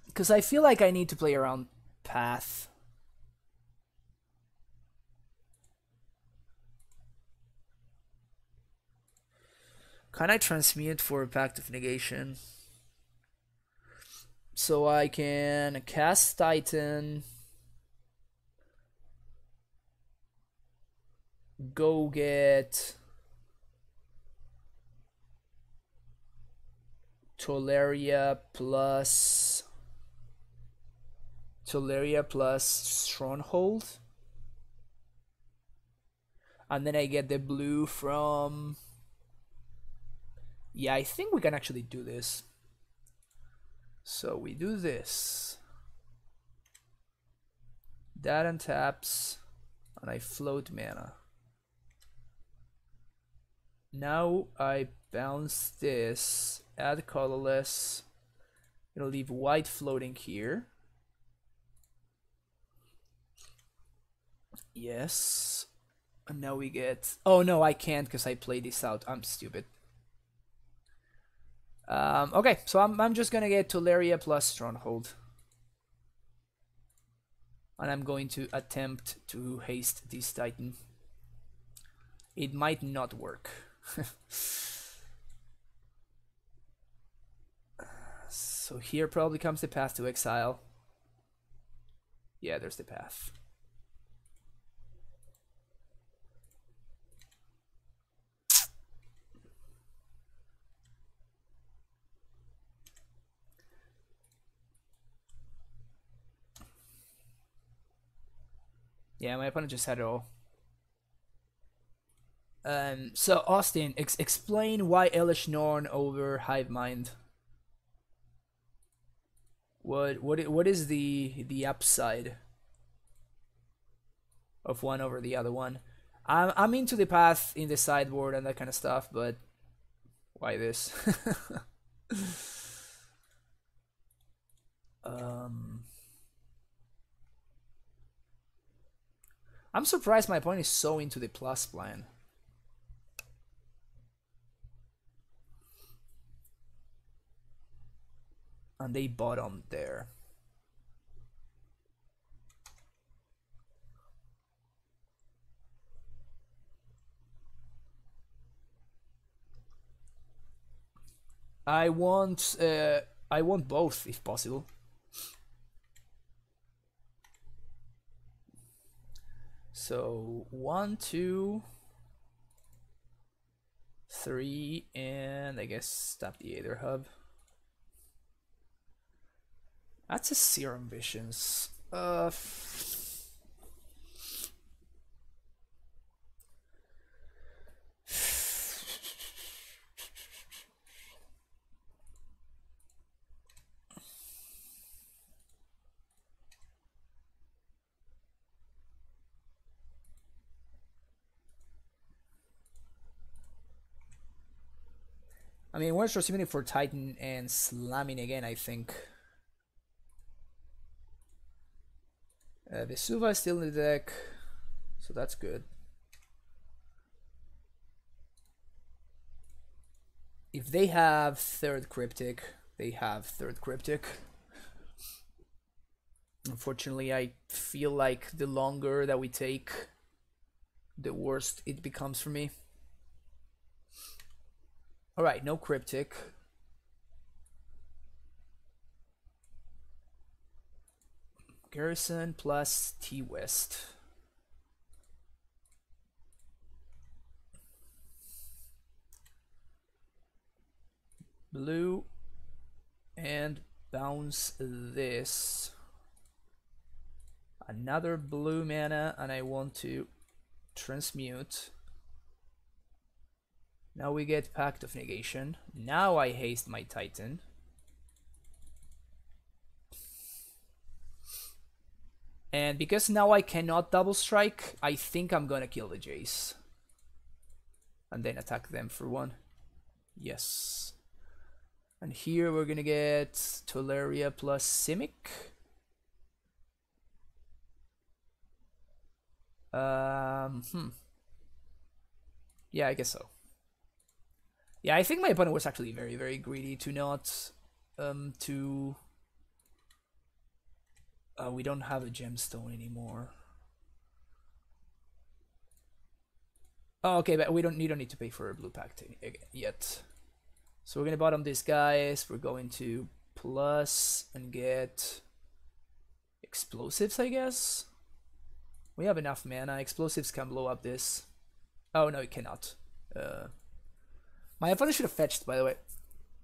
because I feel like I need to play around path. Can I transmute for a Pact of Negation? So I can cast Titan, go get Tolaria plus Stronghold, and then I get the blue from... Yeah, I think we can actually do this. So we do this. That untaps, and I float mana. Now I bounce this, add colorless. It'll leave white floating here. Yes. And now we get... Oh no, I can't because I played this out. I'm stupid. Okay, so I'm just gonna get Tolaria plus Stronghold. And I'm going to attempt to haste this Titan. It might not work. So here probably comes the path to exile. Yeah, there's the path. Yeah, my opponent just had it all. So Austin, explain why Elish Norn over Hive Mind. What is the upside of one over the other one? I'm into the path in the sideboard and that kind of stuff, but why this? I'm surprised my opponent is so into the plus plan. And they bottomed there. I want both if possible. So 1, 2, 3, and I guess stop the Aether Hub. That's a Serum Visions. I mean, we're receiving for Titan and slamming again, I think. Vesuva is still in the deck, so that's good. If they have third Cryptic, they have third Cryptic. Unfortunately, I feel like the longer that we take, the worse it becomes for me. Alright, no Cryptic. Garrison plus T-West. Blue. And bounce this. Another blue mana, and I want to transmute. Now we get Pact of Negation. Now I haste my Titan. And because now I cannot double strike, I think I'm gonna kill the Jace. And then attack them for 1. Yes. And here we're gonna get Tolaria plus Simic. Yeah, I guess so. Yeah, I think my opponent was actually very, very greedy to not we don't have a gemstone anymore. Oh, okay, but we don't need to pay for a blue pact yet. So we're gonna bottom these guys. We're going to plus and get explosives, I guess. We have enough mana. Explosives can blow up this. Oh no, it cannot. My opponent should have fetched, by the way,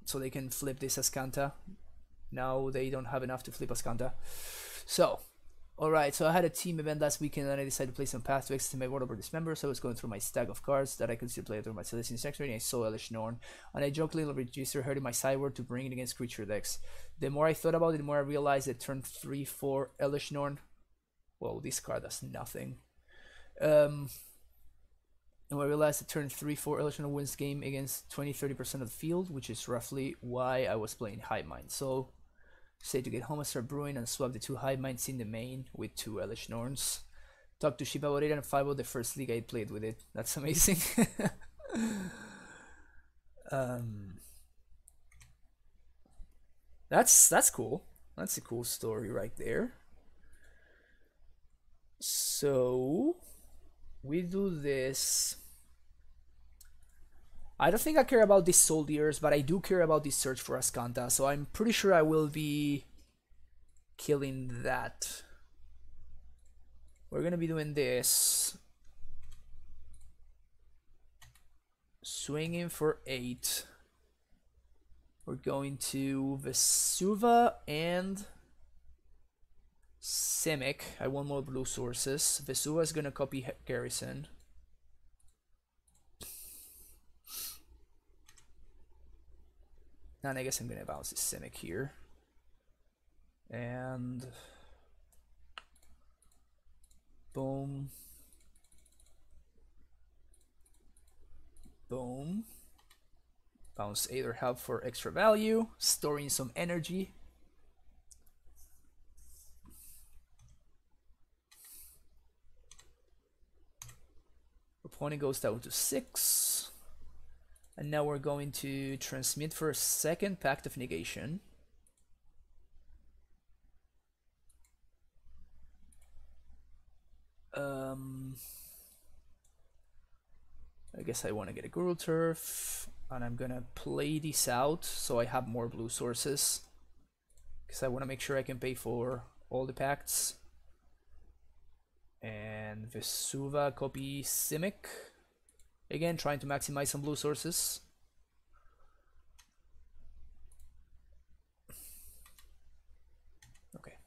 so they can flip this Ascanta. Now they don't have enough to flip Ascanta. So, alright, so I had a team event last weekend and I decided to play some path to extend my board over Dismember, so I was going through my stack of cards that I consider play through my Celestial Secretary, and I saw Elish Norn, and I jokingly registered her in my sideboard to bring it against creature decks. The more I thought about it, the more I realized that turn 3-4 Elish Norn, well, this card does nothing. And I realized that turn 3-4 Elish Norn wins game against 20-30% of the field, which is roughly why I was playing Hive Mind. So, say to get home and start brewing and swap the 2 Hive Minds in the main with 2 Elish Norns. Talked to Shiba about it and 5-0 the first league I played with it. That's amazing. That's cool. That's a cool story right there. So we do this. I don't think I care about these soldiers, but I do care about this search for Ascanta, so I'm pretty sure I will be killing that. We're gonna be doing this. Swinging for 8. We're going to Vesuva and Simic. I want more blue sources. Vesuva is gonna copy Garrison. And I guess I'm gonna bounce this Simic here. And boom. Boom. Bounce Aether Help for extra value. Storing some energy. Opponent goes down to 6. And now we're going to transmit for a second Pact of Negation. I guess I want to get a Guru Turf, and I'm gonna play this out so I have more blue sources, because I want to make sure I can pay for all the pacts. And Vesuva copy Simic. Again, trying to maximize some blue sources. Okay.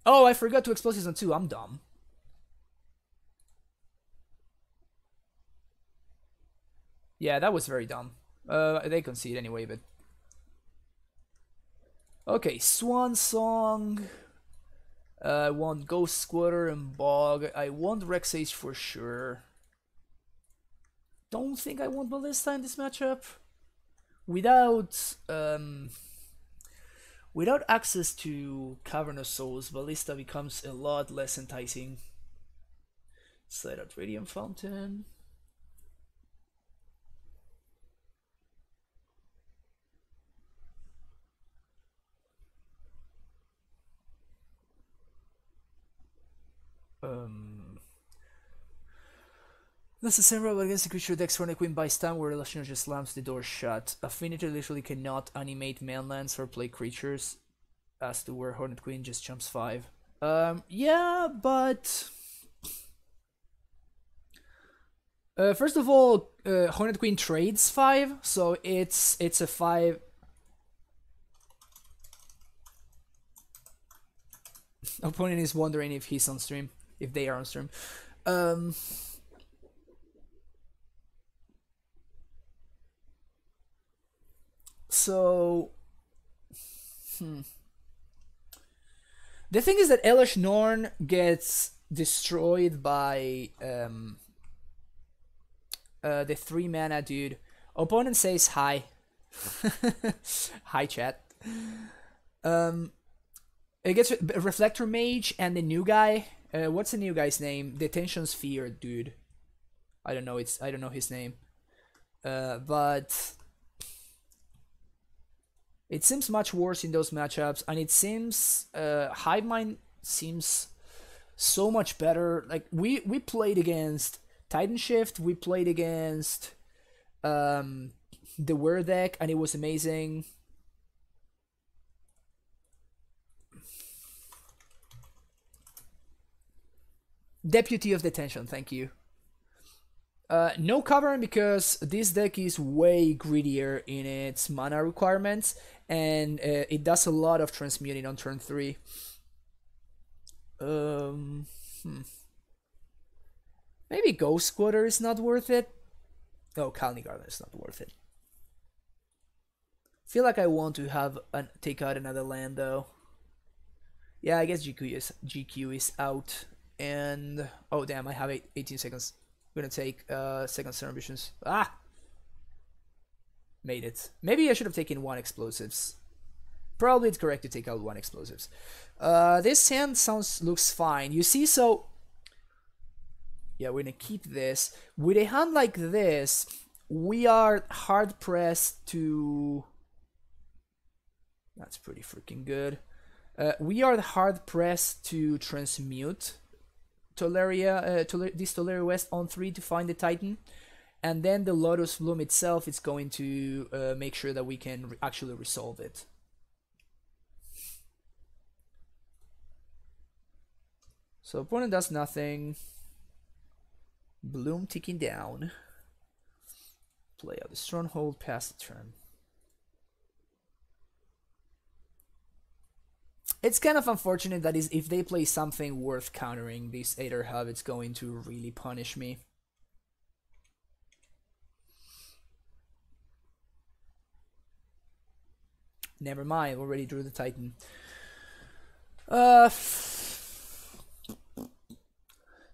Oh, I forgot to explosives on 2. I'm dumb. Yeah, that was very dumb. They concede anyway, but... Okay, Swan Song. I want Ghost Squatter and Bog. I want Rexage for sure. Don't think I want Ballista in this matchup. Without access to Cavernous Souls, Ballista becomes a lot less enticing. Slide out Radiant Fountain. Necessary roll against the creature decks Hornet Queen by stun where Illusioner just slams the door shut. Affinity literally cannot animate mainlands or play creatures, as to where Hornet Queen just jumps 5. Yeah, but... first of all, Hornet Queen trades 5, so it's a 5... Opponent is wondering if he's on stream, if they are on stream. So, the thing is that Elish Norn gets destroyed by the 3 mana dude. Opponent says hi. Hi, chat. It gets Reflector Mage and the new guy. What's the new guy's name? The Tension Sphere dude. I don't know. I don't know his name. But it seems much worse in those matchups, and it seems Hive Mind seems so much better. Like we played against TitanShift, we played against the Whir deck, and it was amazing. Deputy of Detention, thank you. No cover because this deck is way greedier in its mana requirements, and it does a lot of transmuting on turn 3. Maybe Ghost Squatter is not worth it. No, Kalni Garden is not worth it. Feel like I want to have take out another land though. Yeah, I guess GQ is out. And oh damn, I have 18 seconds. I'm gonna take second Sun Ambitions. Ah, made it. Maybe I should have taken 1 explosives. Probably it's correct to take out 1 explosives. This hand looks fine. You see, so yeah, we're gonna keep this. With a hand like this, we are hard pressed to. That's pretty freaking good. We are hard pressed to transmute Tolaria, this Tolaria West on 3 to find the Titan. and then the Lotus Bloom itself is going to make sure that we can actually resolve it. So opponent does nothing. Bloom ticking down. Play out the Stronghold, pass the turn. It's kind of unfortunate that if they play something worth countering this Aether Hub, it's going to really punish me. Never mind, already drew the Titan.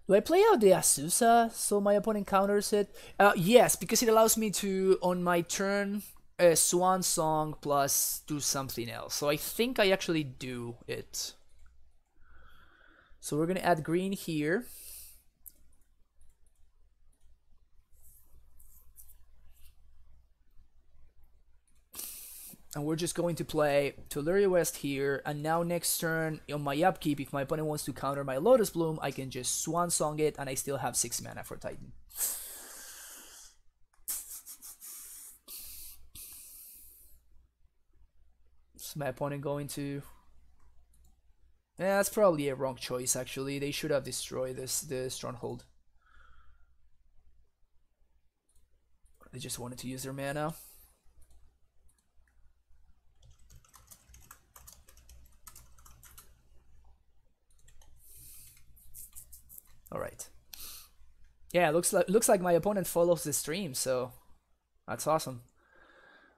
Do I play out the Azusa so my opponent counters it? Yes, because it allows me to, on my turn, Swan Song plus do something else. So I think I actually do it. So we're gonna add green here. And we're just going to play Tularia West here, and now next turn on my upkeep, if my opponent wants to counter my Lotus Bloom, I can just Swan Song it, and I still have 6 mana for Titan. Is my opponent going to... Yeah, that's probably a wrong choice, actually. They should have destroyed the Stronghold. They just wanted to use their mana. All right. Yeah, looks like my opponent follows the stream, so that's awesome.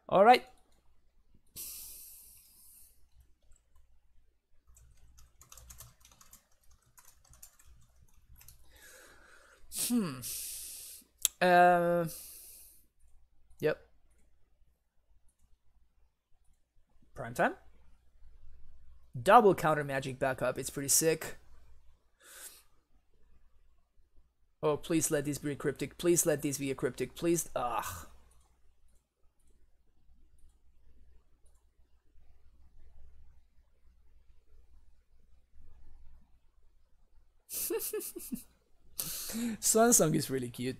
All right. Yep. Prime time. Double counter magic backup. It's pretty sick. Oh, please let this be a cryptic. Please let this be a cryptic. Please. Ugh. Swan Song is really cute.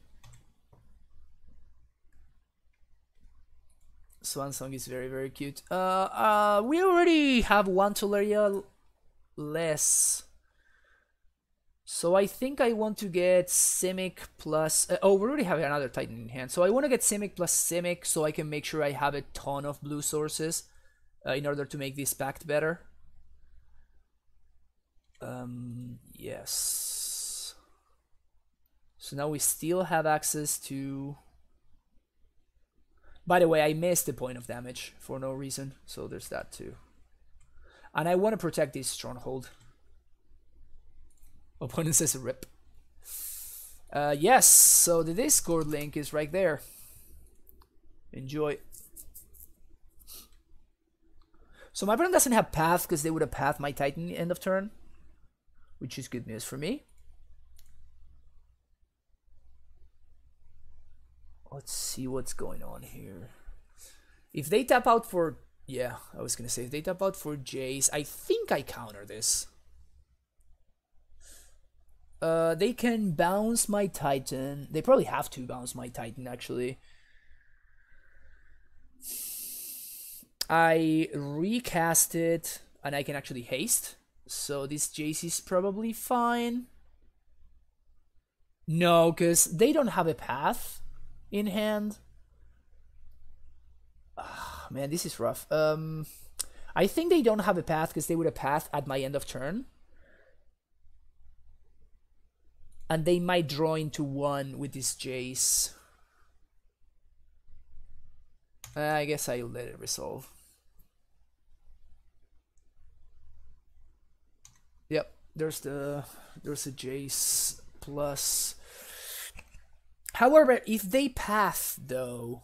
Swan Song is very, very cute. We already have one Tularia less. So I think I want to get Simic plus... oh, we already have another Titan in hand. So I want to get Simic plus Simic so I can make sure I have a ton of blue sources in order to make this pact better. Yes. So now we still have access to... By the way, I missed the point of damage for no reason. So there's that too. And I want to protect this Stronghold. Opponent says rip. Yes, so the Discord link is right there. Enjoy. So my opponent doesn't have path because they would have pathed my Titan end of turn, which is good news for me. Let's see what's going on here. If they tap out for... Yeah, I was gonna say, if they tap out for Jace, I think I counter this. They can bounce my Titan. They probably have to bounce my Titan, actually. I recast it, and I can actually haste. So this Jace is probably fine. No, because they don't have a path in hand. Man, this is rough. I think they don't have a path because they would have pathed at my end of turn. And they might draw into one with this Jace. I guess I'll let it resolve. Yep, there's a Jace plus. However, if they path though,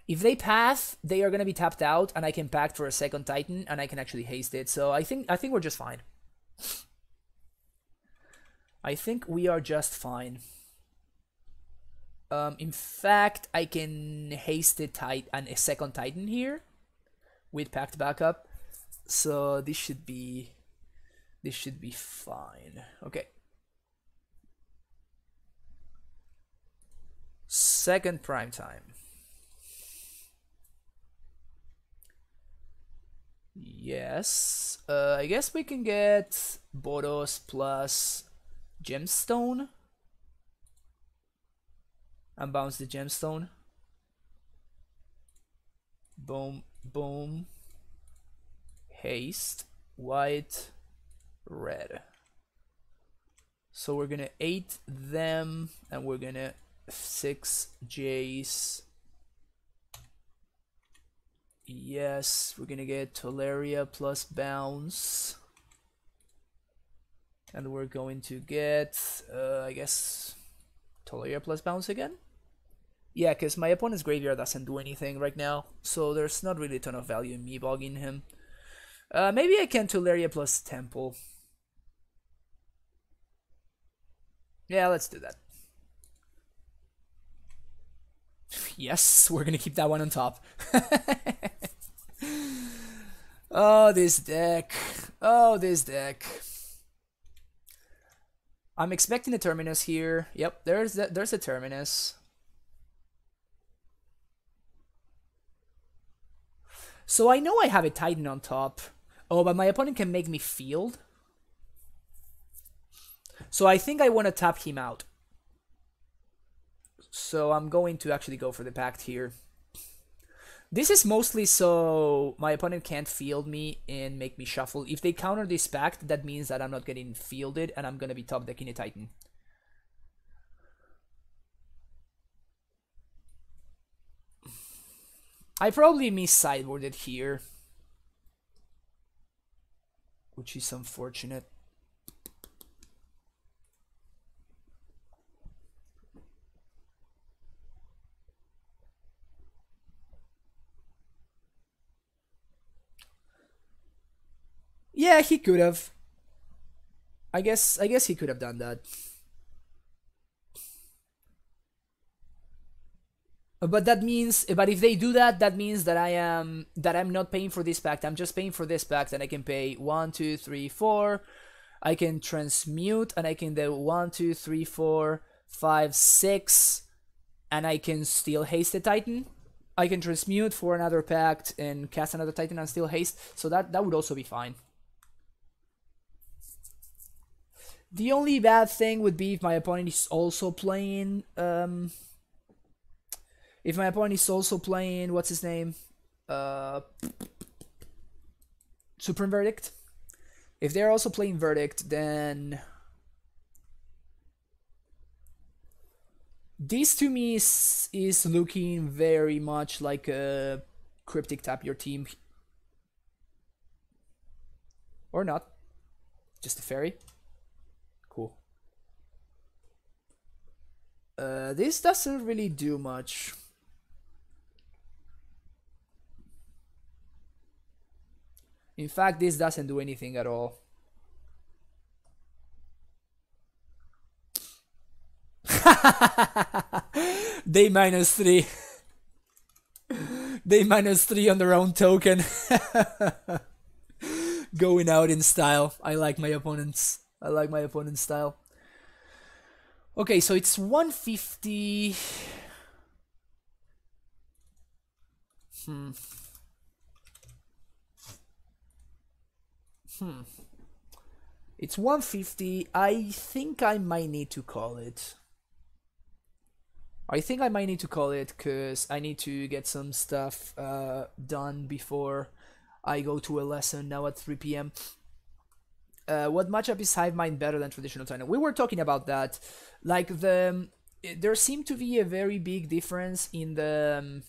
if they path, they are gonna be tapped out, and I can pact for a second Titan, and I can actually haste it. So I think we're just fine. I think we are just fine. In fact, I can haste a second Titan here with pact backup, so this should be fine. Okay. Second prime time. Yes. I guess we can get Boros plus Gemstone. And bounce the Gemstone. Boom, boom. Haste. White. Red. So we're gonna 8 them, and we're gonna 6 Jace. Yes, we're gonna get Tolaria plus bounce. And we're going to get, I guess, Tolaria plus bounce again? Yeah, because my opponent's graveyard doesn't do anything right now, so there's not really a ton of value in me bogging him. Maybe I can Tolaria plus Temple. Yeah, let's do that. Yes, we're gonna keep that one on top. Oh, this deck. Oh, this deck. I'm expecting a Terminus here. Yep, there's a Terminus. So I know I have a Titan on top. Oh, but my opponent can make me field. So I think I want to tap him out. So I'm going to actually go for the Pact here. This is mostly so my opponent can't field me and make me shuffle. If they counter this Pact, that means that I'm not getting fielded and I'm going to be top decking a Titan. I probably mis-sideboarded here, which is unfortunate. Yeah, he could have. I guess he could have done that. But that means, but if they do that, that means that I'm not paying for this pact. I'm just paying for this pact, and I can pay 1, 2, 3, 4. I can transmute, and I can do 1, 2, 3, 4, 5, 6, and I can still haste the Titan. I can transmute for another pact and cast another Titan and still haste. So that would also be fine. The only bad thing would be if my opponent is also playing. If my opponent is also playing, what's his name? Supreme Verdict. If they're also playing Verdict, then this to me is looking very much like a Cryptic Tap Your Team. Or not. Just a fairy. Cool. This doesn't really do much. In fact, this doesn't do anything at all. They -3. They -3 on their own token. Going out in style. I like my opponent's. I like my opponent's style. Okay, so it's 150. It's 150. I think I might need to call it. I think I might need to call it because I need to get some stuff done before I go to a lesson now at 3 p.m. What matchup is Hive Mind better than traditional Titan? We were talking about that. Like there seemed to be a very big difference in the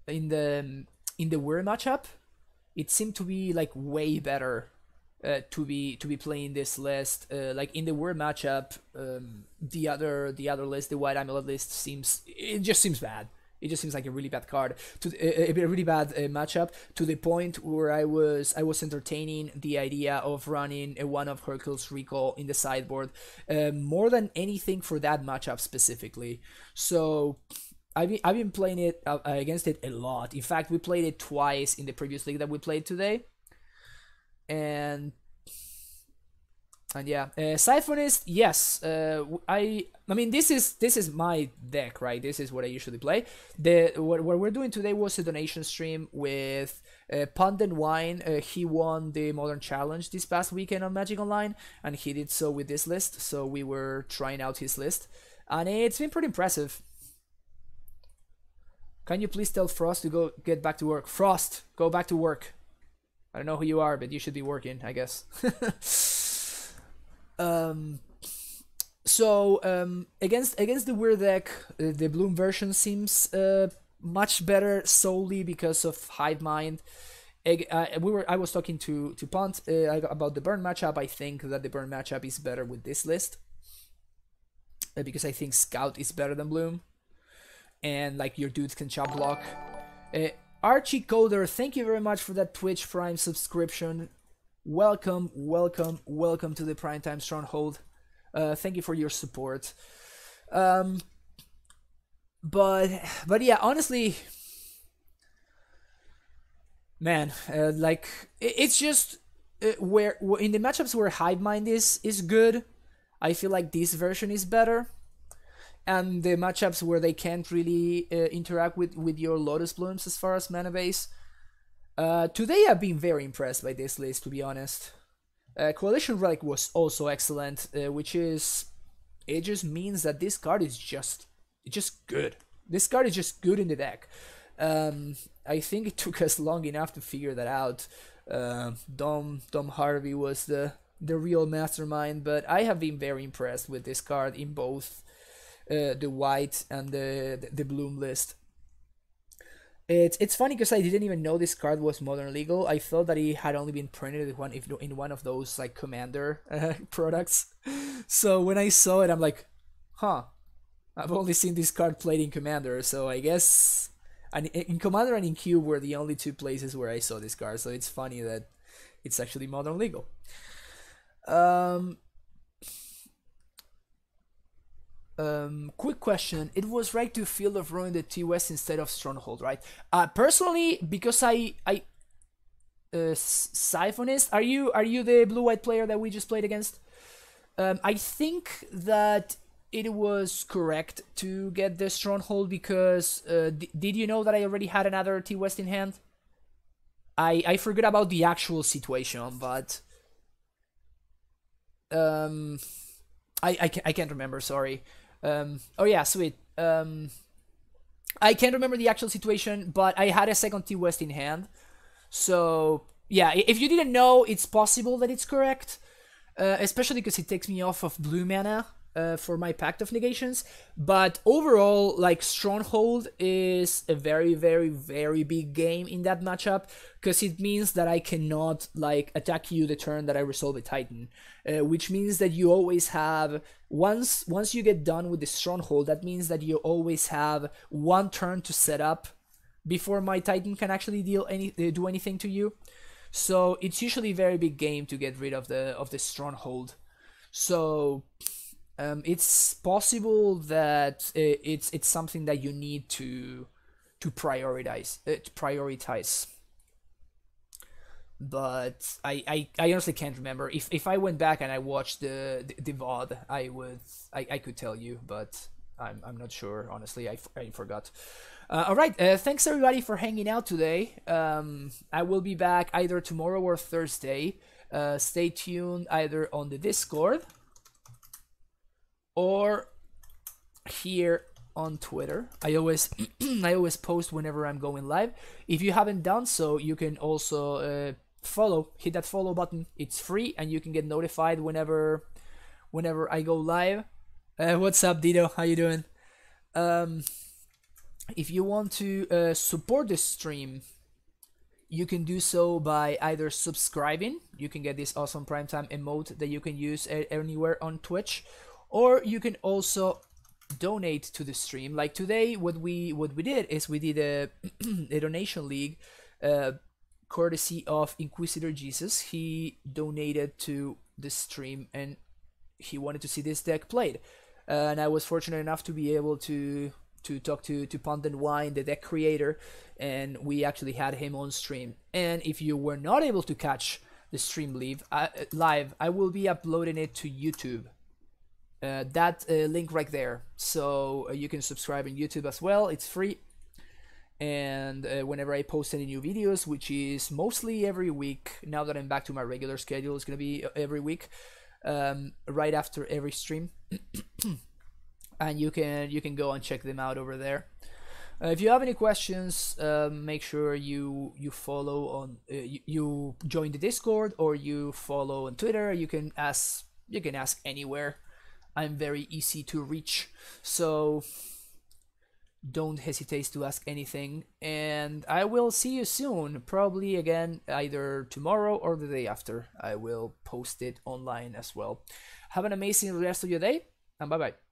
Whir matchup. It seemed to be like way better to be playing this list. Like in the Whir matchup, the other list, the White Amulet list, just seems bad. It just seems like a really bad card, a really bad matchup, to the point where I was entertaining the idea of running a one of Hercules Recall in the sideboard, more than anything for that matchup specifically. So I've been playing it against it a lot. In fact, we played it twice in the previous league that we played today, and And yeah, Siphonist, yes. I mean, this is my deck, right? This is what I usually play. What we're doing today was a donation stream with Puntthenwhine. He won the Modern Challenge this past weekend on Magic Online, and he did so with this list. So we were trying out his list, and it's been pretty impressive. Can you please tell Frost to go get back to work? Frost, go back to work. I don't know who you are, but you should be working, I guess. Against the Whir deck, the Bloom version seems much better solely because of Hive Mind. I was talking to Punt about the Burn matchup. I think that the Burn matchup is better with this list because I think Scout is better than Bloom, and like your dudes can chop block. Archie Coder, thank you very much for that Twitch Prime subscription. Welcome to the Primetime Stronghold. Thank you for your support. But yeah, honestly, man, like it's just where in the matchups where Hive Mind is good, I feel like this version is better. And the matchups where they can't really interact with your Lotus Blooms as far as mana base. Today I've been very impressed by this list, to be honest. Coalition Relic was also excellent, which is... It just means that this card is just good. This card is just good in the deck. I think it took us long enough to figure that out. Dom Harvey was the real mastermind, but I have been very impressed with this card in both the white and the Bloom list. It's funny because I didn't even know this card was modern legal. I thought that it had only been printed in one of those like Commander products. So when I saw it, I'm like, huh, I've only seen this card played in Commander. So I guess in Commander and in Cube were the only two places where I saw this card. So it's funny that it's actually modern legal. Quick question. It was right to Field of Ruin the T-West instead of Stronghold, right? Personally, because Siphonist, are you the blue-white player that we just played against? I think that it was correct to get the Stronghold because did you know that I already had another T-West in hand? I forgot about the actual situation, but I can't remember, sorry. Oh yeah, sweet. I can't remember the actual situation, but I had a second T-West in hand. So yeah, if you didn't know, it's possible that it's correct. Especially because it takes me off of blue mana for my Pact of Negations. But overall, like, Stronghold is a very, very, very big game in that matchup, because it means that I cannot, like, attack you the turn that I resolve a Titan. Which means that you always have, once you get done with the Stronghold, that means that you always have one turn to set up before my Titan can actually do anything to you. So it's usually a very big game to get rid of the Stronghold. So it's possible that it's something that you need to prioritize. But I honestly can't remember. If I went back and I watched the VOD, I could tell you, but I'm not sure, honestly. I forgot. All right, thanks everybody for hanging out today. I will be back either tomorrow or Thursday. Stay tuned either on the Discord or here on Twitter. I always I post whenever I'm going live. If you haven't done so, you can also hit that follow button. It's free and you can get notified whenever I go live. What's up, Dito? How you doing? If you want to support the stream, you can do so by either subscribing. You can get this awesome primetime emote that you can use anywhere on Twitch, or you can also donate to the stream. Like today, what we did is we did a donation league, courtesy of Inquisitor Jesus. He donated to the stream and he wanted to see this deck played, and I was fortunate enough to be able to talk to Puntthenwhine, the deck creator, and we actually had him on stream. And if you were not able to catch the stream live, I will be uploading it to YouTube. That link right there. So you can subscribe on YouTube as well. It's free. And whenever I post any new videos, which is mostly every week, now that I'm back to my regular schedule, it's gonna be every week, right after every stream. And you can go and check them out over there. If you have any questions, make sure you follow on you join the Discord, or you follow on Twitter. You can ask anywhere. I'm very easy to reach, so don't hesitate to ask anything. And I will see you soon, probably again either tomorrow or the day after. I will post it online as well. Have an amazing rest of your day, and bye bye.